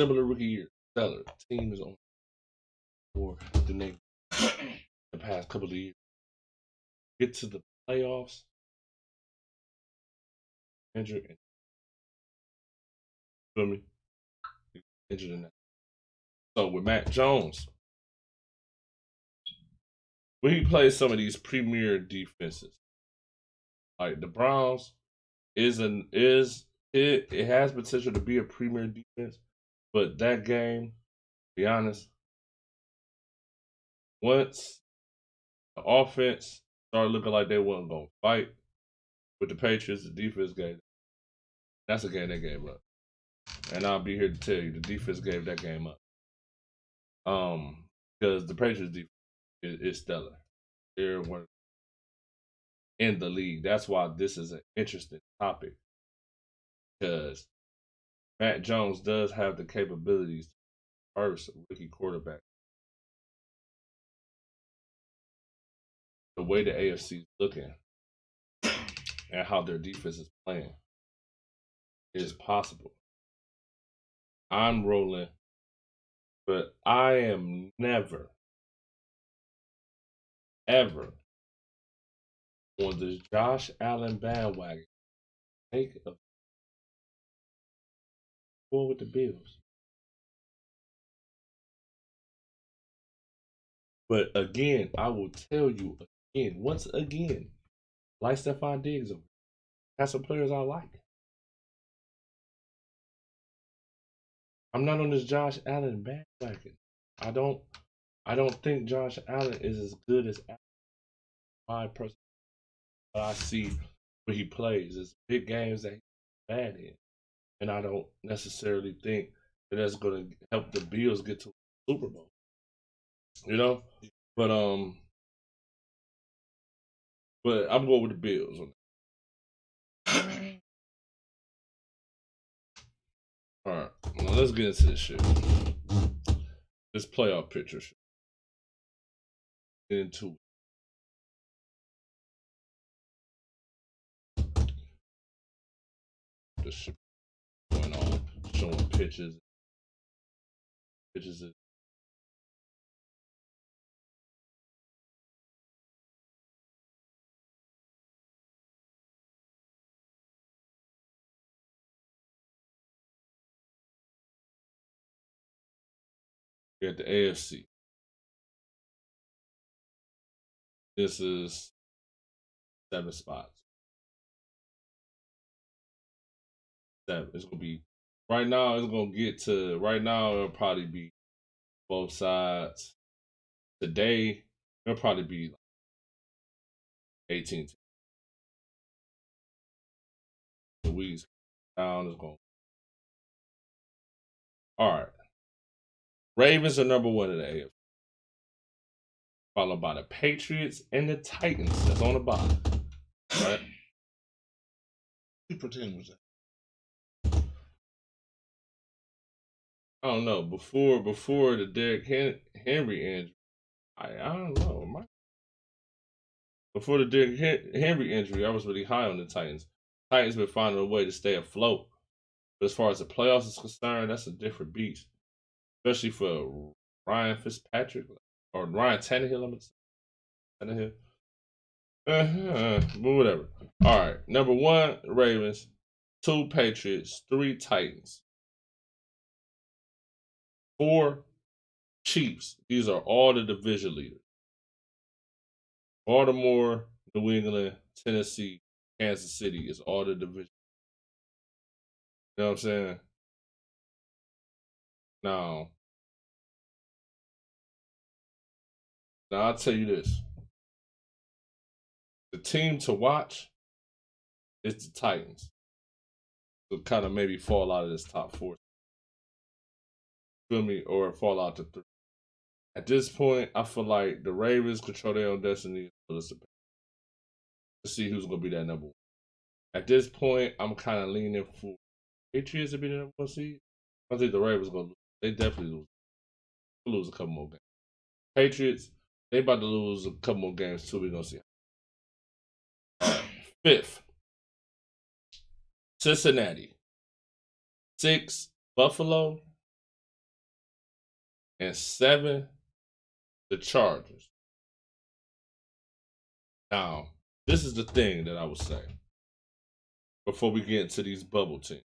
Speaker 11: Similar rookie year. Stellar. Team is on for the name the past couple of years. Get to the playoffs. Injured. Feel me? Injured in that. So with Mac Jones, when he plays some of these premier defenses, like the Browns, it has potential to be a premier defense, but that game, to be honest, once the offense started looking like they wasn't gonna fight with the Patriots, the defense game, that's a game they gave up. And I'll be here to tell you, the defense gave that game up. Because the Patriots defense is stellar. They're one in the league. That's why this is an interesting topic. Because Matt Jones does have the capabilities to first rookie quarterback. The way the AFC is looking and how their defense is playing is possible. I'm rolling, but I am never, ever on this Josh Allen bandwagon. Take a go with the Bills. But again, I will tell you again, once again, like Stephon Diggs, have some players I like. I'm not on this Josh Allen bandwagon. I don't think Josh Allen is as good as my person. I see when he plays. It's big games that he's bad in. And I don't necessarily think that that's going to help the Bills get to the Super Bowl. You know? But I'm going with the Bills on that. All right, well, let's get into this shit. This playoff picture shit. Get into it. This shit going on, showing pictures. Pictures of We got the AFC. This is 7 spots. 7. It's gonna be right now. It's gonna get to right now. It'll probably be both sides. Today, it'll probably be like 18. The weeks down is going. All right. Ravens are number 1 in the AFC, followed by the Patriots and the Titans. That's on the bottom. Right.
Speaker 1: Super team was that?
Speaker 11: I don't know. Before the Derrick Henry injury, I don't know. Before the Derrick Henry injury, I was really high on the Titans. Titans been finding a way to stay afloat. But as far as the playoffs is concerned, that's a different beast. Especially for Ryan Fitzpatrick or Ryan Tannehill. I'm gonna say Tannehill. But whatever. All right. Number 1, Ravens. 2, Patriots. 3, Titans. 4, Chiefs. These are all the division leaders. Baltimore, New England, Tennessee, Kansas City is all the division. You know what I'm saying? Now I'll tell you this. The team to watch is the Titans. So kind of maybe fall out of this top 4. Feel me? Or fall out to 3. At this point, I feel like the Ravens control their own destiny. Let's see who's going to be that number 1. At this point, I'm kind of leaning for Patriots to be the number 1 seed. I think the Ravens going to lose. They definitely lose. They'll lose a couple more games. Patriots, they about to lose a couple more games too. We're going to see. 5th, Cincinnati. 6, Buffalo. And 7, the Chargers. Now, this is the thing that I would say before we get into these bubble teams.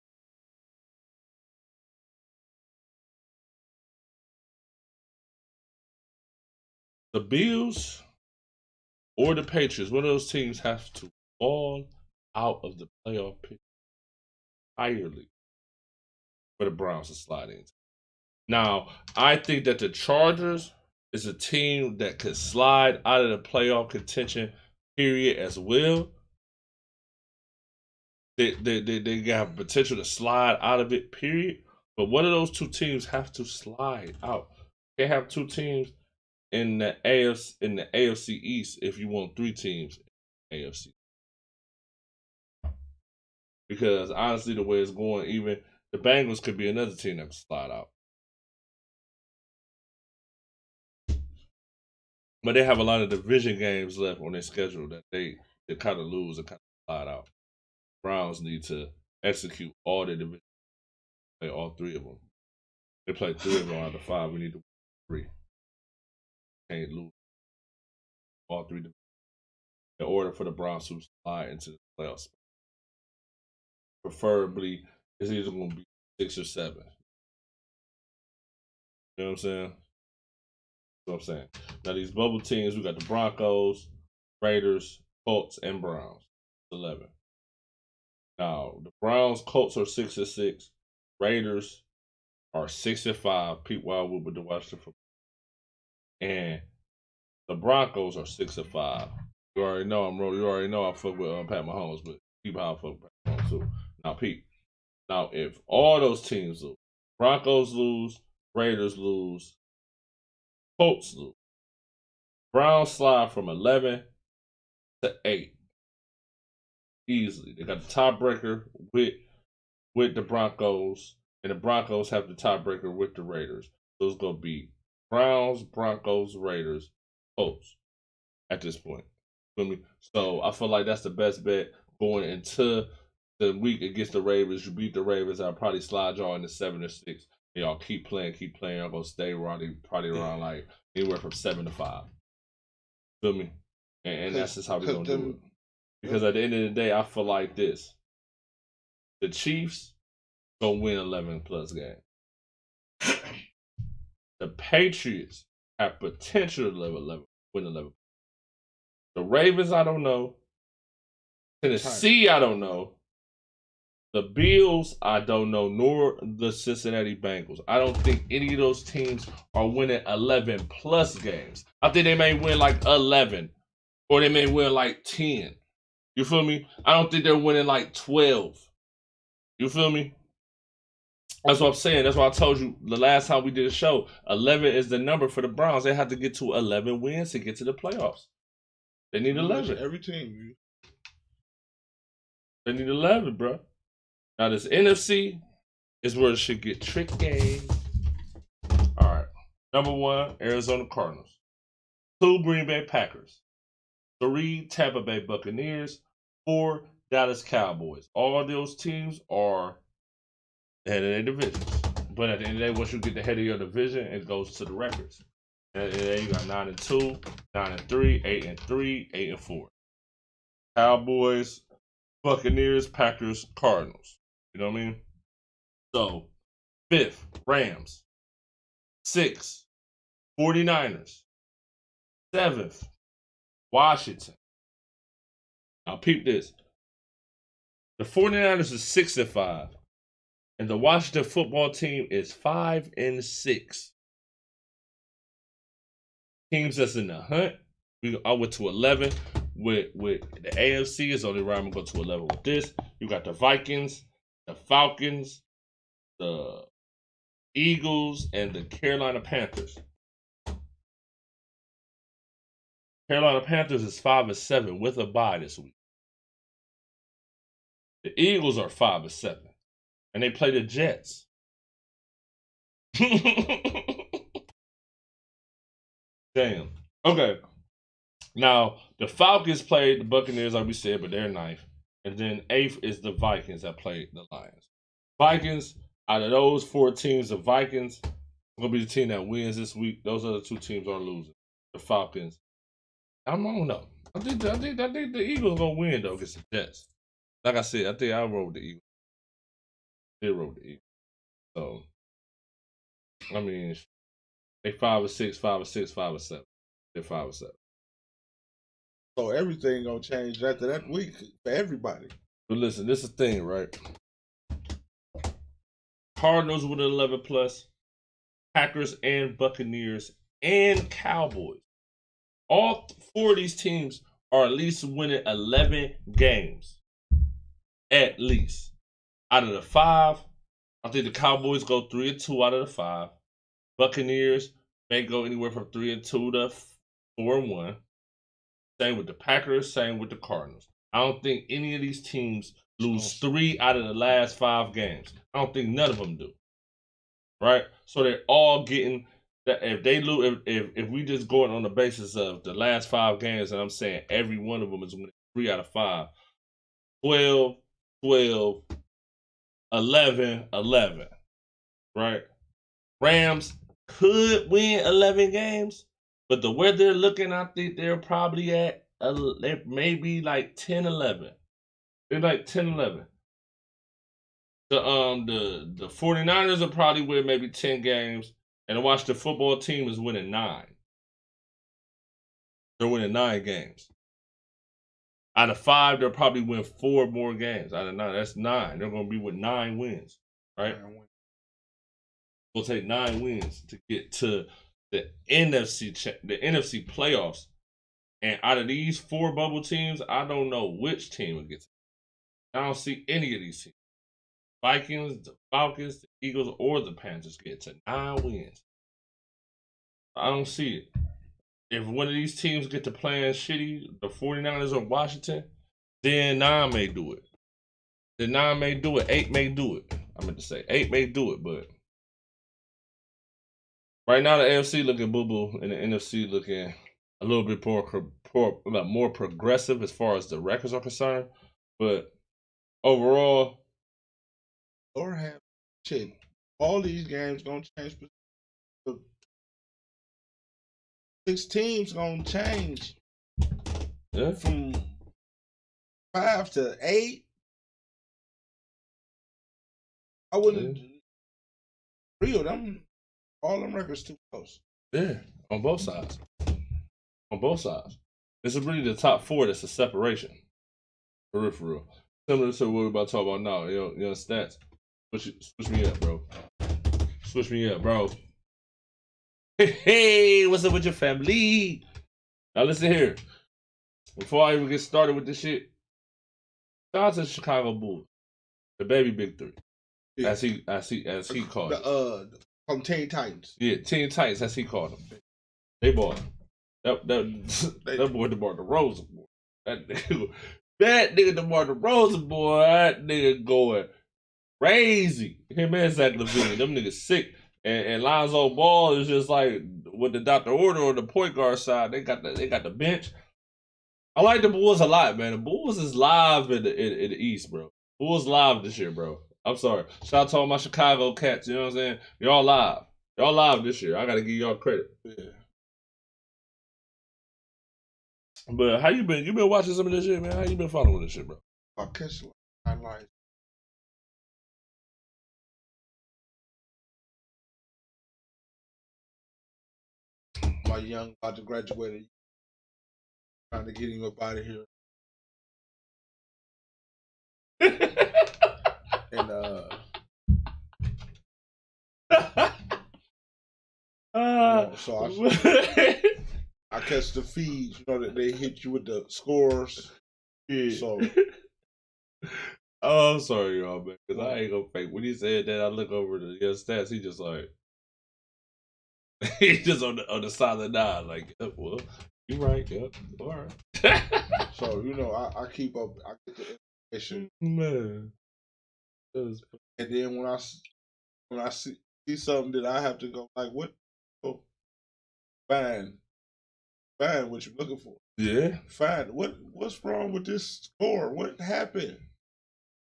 Speaker 11: The Bills or the Patriots, one of those teams have to fall out of the playoff picture entirely for the Browns to slide in. Now, I think that the Chargers is a team that could slide out of the playoff contention period as well. They have potential to slide out of it, period. But one of those 2 teams have to slide out. They have 2 teams in the AFC East if you want 3 teams in the AFC. Because honestly, the way it's going, even the Bengals could be another team that could slide out. But they have a lot of division games left on their schedule that they kind of lose and kind of slide out. Browns need to execute all their division. Play all 3 of them. They play 3 of them out of 5. We need to win 3. Can't lose all 3 divisions in order for the Browns to slide into the playoffs. Preferably, it's either going to be 6 or 7. You know what I'm saying? That's what I'm saying. Now, these bubble teams, we got the Broncos, Raiders, Colts, and Browns. 11. Now, the Browns, Colts are 6-6. Raiders are 6-5. Pete Wildwood with the Washington football. And the Broncos are 6-5. You already know I'm rolling. You already know I fuck with Pat Mahomes, but keep how I fuck with Pat Mahomes too. Now, Pete. Now, if all those teams lose, Broncos lose, Raiders lose, Colts lose, Browns slide from 11 to 8 easily. They got the tiebreaker with the Broncos, and the Broncos have the tiebreaker with the Raiders. So it's gonna be Browns, Broncos, Raiders, Colts at this point. So I feel like that's the best bet going into the week against the Ravens. You beat the Ravens, I'll probably slide y'all into 7 or 6. Y'all keep playing. Y'all gonna stay probably around like anywhere from 7 to 5. Feel me? And that's just how we're gonna do it. Because at the end of the day, I feel like this: the Chiefs gonna win 11 plus games. The Patriots have potential to win 11. The Ravens, I don't know. Tennessee, I don't know. The Bills, I don't know, nor the Cincinnati Bengals. I don't think any of those teams are winning 11 plus games. I think they may win like 11, or they may win like 10. You feel me? I don't think they're winning like 12. You feel me? That's what I'm saying. That's why I told you the last time we did a show, 11 is the number for the Browns. They have to get to 11 wins to get to the playoffs. They need 11.
Speaker 1: Every team.
Speaker 11: They need 11, bro. Now this NFC is where it should get tricky. All right. Number 1, Arizona Cardinals. 2, Green Bay Packers. 3, Tampa Bay Buccaneers. 4, Dallas Cowboys. All those teams are head of their divisions. But at the end of the day, once you get the head of your division, it goes to the records. And then you got 9-2, 9-3, 8-3, 8-4. Cowboys, Buccaneers, Packers, Cardinals. You know what I mean? So, 5th, Rams. 6th, 49ers. 7th, Washington. Now peep this. The 49ers is 6-5. And the Washington football team is 5-6. Teams that's in the hunt. I went to 11 with the AFC is only right. I'm gonna go to 11 with this. You got the Vikings, the Falcons, the Eagles, and the Carolina Panthers. Carolina Panthers is 5-7 with a bye this week. The Eagles are 5-7. And they play the Jets. Damn. Okay. Now, the Falcons played the Buccaneers, like we said, but they're 9th. And then 8th is the Vikings that played the Lions. Vikings, out of those 4 teams, the Vikings will be the team that wins this week. Those other 2 teams are losing. The Falcons. I don't know. I think the Eagles gonna win though against the Jets. Like I said, I think I rolled the Eagles. They rolled the Eagles. So, I mean, they 5-6, 5-6, 5-7. They're 5-7.
Speaker 1: So everything gonna change after that week for everybody.
Speaker 11: But listen, this is the thing, right? Cardinals with an 11 plus, Packers and Buccaneers and Cowboys. All 4 of these teams are at least winning 11 games. At least. Out of the 5, I think the Cowboys go 3-2 out of the 5. Buccaneers may go anywhere from 3-2 to 4-1. Same with the Packers, same with the Cardinals. I don't think any of these teams lose 3 out of the last 5 games. I don't think none of them do. Right? So they're all getting that. If they lose, if we just going on the basis of the last 5 games, and I'm saying every one of them is winning 3 out of 5, 12, 12, 11, 11. Right? Rams could win 11 games, but the way they're looking, I think they're probably at maybe like 10-11. They're like 10-11. The 49ers will probably win maybe 10 games, and the Washington football team is winning 9. They're winning 9 games. Out of 5, they'll probably win 4 more games. Out of 9, that's 9. They're going to be with 9 wins, right? We'll take 9 wins to get to the NFC playoffs. And out of these 4 bubble teams, I don't know which team will get to. I don't see any of these teams. Vikings, the Falcons, the Eagles, or the Panthers get to 9 wins. I don't see it. If one of these teams get to playing shitty, the 49ers or Washington, then 9 may do it. Then 9 may do it. 8 may do it. I meant to say 8 may do it, but right now the AFC looking boo-boo and the NFC looking a little bit more progressive as far as the records are concerned. But overall,
Speaker 1: or have shit. All these games gonna change. The 6 teams gonna change.
Speaker 11: Yeah.
Speaker 1: From 5 to 8. I wouldn't. Real them. All them records too close.
Speaker 11: Yeah, on both sides. On both sides. This is really the top 4 that's a separation. For real, for real. Similar to what we're about to talk about now. You know stats. Switch me up, bro. Switch me up, bro. Hey, what's up with your family? Now listen here. Before I even get started with this shit, shout out to the Chicago Bulls. The baby Big 3. Yeah. As he called it.
Speaker 1: From Teen Titans.
Speaker 11: Yeah, Teen Titans, as he called them. They bought him. That boy DeMar DeRozan, boy. That nigga DeMar DeRozan, boy. That nigga going crazy. Him and Zach LaVine, them niggas sick. And Lonzo Ball is just like with the Dr. Order on the point guard side. They got the bench. I like the Bulls a lot, man. The Bulls is live in the East, bro. Bulls live this year, bro. I'm sorry. Shout out to all my Chicago cats. You know what I'm saying? Y'all live. Y'all live this year. I gotta give y'all credit.
Speaker 1: Yeah.
Speaker 11: But how you been? You been watching some of this shit, man? How you been following this shit, bro?
Speaker 1: I catch highlights. My young about to graduate, trying to get him up out of here. And so I catch the feeds, that they hit you with the scores.
Speaker 11: Yeah.
Speaker 1: So
Speaker 11: I'm sorry, y'all, man, because I ain't gonna fake. When he said that, I look over the stats. He just like he's just on the silent nod, like, well, you right, yep, all right.
Speaker 1: So I keep up. I get the information,
Speaker 11: man.
Speaker 1: And then when I see something that I have to go like, what? Oh, find what you're looking for.
Speaker 11: Yeah.
Speaker 1: Find what's wrong with this score? What happened?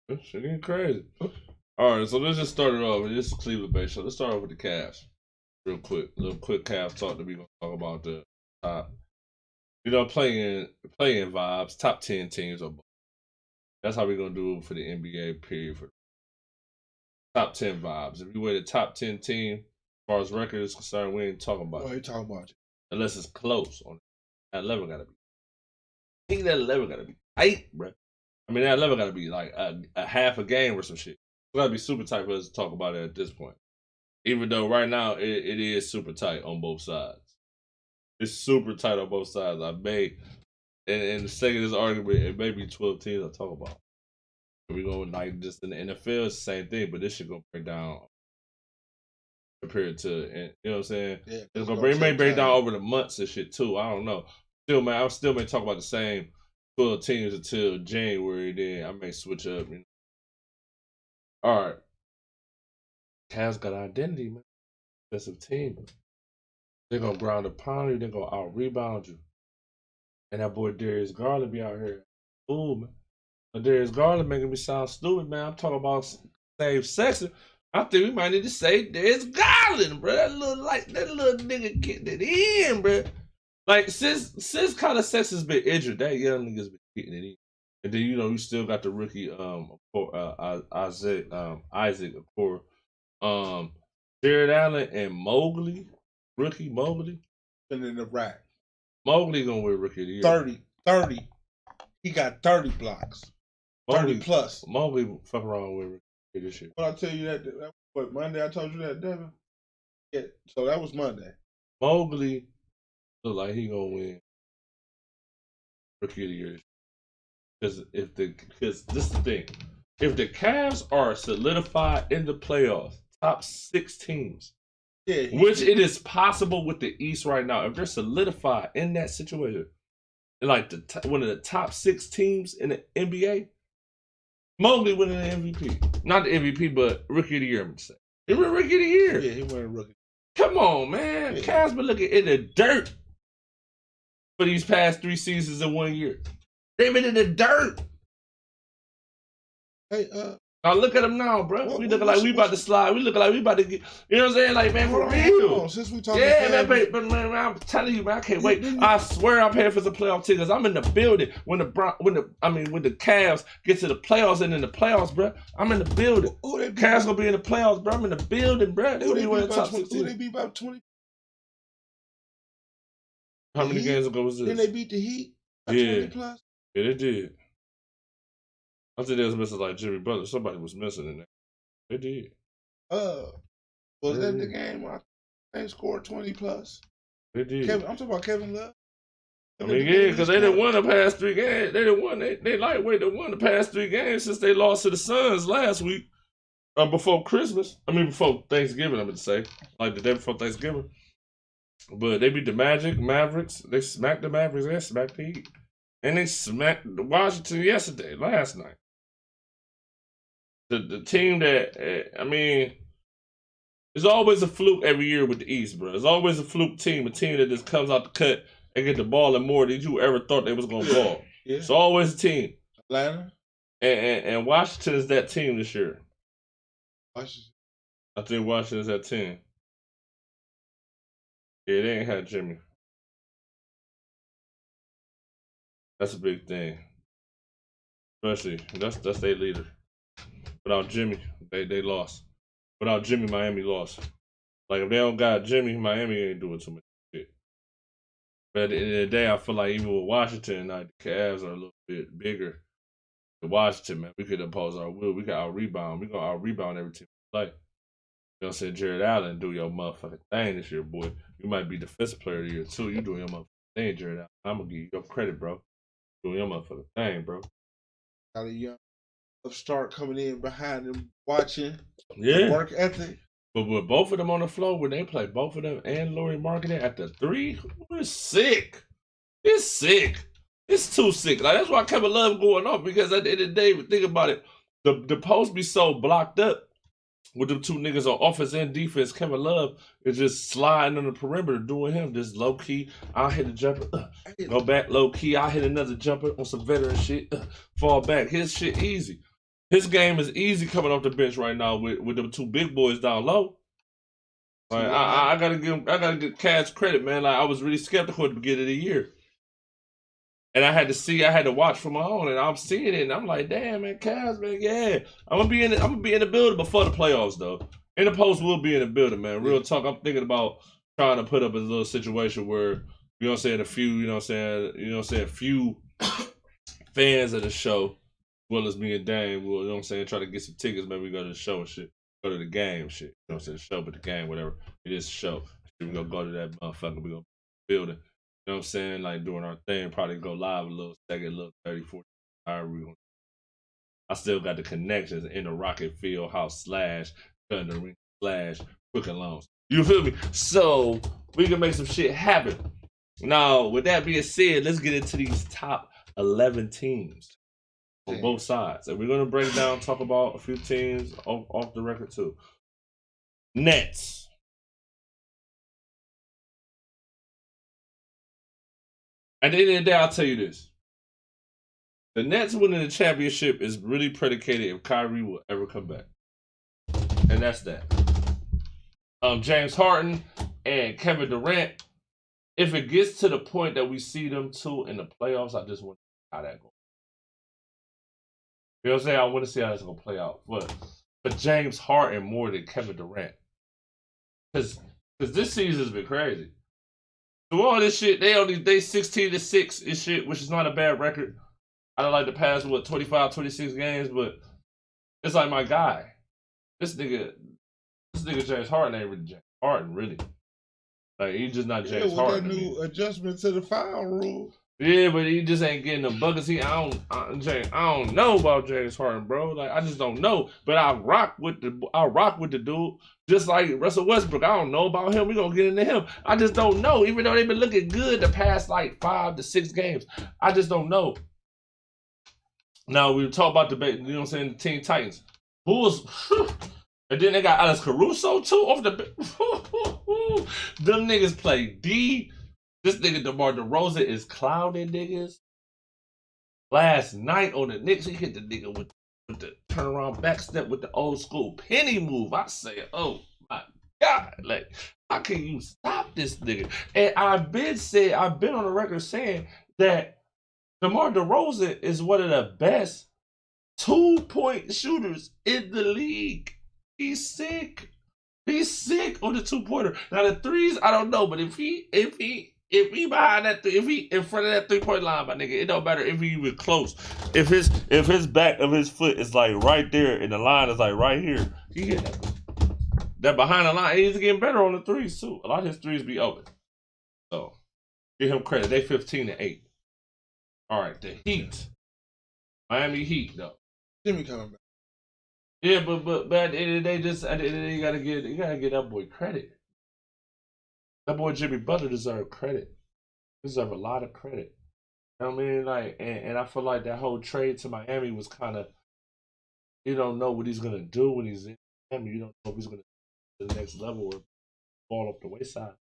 Speaker 11: That shit getting crazy. All right, so let's just start it off. This is Cleveland based, so let's start off with the Cavs. Real quick. A little quick Cavs talk that we're gonna talk about the top. Playing vibes, top 10 teams. That's how we're gonna do it for the NBA period for top 10 vibes. If you wear the top 10 team, as far as record is concerned, we ain't talking about it.
Speaker 1: What are you talking about?
Speaker 11: Unless it's close. That 11 gotta be. I think that 11 gotta be tight, bro. I mean, that 11 gotta be like a half a game or some shit. It's gotta be super tight for us to talk about it at this point. Even though right now it is super tight on both sides. It's super tight on both sides. I may, in the second of this argument, it may be 12 teams I talk about. We're going like just in the NFL, it's the same thing, but this shit gonna break down compared to, you know what I'm saying?
Speaker 1: Yeah,
Speaker 11: it may break down over the months and shit too. I don't know. Still, man, I still may talk about the same 12 teams until January. Then I may switch up. All right, Cavs got identity, man. That's a team. They're gonna ground and pound you. They're gonna out rebound you. And that boy Darius Garland be out here. Ooh, man. Darius Garland making me sound stupid, man. I'm talking about save sex. I think we might need to say Darius Garland, bro. That little nigga getting it in, bro. Like since kind of sex has been injured, that young nigga's been getting it in. And then you still got the rookie Isaac, of course. Jared Allen and Mobley. Rookie Mobley.
Speaker 1: And in the rack.
Speaker 11: Mobley gonna win rookie of the year.
Speaker 1: 30. He got 30 blocks.
Speaker 11: Mobley,
Speaker 1: 30 plus.
Speaker 11: Mobley fuck around with rookie this year.
Speaker 1: When I tell you that what, Monday I told you that, Devin? Yeah, so that was Monday.
Speaker 11: Mobley look like he gonna win rookie of the year. Because this is the thing. If the Cavs are solidified in the playoffs, top 6 teams, which it is possible with the East right now, if they're solidified in that situation, like one of the top 6 teams in the NBA, Mobley winning the MVP. Not the MVP, but rookie of the year, I'm going to say. He won rookie of the year.
Speaker 1: Yeah, he won rookie.
Speaker 11: Come on, man. Yeah. Cavs been looking in the dirt for these past 3 seasons in 1 year. They've been in the dirt.
Speaker 1: Hey,
Speaker 11: Now look at them now, bro. We looking like we about to slide. We looking like we about to get. You know what I'm saying? Like, man, for real.
Speaker 1: Since we talking,
Speaker 11: man, but man, I'm telling you, man, I can't wait. I swear I'm paying for some playoff tickets. I'm in the building when the Cavs get to the playoffs and in the playoffs, bro. I'm in the building. Cavs gonna be in the playoffs, bro. I'm in the building, bro. Who they beat about 20? How many games ago was this?
Speaker 1: Then they beat the Heat. 20 plus.
Speaker 11: Yeah, they did. I think they was missing like Jimmy Butler. Somebody was missing in there. They did.
Speaker 1: Was that the game? They scored 20 plus.
Speaker 11: They did.
Speaker 1: I'm talking about Kevin Love.
Speaker 11: I mean, yeah, because they didn't win the past 3 games. They didn't win. They lightweight. They won the past 3 games since they lost to the Suns last week. Before Christmas. I mean, before Thanksgiving, I'm going to say. Like the day before Thanksgiving. But they beat the Mavericks. They smacked the Mavericks and smacked the Heat. And they smacked Washington last night. The team that, I mean, there's always a fluke every year with the East, bro. There's always a fluke team, a team that just comes out the cut and get the ball and more than you ever thought they was going to ball. Yeah. It's always a team.
Speaker 1: Atlanta?
Speaker 11: And Washington is that team this year.
Speaker 1: Washington?
Speaker 11: I think Washington is that team. Yeah, they ain't had Jimmy. That's a big thing. Especially, that's their leader. Without Jimmy, they lost. Without Jimmy, Miami lost. Like, if they don't got Jimmy, Miami ain't doing too much shit. But at the end of the day, I feel like even with Washington, like, the Cavs are a little bit bigger than Washington, man. We could impose our will. We got out-rebound. We gonna out-rebound every team we play. You know what I'm saying? Jared Allen do your motherfucking thing this year, boy. You might be defensive player of the year, too. You doing your motherfucking thing, Jared Allen. I'm gonna give you your credit, bro. Doing your motherfucking thing, bro.
Speaker 1: Young start coming in behind them, watching.
Speaker 11: Yeah.
Speaker 1: Work ethic.
Speaker 11: But with both of them on the floor, when they play both of them and Lauri Markkanen at the 3, it's sick. It's sick. It's too sick. Like, that's why Kevin Love going off, because at the end of the day, think about it, the post be so blocked up with them 2 niggas on offense and defense. Kevin Love is just sliding on the perimeter, doing him just low key. I'll hit a jumper, go back low key. I'll hit another jumper on some veteran shit, fall back. His shit easy. His game is easy coming off the bench right now with them 2 big boys down low. Like, I gotta give Cash credit, man. Like, I was really skeptical at the beginning of the year. And I had to watch for my own, and I'm seeing it, and I'm like, damn, man, Cavs, man, yeah. I'm gonna be in the building before the playoffs, though. NdAPost will be in the building, man. Real talk. I'm thinking about trying to put up a little situation where, you know what I'm saying, a few fans of the show, as well as me and Dame, will, you know what I'm saying, try to get some tickets, maybe go to the show and shit. Go to the game, shit. You know what I'm saying? Show, but the game, whatever. It is a show. We're gonna go to that motherfucker. We're gonna building. You know what I'm saying? Like, doing our thing, probably go live a little second, a little 30, 40, however we gonna. I still got the connections in the Rocket Field House / Thunder Ring / Quicken Loans. You feel me? So we can make some shit happen. Now, with that being said, let's get into these top 11 teams on both sides. And we're gonna break down, talk about a few teams off the record too. Nets. At the end of the day, I'll tell you this. The Nets winning the championship is really predicated if Kyrie will ever come back. And that's that. James Harden and Kevin Durant, if it gets to the point that we see them 2 in the playoffs, I just want to see how that goes. You know what I'm saying? I want to see how that's going to play out. But James Harden more than Kevin Durant. Because this season's been crazy. Through all this shit, they 16-6 and shit, which is not a bad record. I don't like to pass 25, 26 games, but it's like my guy. This nigga James Harden ain't really James Harden, really. Like, he's just not James Harden.
Speaker 1: That new adjustment to the foul rule.
Speaker 11: Yeah, but he just ain't getting them buckets. I don't know about James Harden, bro. Like, I just don't know. But I rock with the dude. Just like Russell Westbrook. I don't know about him. We're gonna get into him. I just don't know. Even though they've been looking good the past like 5 to 6 games. I just don't know. Now we talk about the, you know what I'm saying, the Teen Titans. Bulls. And then they got Alex Caruso too off the them niggas play D. This nigga DeMar DeRozan is clowning niggas. Last night on the Knicks, he hit the nigga with with the turnaround back step with the old school penny move. I say, oh my God, like, how can you stop this nigga? And I've been on the record saying that DeMar DeRozan is one of the best 2-point shooters in the league. He's sick. He's sick on the 2-pointer. Now the threes, I don't know, but if he behind that, if he in front of that 3-point line, my nigga, it don't matter if he even close. If his back of his foot is like right there and the line is like right here, he hit that behind the line. He's getting better on the threes too. A lot of his threes be open. So give him credit. They 15-8. All right, the Heat, Miami Heat though.
Speaker 1: Jimmy coming back.
Speaker 11: Yeah, but at the end of the day, you gotta give that boy credit. That boy Jimmy Butler deserves credit. Deserve a lot of credit. You know what I mean? Like, and I feel like that whole trade to Miami was kind of, you don't know what he's gonna do when he's in Miami. You don't know if he's gonna go to the next level or fall off the wayside.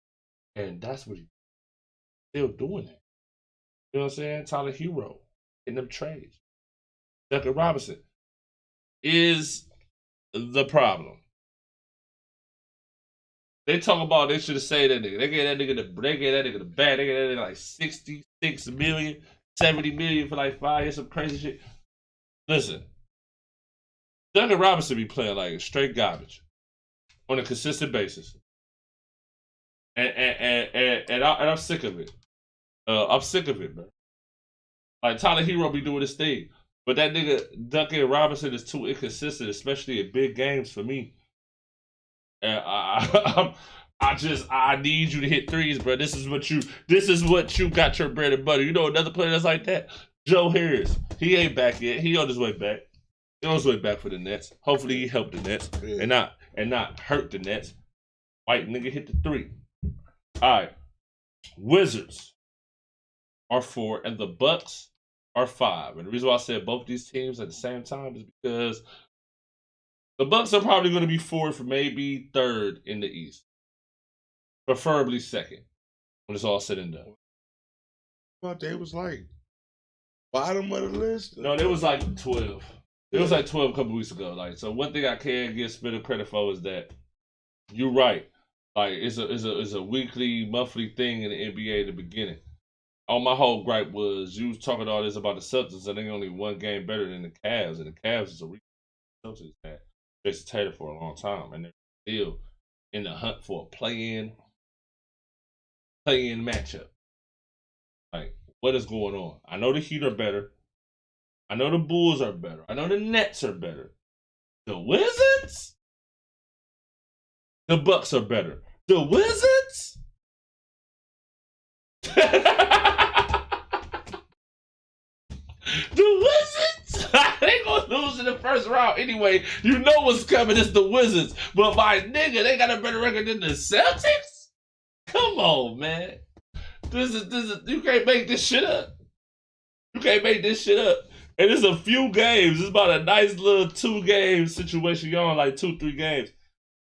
Speaker 11: And that's what he's still doing that. You know what I'm saying? Tyler Hero in them trades. Duncan Robinson is the problem. They talk about they should have saved that nigga. They gave that nigga the bag. They gave that nigga like 66 million, 70 million for like 5 years, some crazy shit. Listen, Duncan Robinson be playing like straight garbage on a consistent basis. And I'm sick of it. I'm sick of it, man. Like Tyler Hero be doing his thing. But that nigga Duncan Robinson is too inconsistent, especially in big games for me. And I need you to hit threes, bro. This is what you got your bread and butter. You know another player that's like that? Joe Harris. He ain't back yet. He on his way back. He on his way back for the Nets. Hopefully he helped the Nets and not hurt the Nets. White nigga hit the 3. All right. Wizards are 4 and the Bucks are 5. And the reason why I said both these teams at the same time is because the Bucks are probably going to be 4th or maybe 3rd in the East. Preferably 2nd when it's all said and done.
Speaker 1: But they was like bottom of the list?
Speaker 11: No, they was like 12. It was like 12 a couple weeks ago. Like, so one thing I can give Spitter credit for is that you're right. Like, it's a weekly, monthly thing in the NBA at the beginning. All my whole gripe was you was talking all this about the Celtics and they only one game better than the Cavs, and the Cavs is a weak Celtics had Jason Tatum for a long time, and they're still in the hunt for a play-in matchup. Like, what is going on? I know the Heat are better. I know the Bulls are better. I know the Nets are better. The Wizards? The Bucks are better. The Wizards? The Wizards? They gonna lose in the first round anyway. You know what's coming. It's the Wizards. But my nigga, they got a better record than the Celtics? Come on, man. This is you can't make this shit up. You can't make this shit up. And it's a few games. It's about a nice little 2-game situation. You're on like 2-3 games.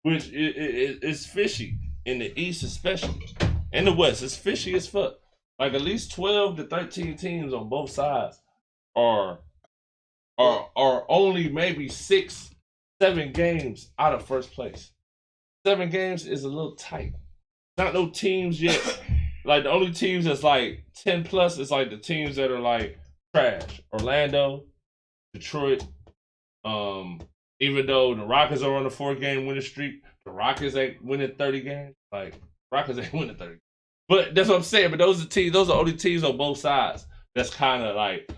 Speaker 11: Which is fishy. In the East especially. In the West, it's fishy as fuck. Like at least 12 to 13 teams on both sides are only maybe 6-7 games out of first place. 7 games is a little tight. Not no teams yet. Like the only teams that's like 10 plus is like the teams that are like trash. Orlando, Detroit. Even though the Rockets are on a 4-game winning streak, the Rockets ain't winning 30 games. Like Rockets ain't winning 30. But that's what I'm saying. But those are only teams on both sides that's kind of like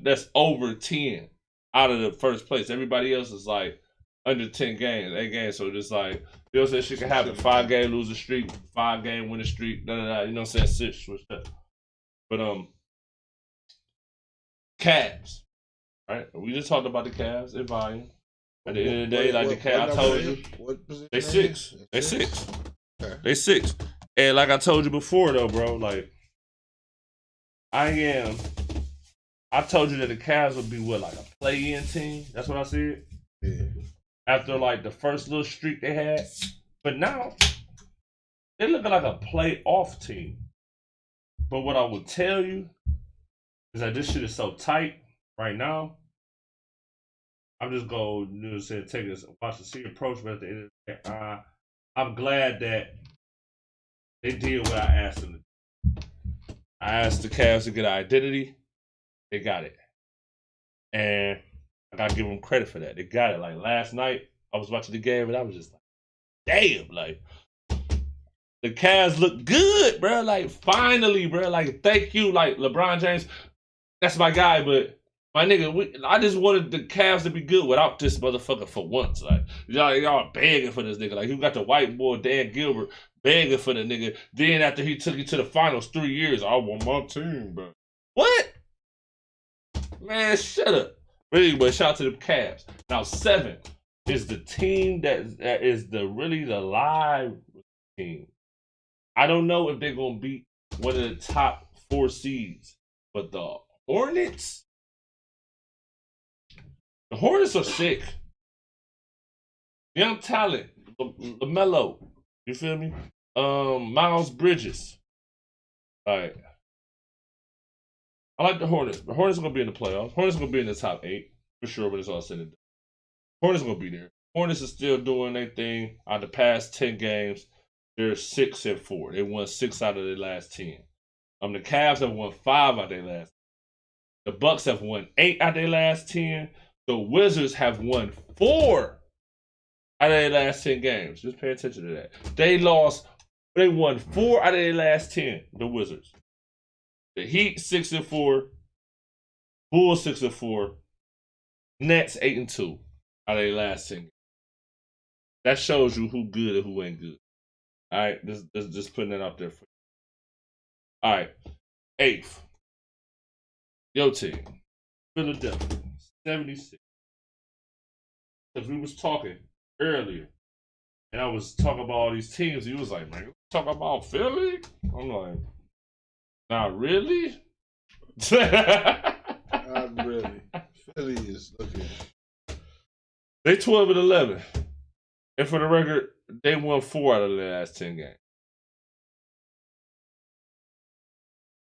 Speaker 11: that's over 10 out of the first place. Everybody else is like under 10 games, 8 games. So just like, you know what I'm saying? Shit can happen. 5-game losing streak, 5-game winning streak, you know what I'm saying? 6, switch that. But Cavs, right? We just talked about the Cavs in volume. At the end of the day, like the Cavs, I told you, they 6. They 6. Okay. They 6. And like I told you before, though, bro, like I told you that the Cavs would be what, like a play-in team? That's what I said. Yeah. After like the first little streak they had, but now they're looking like a playoff team. But what I will tell you is that this shit is so tight right now I'm just going to take this, watch the see approach, but at the end of the day, I'm glad that they did what I asked them to do. I asked the Cavs to get an identity. They got it. And I gotta give them credit for that. They got it. Like last night, I was watching the game and I was just like, damn, like the Cavs look good, bro. Like finally, bro. Like thank you, like LeBron James. That's my guy, but my nigga, I just wanted the Cavs to be good without this motherfucker for once. Like y'all begging for this nigga. Like you got the white boy Dan Gilbert begging for the nigga. Then after he took you to the finals 3 years, I want my team, bro. What? Man, shut up. But anyway, shout out to the Cavs. Now 7 is the team that is the live team. I don't know if they're gonna beat one of the top 4 seeds, but the Hornets are sick. Young talent, LaMelo. You feel me? Miles Bridges. All right. I like the Hornets. The Hornets are going to be in the playoffs. Hornets are going to be in the top 8 for sure when it's all said and done. Hornets are going to be there. Hornets are still doing their thing. Out of the past 10 games, they're 6-4. They won 6 out of their last 10. The Cavs have won 5 out of their last 10. The Bucks have won 8 out of their last 10. The Wizards have won 4 out of their last 10 games. Just pay attention to that. They won 4 out of their last 10, the Wizards. The Heat 6-4, Bulls 6-4, Nets 8-2 out of their last 10. That shows you who good and who ain't good. All right, just putting that out there for you. All right, 8th, your team, Philadelphia 76. Because we was talking earlier, and I was talking about all these teams. You was like, man, you talking about Philly? I'm like, not really.
Speaker 1: Not really. Philly is looking.
Speaker 11: They 12-11, and for the record, they won 4 out of the last 10 games.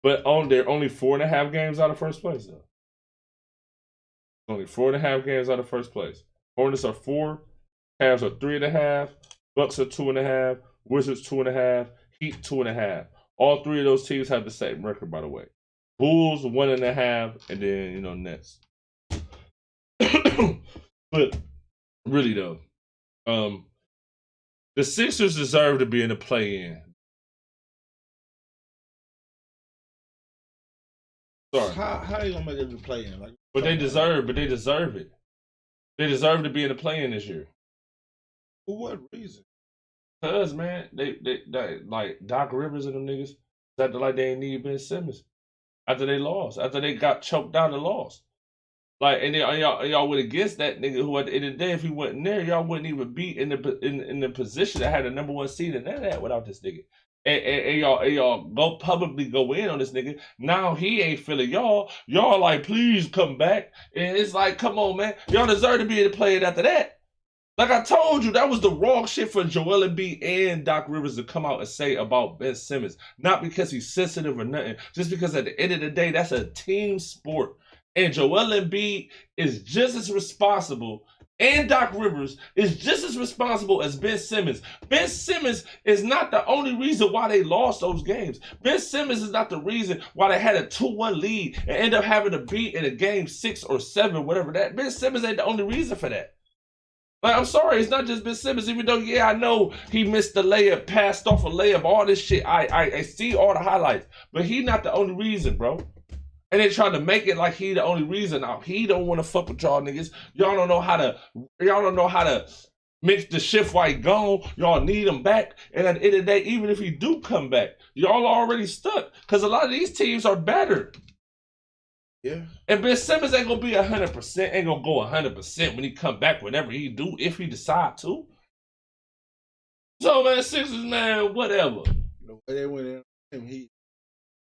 Speaker 11: But they're only 4.5 games out of first place, though. Only 4.5 games out of first place. Hornets are 4, Cavs are 3.5, Bucks are 2.5, Wizards 2.5, Heat 2.5. All 3 of those teams have the same record, by the way. Bulls 1.5, and then Nets. But really though, the Sixers deserve to be in the play-in. Sorry.
Speaker 1: How they gonna make it to the play-in?
Speaker 11: But they deserve it. They deserve to be in the play-in this year.
Speaker 1: For what reason?
Speaker 11: Cause man, they like Doc Rivers and them niggas acted like they ain't need Ben Simmons after they lost, after they got choked out and lost. Like, and y'all went against that nigga who at the end of the day, if he wasn't there, y'all wouldn't even be in the position that had the number 1 seed in that without this nigga. And y'all go publicly go in on this nigga. Now he ain't feeling y'all. Y'all like, please come back. And it's like, come on, man. Y'all deserve to be able to play it after that. Like I told you, that was the wrong shit for Joel Embiid and Doc Rivers to come out and say about Ben Simmons. Not because he's sensitive or nothing. Just because at the end of the day, that's a team sport. And Joel Embiid is just as responsible, and Doc Rivers is just as responsible as Ben Simmons. Ben Simmons is not the only reason why they lost those games. Ben Simmons is not the reason why they had a 2-1 lead and end up having to beat in a game 6 or 7, whatever that. Ben Simmons ain't the only reason for that. Like, I'm sorry, it's not just Ben Simmons, even though, yeah, I know he missed the layup, passed off a layup, all this shit. I see all the highlights, but he not the only reason, bro. And they trying to make it like he the only reason. Now he don't want to fuck with y'all niggas. Y'all don't know how to mix the shift while he gone. Y'all need him back. And at the end of the day, even if he do come back, y'all are already stuck. Because a lot of these teams are better.
Speaker 1: Yeah.
Speaker 11: And Ben Simmons ain't gonna be 100%, ain't gonna go 100% when he come back, whenever he do, if he decide to. So man, Sixers, man, whatever.
Speaker 1: The way they went in, he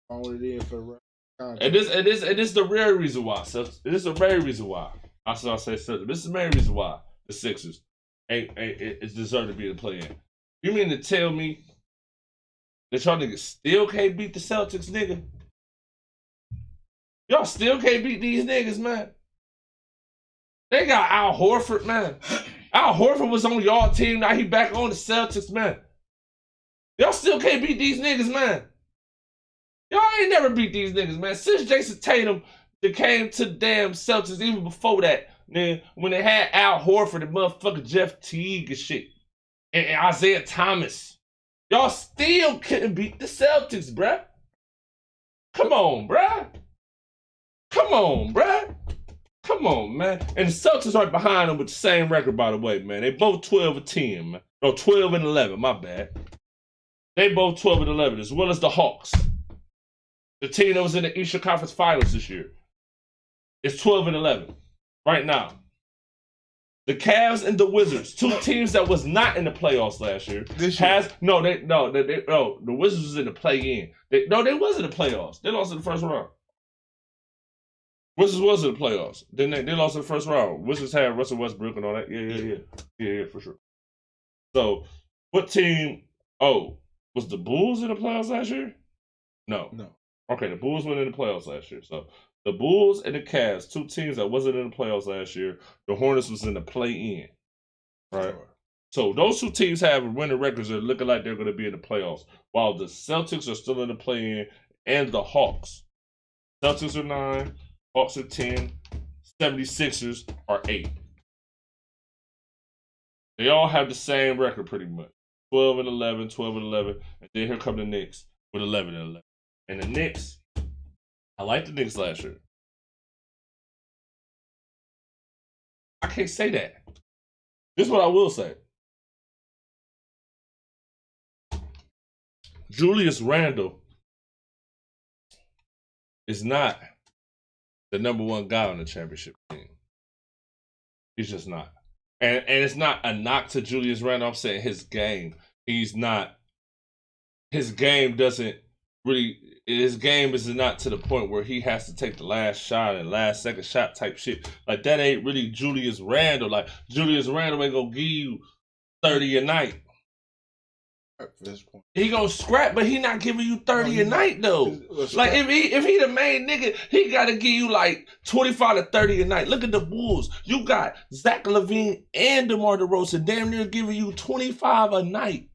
Speaker 1: only in for the right.
Speaker 11: And this the rare reason why. So this is the rare reason why. I say so. This is the main reason why the Sixers it's deserved to be in the play-in. You mean to tell me that y'all niggas still can't beat the Celtics, nigga? Y'all still can't beat these niggas, man. They got Al Horford, man. Al Horford was on y'all team. Now he back on the Celtics, man. Y'all still can't beat these niggas, man. Y'all ain't never beat these niggas, man. Since Jason Tatum that came to the damn Celtics, even before that, man, when they had Al Horford and motherfucking Jeff Teague and shit, and Isaiah Thomas, y'all still couldn't beat the Celtics, bruh. Come on, bruh. Come on, bruh. Come on, man. And the Celtics right behind them with the same record, by the way, man. They both 12-10, man. No, 12-11, my bad. They both 12-11, as well as the Hawks. The team that was in the Eastern Conference Finals this year. It's 12-11 right now. The Cavs and the Wizards, two teams that was not in the playoffs last year. The Wizards was in the play-in. They wasn't in the playoffs. They lost in the first round. Wizards was in the playoffs. Then they lost in the first round. Wizards had Russell Westbrook and all that. Yeah, for sure. So, what team? Oh, was the Bulls in the playoffs last year? No. Okay, the Bulls went in the playoffs last year. So, the Bulls and the Cavs, two teams that wasn't in the playoffs last year. The Hornets was in the play-in. Right? Sure. So, those two teams have winning records that are looking like they're going to be in the playoffs, while the Celtics are still in the play-in, and the Hawks. Celtics are 9. Hawks are 10, 76ers are 8. They all have the same record pretty much. 12-11, 12-11, and then here come the Knicks with 11-11. And the Knicks, I liked the Knicks last year. I can't say that. This is what I will say. Julius Randle is not the number one guy on the championship team. He's just not. And it's not a knock to Julius Randle. I'm saying his game. He's not. His game doesn't really. His game is not to the point where he has to take the last shot and last second shot type shit. Like, that ain't really Julius Randle. Like, Julius Randle ain't gonna give you 30 a night.
Speaker 1: At this point.
Speaker 11: He gonna scrap, but he not giving you 30 a night though. Like, if he the main nigga, he gotta give you like 25 to 30 a night. Look at the Bulls. You got Zach LaVine and DeMar DeRozan damn near giving you 25 a night.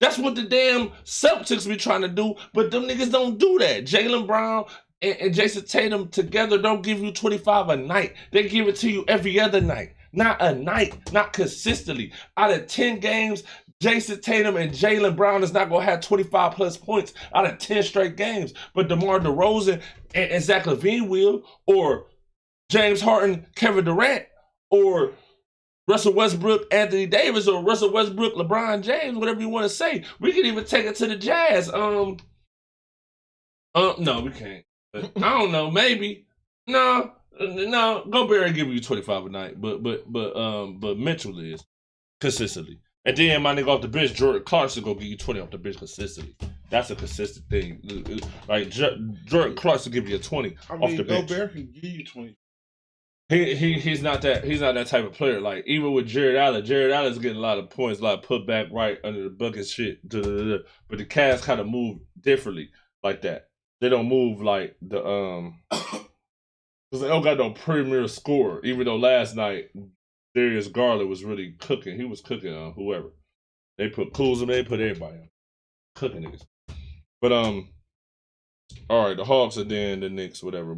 Speaker 11: That's what the damn Celtics be trying to do, but them niggas don't do that. Jaylen Brown and Jason Tatum together don't give you 25 a night. They give it to you every other night. Not a night, not consistently. Out of 10 games, Jason Tatum and Jaylen Brown is not going to have 25 plus points out of 10 straight games. But DeMar DeRozan and Zach LaVine will, or James Harden, Kevin Durant, or Russell Westbrook, Anthony Davis, or Russell Westbrook, LeBron James, whatever you want to say. We can even take it to the Jazz. No, we can't. I don't know, maybe. No, Gobert give you 25 a night, but Mitchell is consistently. And then my nigga off the bench, Jordan Clarkson, gonna give you 20 off the bench consistently. That's a consistent thing. Like, Jordan Clarkson give you a 20 off the bench.
Speaker 1: Gobert can give you 20.
Speaker 11: He's not that type of player. Like, even with Jared Allen's getting a lot of points, a lot of put back right under the bucket shit. But the Cavs kind of move differently like that. They don't move like the because they don't got no premier scorer. Even though last night Darius Garland was really cooking. He was cooking on whoever. They put Kuzma, they put everybody on. Cooking niggas. But all right, the Hawks and then the Knicks, whatever.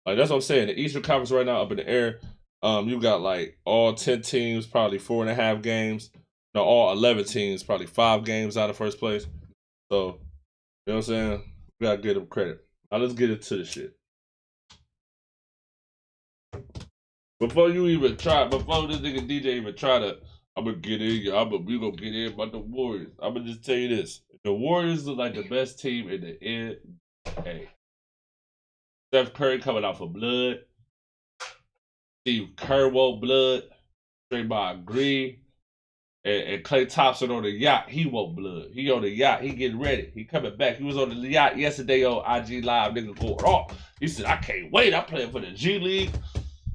Speaker 11: Like, that's what I'm saying. The Eastern Conference right now up in the air. You got like all 10 teams, probably 4.5 games. No, all 11 teams, probably 5 games out of first place. So, you know what I'm saying? We gotta give them credit. Now let's get into the shit. Before this nigga DJ even try to, I'm gonna get in, we gonna get in about the Warriors. I'm gonna just tell you this. The Warriors look like the best team in the NBA. Steph Curry coming out for blood. Steve Kerr woke blood. Draymond Green. And Klay Thompson on the yacht. He woke blood. He on the yacht. He getting ready. He coming back. He was on the yacht yesterday on IG Live. Nigga going off. He said, I can't wait. I'm playing for the G League.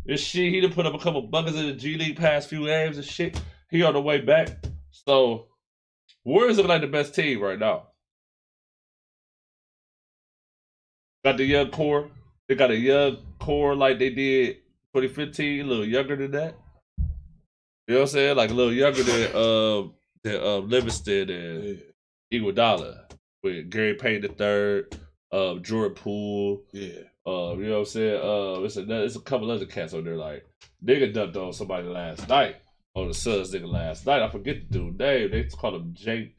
Speaker 11: This shit. He done put up a couple buckets in the G League past few games and shit. He on the way back. So, Warriors look like the best team right now. Got the young core. They got a young core like they did 2015, a little younger than that. You know what I'm saying? Like a little younger than Livingston and Iguodala with Gary Payton III, Jordan Poole.
Speaker 1: Yeah.
Speaker 11: You know what I'm saying? It's a couple other cats on there. Like nigga dunked on somebody last night on the Suns nigga last night. I forget the dude name. They call him JTA.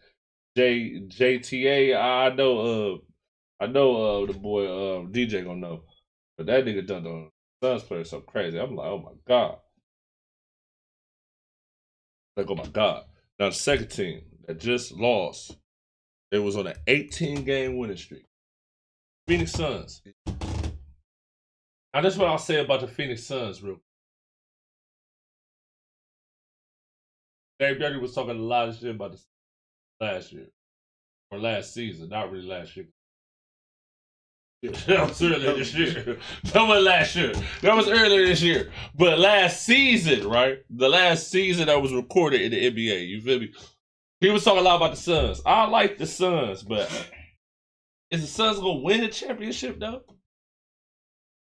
Speaker 11: I know the boy DJ gonna know. But that nigga dunked on Suns player so crazy. I'm like, oh my God. Like, oh my God. Now the second team that just lost, it was on an 18-game winning streak. Phoenix Suns. Now that's what I'll say about the Phoenix Suns, real quick. Dave Dirty was talking a lot of shit about this last year. Or last season, not really last year. That was earlier this year. That was last year. That was earlier this year. But last season, right? The last season that was recorded in the NBA. You feel me? He was talking a lot about the Suns. I like the Suns, but is the Suns gonna win the championship though?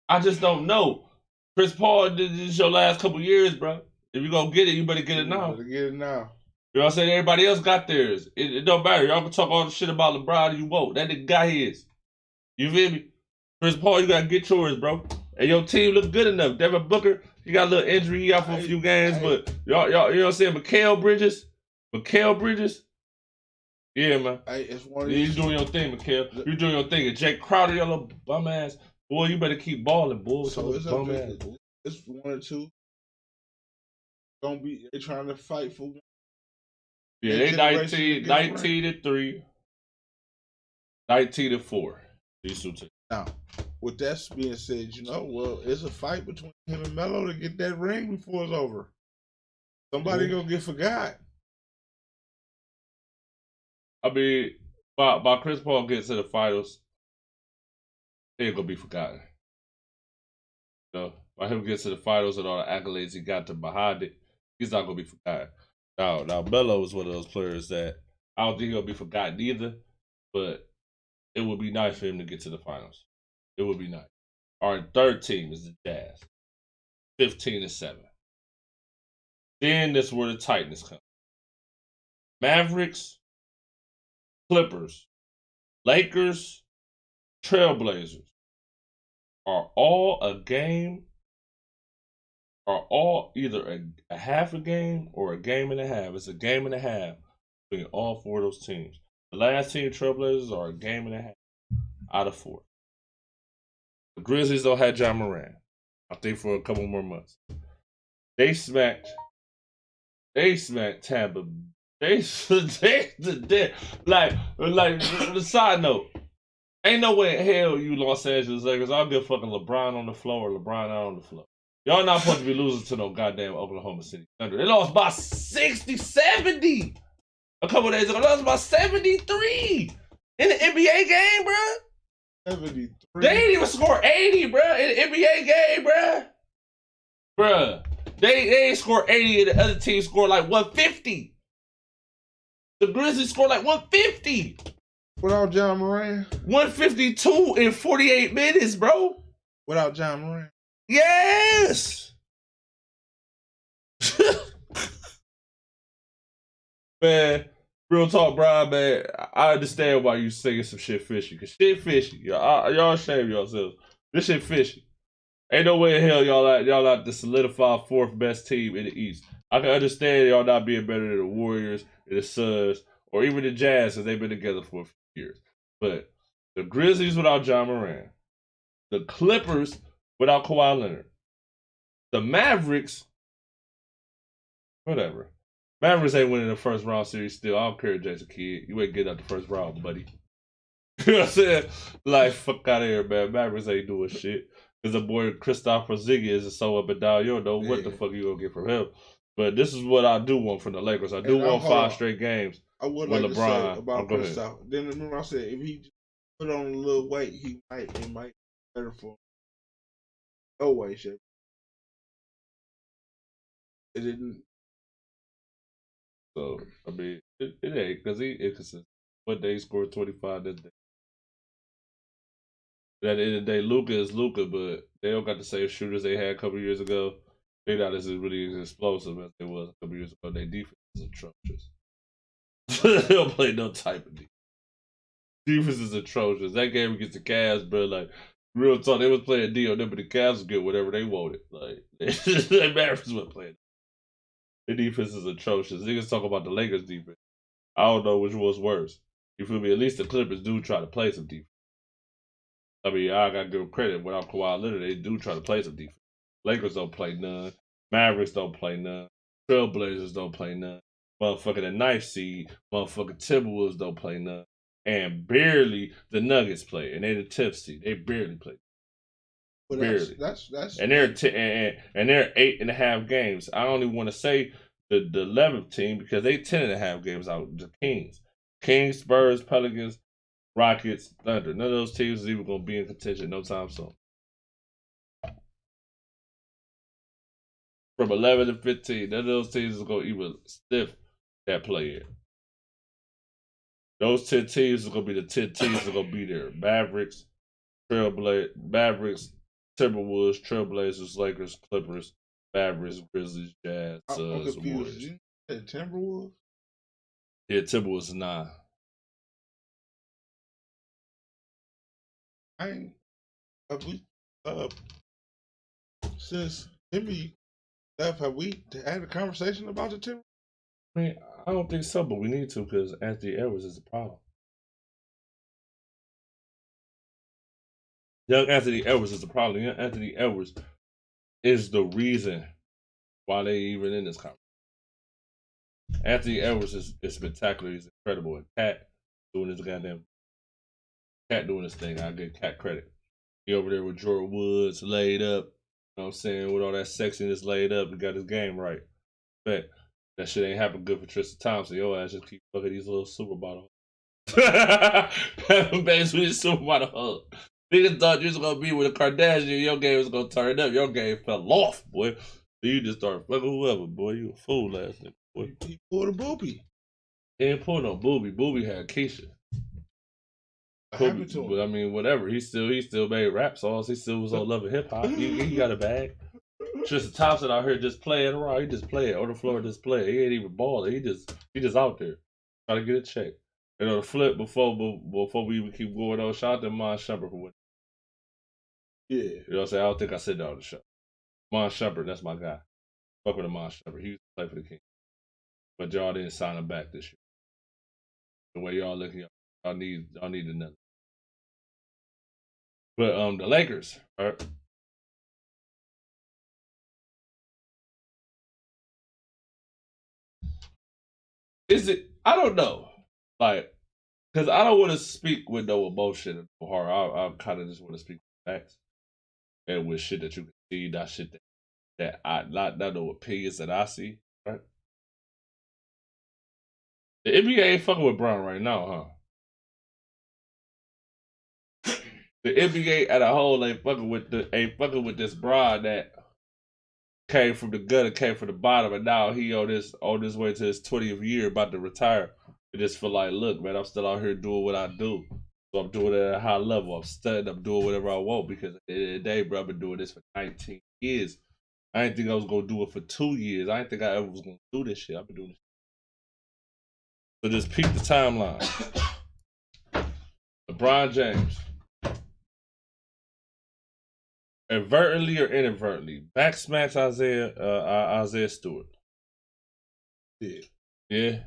Speaker 11: I just don't know. Chris Paul did this your last couple years, bro. If you gonna get it, you better get it now.
Speaker 1: You better get it now.
Speaker 11: You know what I'm saying? Everybody else got theirs. It don't matter. Y'all can talk all the shit about LeBron you won't. That nigga got his. You feel me? Chris Paul, you gotta get yours, bro. And your team look good enough. Devin Booker, he got a little injury. He out for a few games, but y'all, you know what I'm saying? Mikal Bridges. Yeah, man.
Speaker 1: It's one of
Speaker 11: you
Speaker 1: these.
Speaker 11: doing your thing, Mikal. You doing your thing. And Jake Crowder, your little bum ass. Boy, you better keep balling, boy.
Speaker 1: So it's up to it's one or two. They trying to fight for one.
Speaker 11: Yeah, they 19-3. 19-4. These two teams.
Speaker 1: Now, with that being said, it's a fight between him and Melo to get that ring before it's over. Somebody gonna get forgot.
Speaker 11: I mean, by Chris Paul gets to the finals, they ain't gonna be forgotten. By him getting to the finals and all the accolades he got to behind it, he's not gonna be forgotten. Now Melo is one of those players that I don't think he'll be forgotten either, but it would be nice for him to get to the finals. It would be nice. Our third team is the Jazz, 15-7. Then that's where the tightness comes. Mavericks, Clippers, Lakers, Trailblazers are all either a half a game or a game and a half. It's a game and a half between all four of those teams. The last team, Trailblazers, are a game and a half out of 4. The Grizzlies don't have John Moran, I think, for a couple more months. They smacked Tampa. Like the side note, ain't no way in hell you Los Angeles Lakers. I'll get fucking LeBron on the floor or LeBron out on the floor. Y'all not supposed to be losing to no goddamn Oklahoma City Thunder. They lost by 60, 70 a couple days ago. They lost by 73 in the NBA game, bro.
Speaker 1: 73.
Speaker 11: They ain't even score 80, bro, in the NBA game, bro. Bruh, they ain't score 80 and the other team scored like 150. The Grizzlies scored like 150.
Speaker 1: Without John Moran?
Speaker 11: 152 in 48 minutes, bro.
Speaker 1: Without John Moran?
Speaker 11: Yes. Man, real talk, Brian, man. I understand why you saying some shit fishy. Cause shit fishy. Y'all shame yourselves. This shit fishy. Ain't no way in hell y'all out to solidify 4th best team in the East. I can understand y'all not being better than the Warriors and the Suns or even the Jazz because they've been together for a few years. But the Grizzlies without John Moran, the Clippers without Kawhi Leonard, the Mavericks, whatever. Mavericks ain't winning the first round series still. I don't care, Jason Kidd. You ain't getting out the first round, buddy. You know what I'm saying? Like, fuck out of here, man. Mavericks ain't doing shit. Because the boy Kristaps Porzingis is so up and down. You don't know what the fuck you gonna get from him. But this is what I do want from the Lakers. I do want 5 straight games.
Speaker 1: I would
Speaker 11: with
Speaker 1: like
Speaker 11: LeBron.
Speaker 1: to say about Kristaps. Then remember I said if he just put on a little weight, it might be better for him. No way, shit. It didn't.
Speaker 11: So I mean, it ain't because he inconsistent. One day he scored 25 this day. At the end of the day, Luka is Luka, but They don't got the same shooters they had a couple years ago. They not as really as explosive as they was a couple years ago. Their defense is atrocious. They don't play no type of defense. Defense is atrocious. That game against the Cavs, bro, like, real talk, they was playing D on them, but the Cavs would get whatever they wanted. Like, the Mavericks were playing. The defense is atrocious. Niggas talk about the Lakers defense. I don't know which was worse. You feel me? At least the Clippers do try to play some defense. I mean, I gotta give them credit. Without Kawhi Leonard, they do try to play some defense. Lakers don't play none. Mavericks don't play none. Trailblazers don't play none. Motherfucking the ninth seed, motherfucking Timberwolves don't play none. And barely the Nuggets play. And they the 10th seed. They barely play.
Speaker 1: But
Speaker 11: barely.
Speaker 1: That's
Speaker 11: and they're and they're 8.5 games. I only want to say the 11th team because they 10.5 games out. The Kings, Spurs, Pelicans, Rockets, Thunder. None of those teams is even gonna be in contention no time soon. From 11 to 15, none of those teams is gonna even sniff that play in. Those 10 teams are gonna be the 10 teams that are gonna be there. Mavericks, Timberwolves, Trailblazers, Lakers, Clippers, Mavericks, Grizzlies, Jazz, Suns, Warriors.
Speaker 1: You said Timberwolves?
Speaker 11: Yeah, Timberwolves is 9.
Speaker 1: I ain't. Since Timmy left, have we had a conversation about the Timberwolves?
Speaker 11: I mean, I don't think so, but we need to because Anthony Edwards is the problem. Young Anthony Edwards is the problem. Young Anthony Edwards is the reason why they even in this conversation. Anthony Edwards is spectacular. He's incredible. And Cat doing his thing. I give Cat credit. He over there with Jordan Woods laid up. You know what I'm saying? With all that sexiness laid up, he got his game right. But that shit ain't happen good for Tristan Thompson. Yo ass just keep fucking these little supermodel. Having babies with his supermodel hoes. Niggas thought you was gonna be with a Kardashian, your game was gonna turn up. Your game fell off, boy. You just started fucking whoever, boy. You a fool last nigga, boy.
Speaker 1: He pulled a booby.
Speaker 11: He ain't pulled no booby. Booby had Keisha.
Speaker 1: What happened to him?
Speaker 11: But I mean, whatever. He still made rap songs. He still was on Love and Hip Hop. He got a bag. Tristan Thompson out here just playing around. He just playing on the floor, just playing. He ain't even balling. He just out there trying to get a check. And on the flip, before we even keep going on, shout out to Mon Shumpert for winning.
Speaker 1: Yeah.
Speaker 11: You know what I'm saying? I don't think I said that on the show. Mon Shumpert, that's my guy. Fuck with the Mon Shumpert. He used to play for the Kings. But y'all didn't sign him back this year. The way y'all looking, y'all need another. But the Lakers, right? Is it? I don't know. Like, because I don't want to speak with no emotion or heart. I kind of just want to speak with facts and with shit that you can see, not shit that I not no opinions that I see. Right? The NBA ain't fucking with Brown right now, huh? The NBA at a whole ain't fucking with this Brown that came from the gutter, came from the bottom, and now he on this way to his 20th year, about to retire. I just feel like, look, man, I'm still out here doing what I do. So I'm doing it at a high level. I'm studying, I'm doing whatever I want because at the end of the day, bro, I've been doing this for 19 years. I didn't think I was gonna do it for 2 years. I didn't think I ever was gonna do this shit. I've been doing this. So just peek the timeline. LeBron James. Inadvertently or inadvertently, back smacks Isaiah Stewart.
Speaker 1: Yeah.
Speaker 11: Yeah.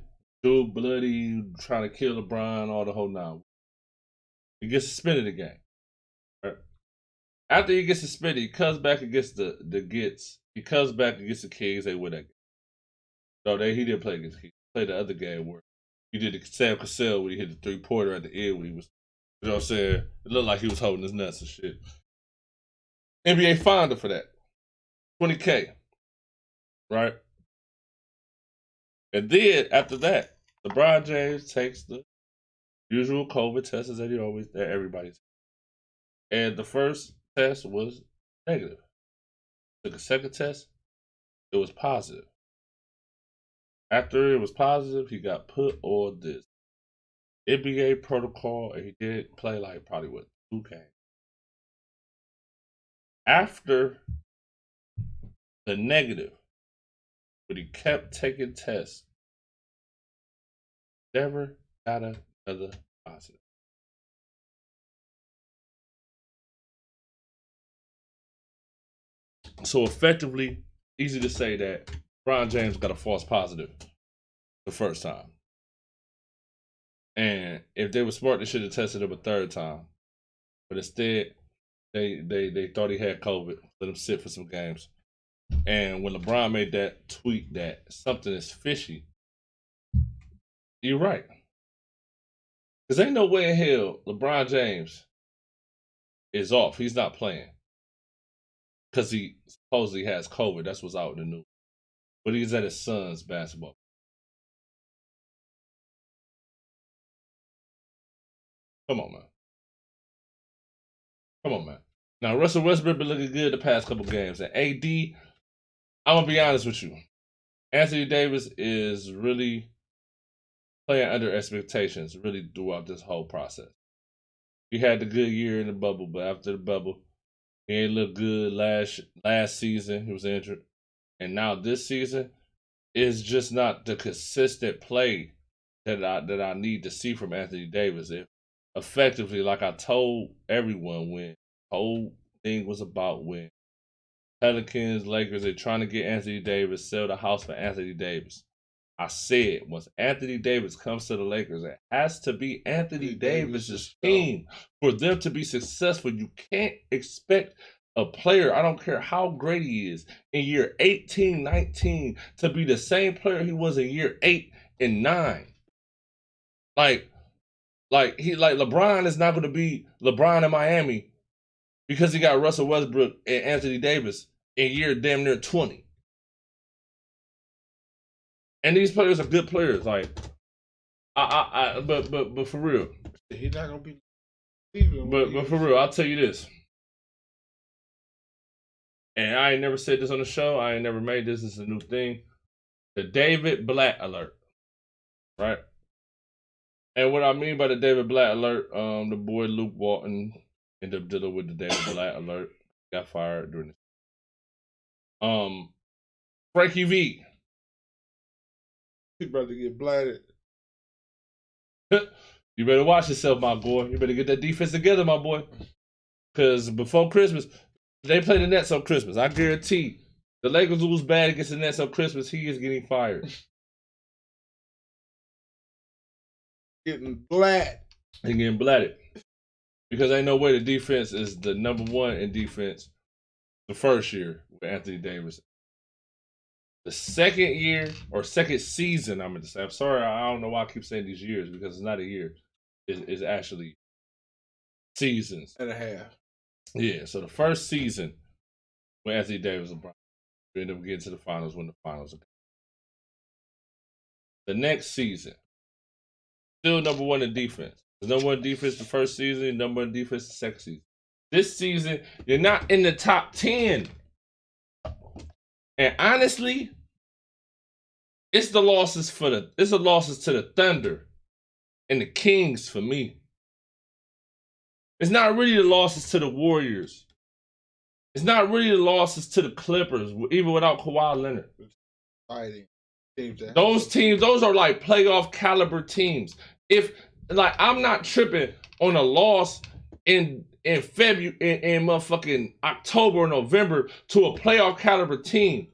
Speaker 11: Dude bloody, trying to kill LeBron, all the whole 9. He gets suspended again. Right. After he gets suspended, he comes back against the Gits. He comes back against the Kings. They win that game. No, he didn't play against the Kings. He played the other game where he did the Sam Cassell when he hit the 3-pointer at the end when he was, you know what I'm saying? It looked like he was holding his nuts and shit. NBA fined him for that. $20K. Right? And then, after that, LeBron James takes the usual COVID tests that everybody's. And the first test was negative. Took a second test, it was positive. After it was positive, he got put on this NBA protocol, and he did play like probably 2 games. after the negative, but he kept taking tests. Never got another positive. So effectively, easy to say that LeBron James got a false positive the first time. And if they were smart, they should have tested him a third time. But instead, they thought he had COVID. Let him sit for some games. And when LeBron made that tweet that something is fishy, you're right. Because ain't no way in hell LeBron James is off. He's not playing. Because he supposedly has COVID. That's what's out in the news. But he's at his son's basketball. Come on, man. Come on, man. Now, Russell Westbrook been looking good the past couple games. And AD, I'm going to be honest with you. Anthony Davis is really playing under expectations really throughout this whole process. He had the good year in the bubble, but after the bubble, he ain't looked good last season. He was injured. And now this season is just not the consistent play that I need to see from Anthony Davis. Effectively, like I told everyone when the whole thing was about when Pelicans, Lakers, they're trying to get Anthony Davis, sell the house for Anthony Davis. I said, once Anthony Davis comes to the Lakers, it has to be Anthony Davis's team for them to be successful. You can't expect a player, I don't care how great he is, in year 18, 19, to be the same player he was in year 8 and 9. Like LeBron is not going to be LeBron in Miami because he got Russell Westbrook and Anthony Davis in year damn near 20. And these players are good players. Like, but for real,
Speaker 1: he's not gonna be.
Speaker 11: But for real, I'll tell you this. And I ain't never said this on the show. I ain't never made this. This is a new thing. The David Blatt alert, right? And what I mean by the David Blatt alert, the boy Luke Walton ended up dealing with the David Blatt alert. Got fired during this. Frankie V.
Speaker 1: He's about to get blatted.
Speaker 11: You better watch yourself, my boy. You better get that defense together, my boy. Because before Christmas, they play the Nets on Christmas. I guarantee the Lakers lose bad against the Nets on Christmas, he is getting fired.
Speaker 1: Getting blat.
Speaker 11: He getting blatted. Because ain't no way the defense is the number one in defense the first year with Anthony Davis. The second year, or second season, I'm going to say. I'm sorry, I don't know why I keep saying these years, because it's not a year. It's actually seasons.
Speaker 1: And a half.
Speaker 11: Yeah, so the first season when Anthony Davis was LeBron, we ended up getting to the finals when the finals. The next season, still number one in defense. The number one defense the first season, number one defense the second season. This season, you're not in the top 10. And honestly, it's the losses to the Thunder and the Kings for me. It's not really the losses to the Warriors. It's not really the losses to the Clippers, even without Kawhi Leonard.
Speaker 1: Fighting teams.
Speaker 11: Those teams, those are like playoff caliber teams. If like I'm not tripping on a loss in February, in motherfucking October or November to a playoff caliber team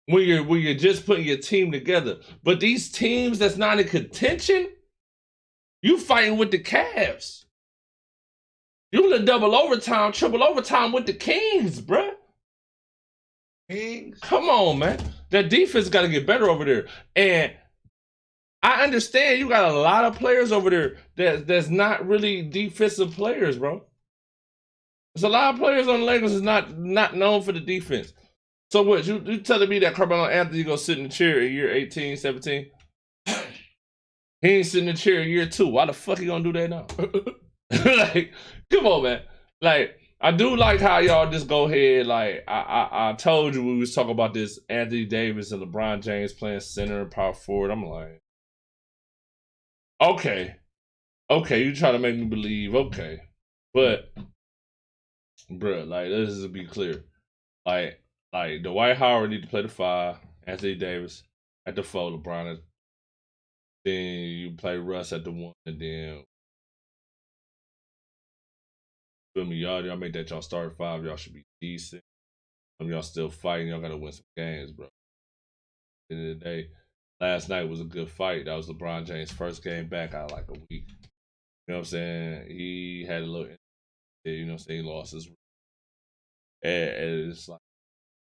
Speaker 11: when you're just putting your team together. But these teams that's not in contention, you fighting with the Cavs. You in double overtime, triple overtime with the Kings, bruh.
Speaker 1: Kings?
Speaker 11: Come on, man. That defense got to get better over there. And I understand you got a lot of players over there that's not really defensive players, bro. There's a lot of players on the Lakers is not known for the defense. So what, you telling me that Carmelo Anthony gonna sit in the chair in year 18, 17? He ain't sitting in the chair in year 2. Why the fuck he gonna do that now? Like, come on, man. Like, I do like how y'all just go ahead. Like, I told you we was talking about this Anthony Davis and LeBron James playing center and power forward. I'm like, okay, you try to make me believe, okay. But Bruh, like, let's just be clear. Like Dwight Howard need to play the 5, Anthony Davis at the 4, LeBron at, then you play Russ at the 1, and then feel me, y'all make that y'all start 5, y'all should be decent. Y'all still fighting, y'all gotta win some games, bro. At the end of the day, last night was a good fight. That was LeBron James' first game back out of like a week. You know what I'm saying? He had a little, you know what I'm saying, he lost his, and it's like,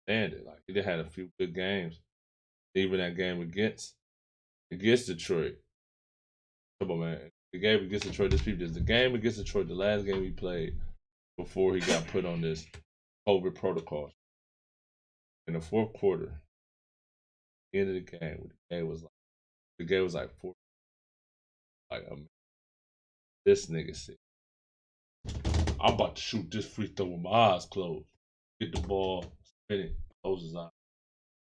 Speaker 11: like he did had a few good games. Even that game against Detroit. Come on, man. The game against Detroit, the game against Detroit, the last game he played before he got put on this COVID protocol. In the fourth quarter, the end of the game, the game was like 4. Like, this nigga said, I'm about to shoot this free throw with my eyes closed. Get the ball, spin it, close his eyes,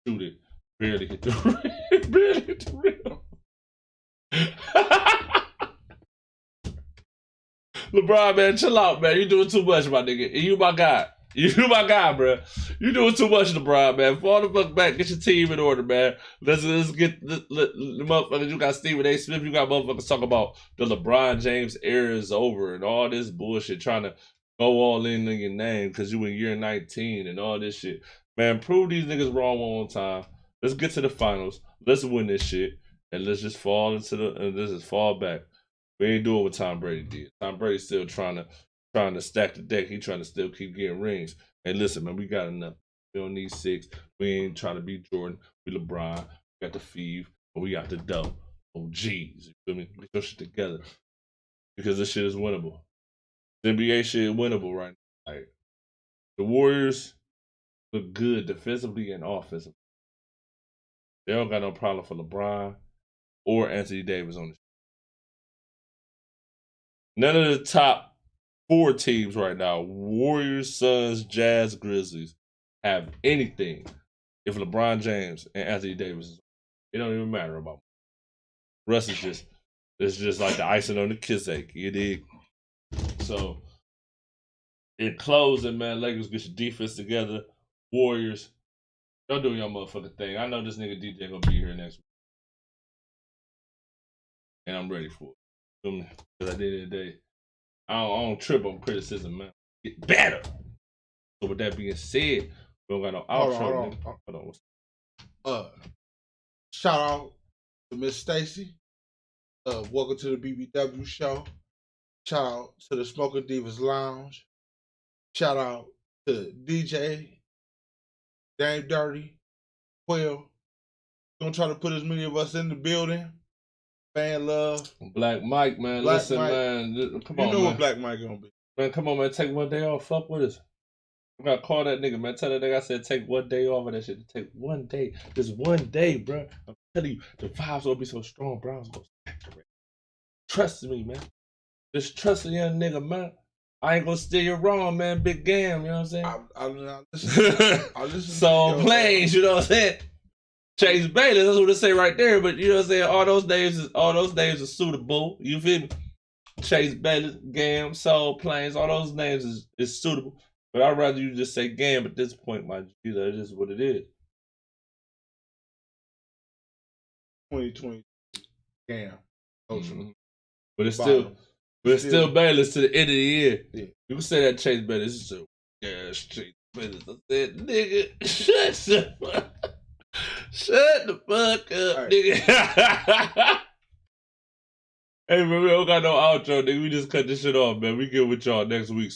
Speaker 11: shoot it, barely hit the rim. Barely hit the rim. LeBron, man, chill out, man. You doing too much, my nigga. You my guy. You my guy, bro. You doing too much, LeBron, man. Fall the fuck back. Get your team in order, man. Let's get the motherfuckers. You got Stephen A. Smith. You got motherfuckers talking about the LeBron James era is over and all this bullshit, trying to go all in your name because you in year 19 and all this shit. Man, prove these niggas wrong one more time. Let's get to the finals. Let's win this shit. And let's just fall into let's just fall back. We ain't doing what Tom Brady did. Tom Brady's still trying to stack the deck. He trying to still keep getting rings. Hey, listen, man, we got enough. We don't need 6. We ain't trying to be Jordan. We LeBron. We got the feeve, but we got the dough. Oh, geez. You feel me? Get your shit together. Because this shit is winnable. The NBA shit is winnable right now. Like, the Warriors look good defensively and offensively. They don't got no problem for LeBron or Anthony Davis on the. None of the top 4 teams right now, Warriors, Suns, Jazz, Grizzlies, have anything if LeBron James and Anthony Davis is. It don't even matter about. Russ is just like the icing on the kiss cake. You dig? So, in closing, man, Lakers get your defense together. Warriors, y'all doing your motherfucking thing. I know this nigga DJ gonna be here next week. And I'm ready for it. Because at the end of the day, I don't trip on criticism, man. Get better. So with that being said, we don't got no outro. Hold on.
Speaker 1: Shout out to Miss Stacy. Welcome to the BBW show. Shout out to the Smoker Divas Lounge. Shout out to DJ, Dame Dirty, Quill. Gonna try to put as many of us in the building. Fan love.
Speaker 11: Black Mike, man.
Speaker 1: Black
Speaker 11: Listen,
Speaker 1: Mike.
Speaker 11: Man. Come on,
Speaker 1: You know
Speaker 11: man.
Speaker 1: what Black Mike gonna be.
Speaker 11: Man, come on, man. Take one day off. Fuck with us. I'm gonna call that nigga, man. Tell that nigga I said take one day off of that shit. Take one day. Just one day, bro. I'm telling you, the vibes will be so strong. Browns gonna saturate. Trust me, man. Just trust a young nigga, man. I ain't gonna steer you wrong, man. Big Gam, you know what I'm saying?
Speaker 1: I listen
Speaker 11: so planes, you know what I'm saying? Chase Bailey, that's what they say right there. But you know what I'm saying? All those names are suitable. You feel me? Chase Bailey, Gam, Soul Planes, all those names is suitable. But I'd rather you just say Gam at this point, my G. That's just what it is.
Speaker 1: 2020 Gam.
Speaker 11: Mm-hmm. But it's still Bayless to the end of the year. Yeah. You can say that Chase Bailey. It's just Chase Bailey. I said, nigga, shut the fuck up, right. Nigga. Hey, man, we don't got no outro, nigga. We just cut this shit off, man. We get with y'all next week.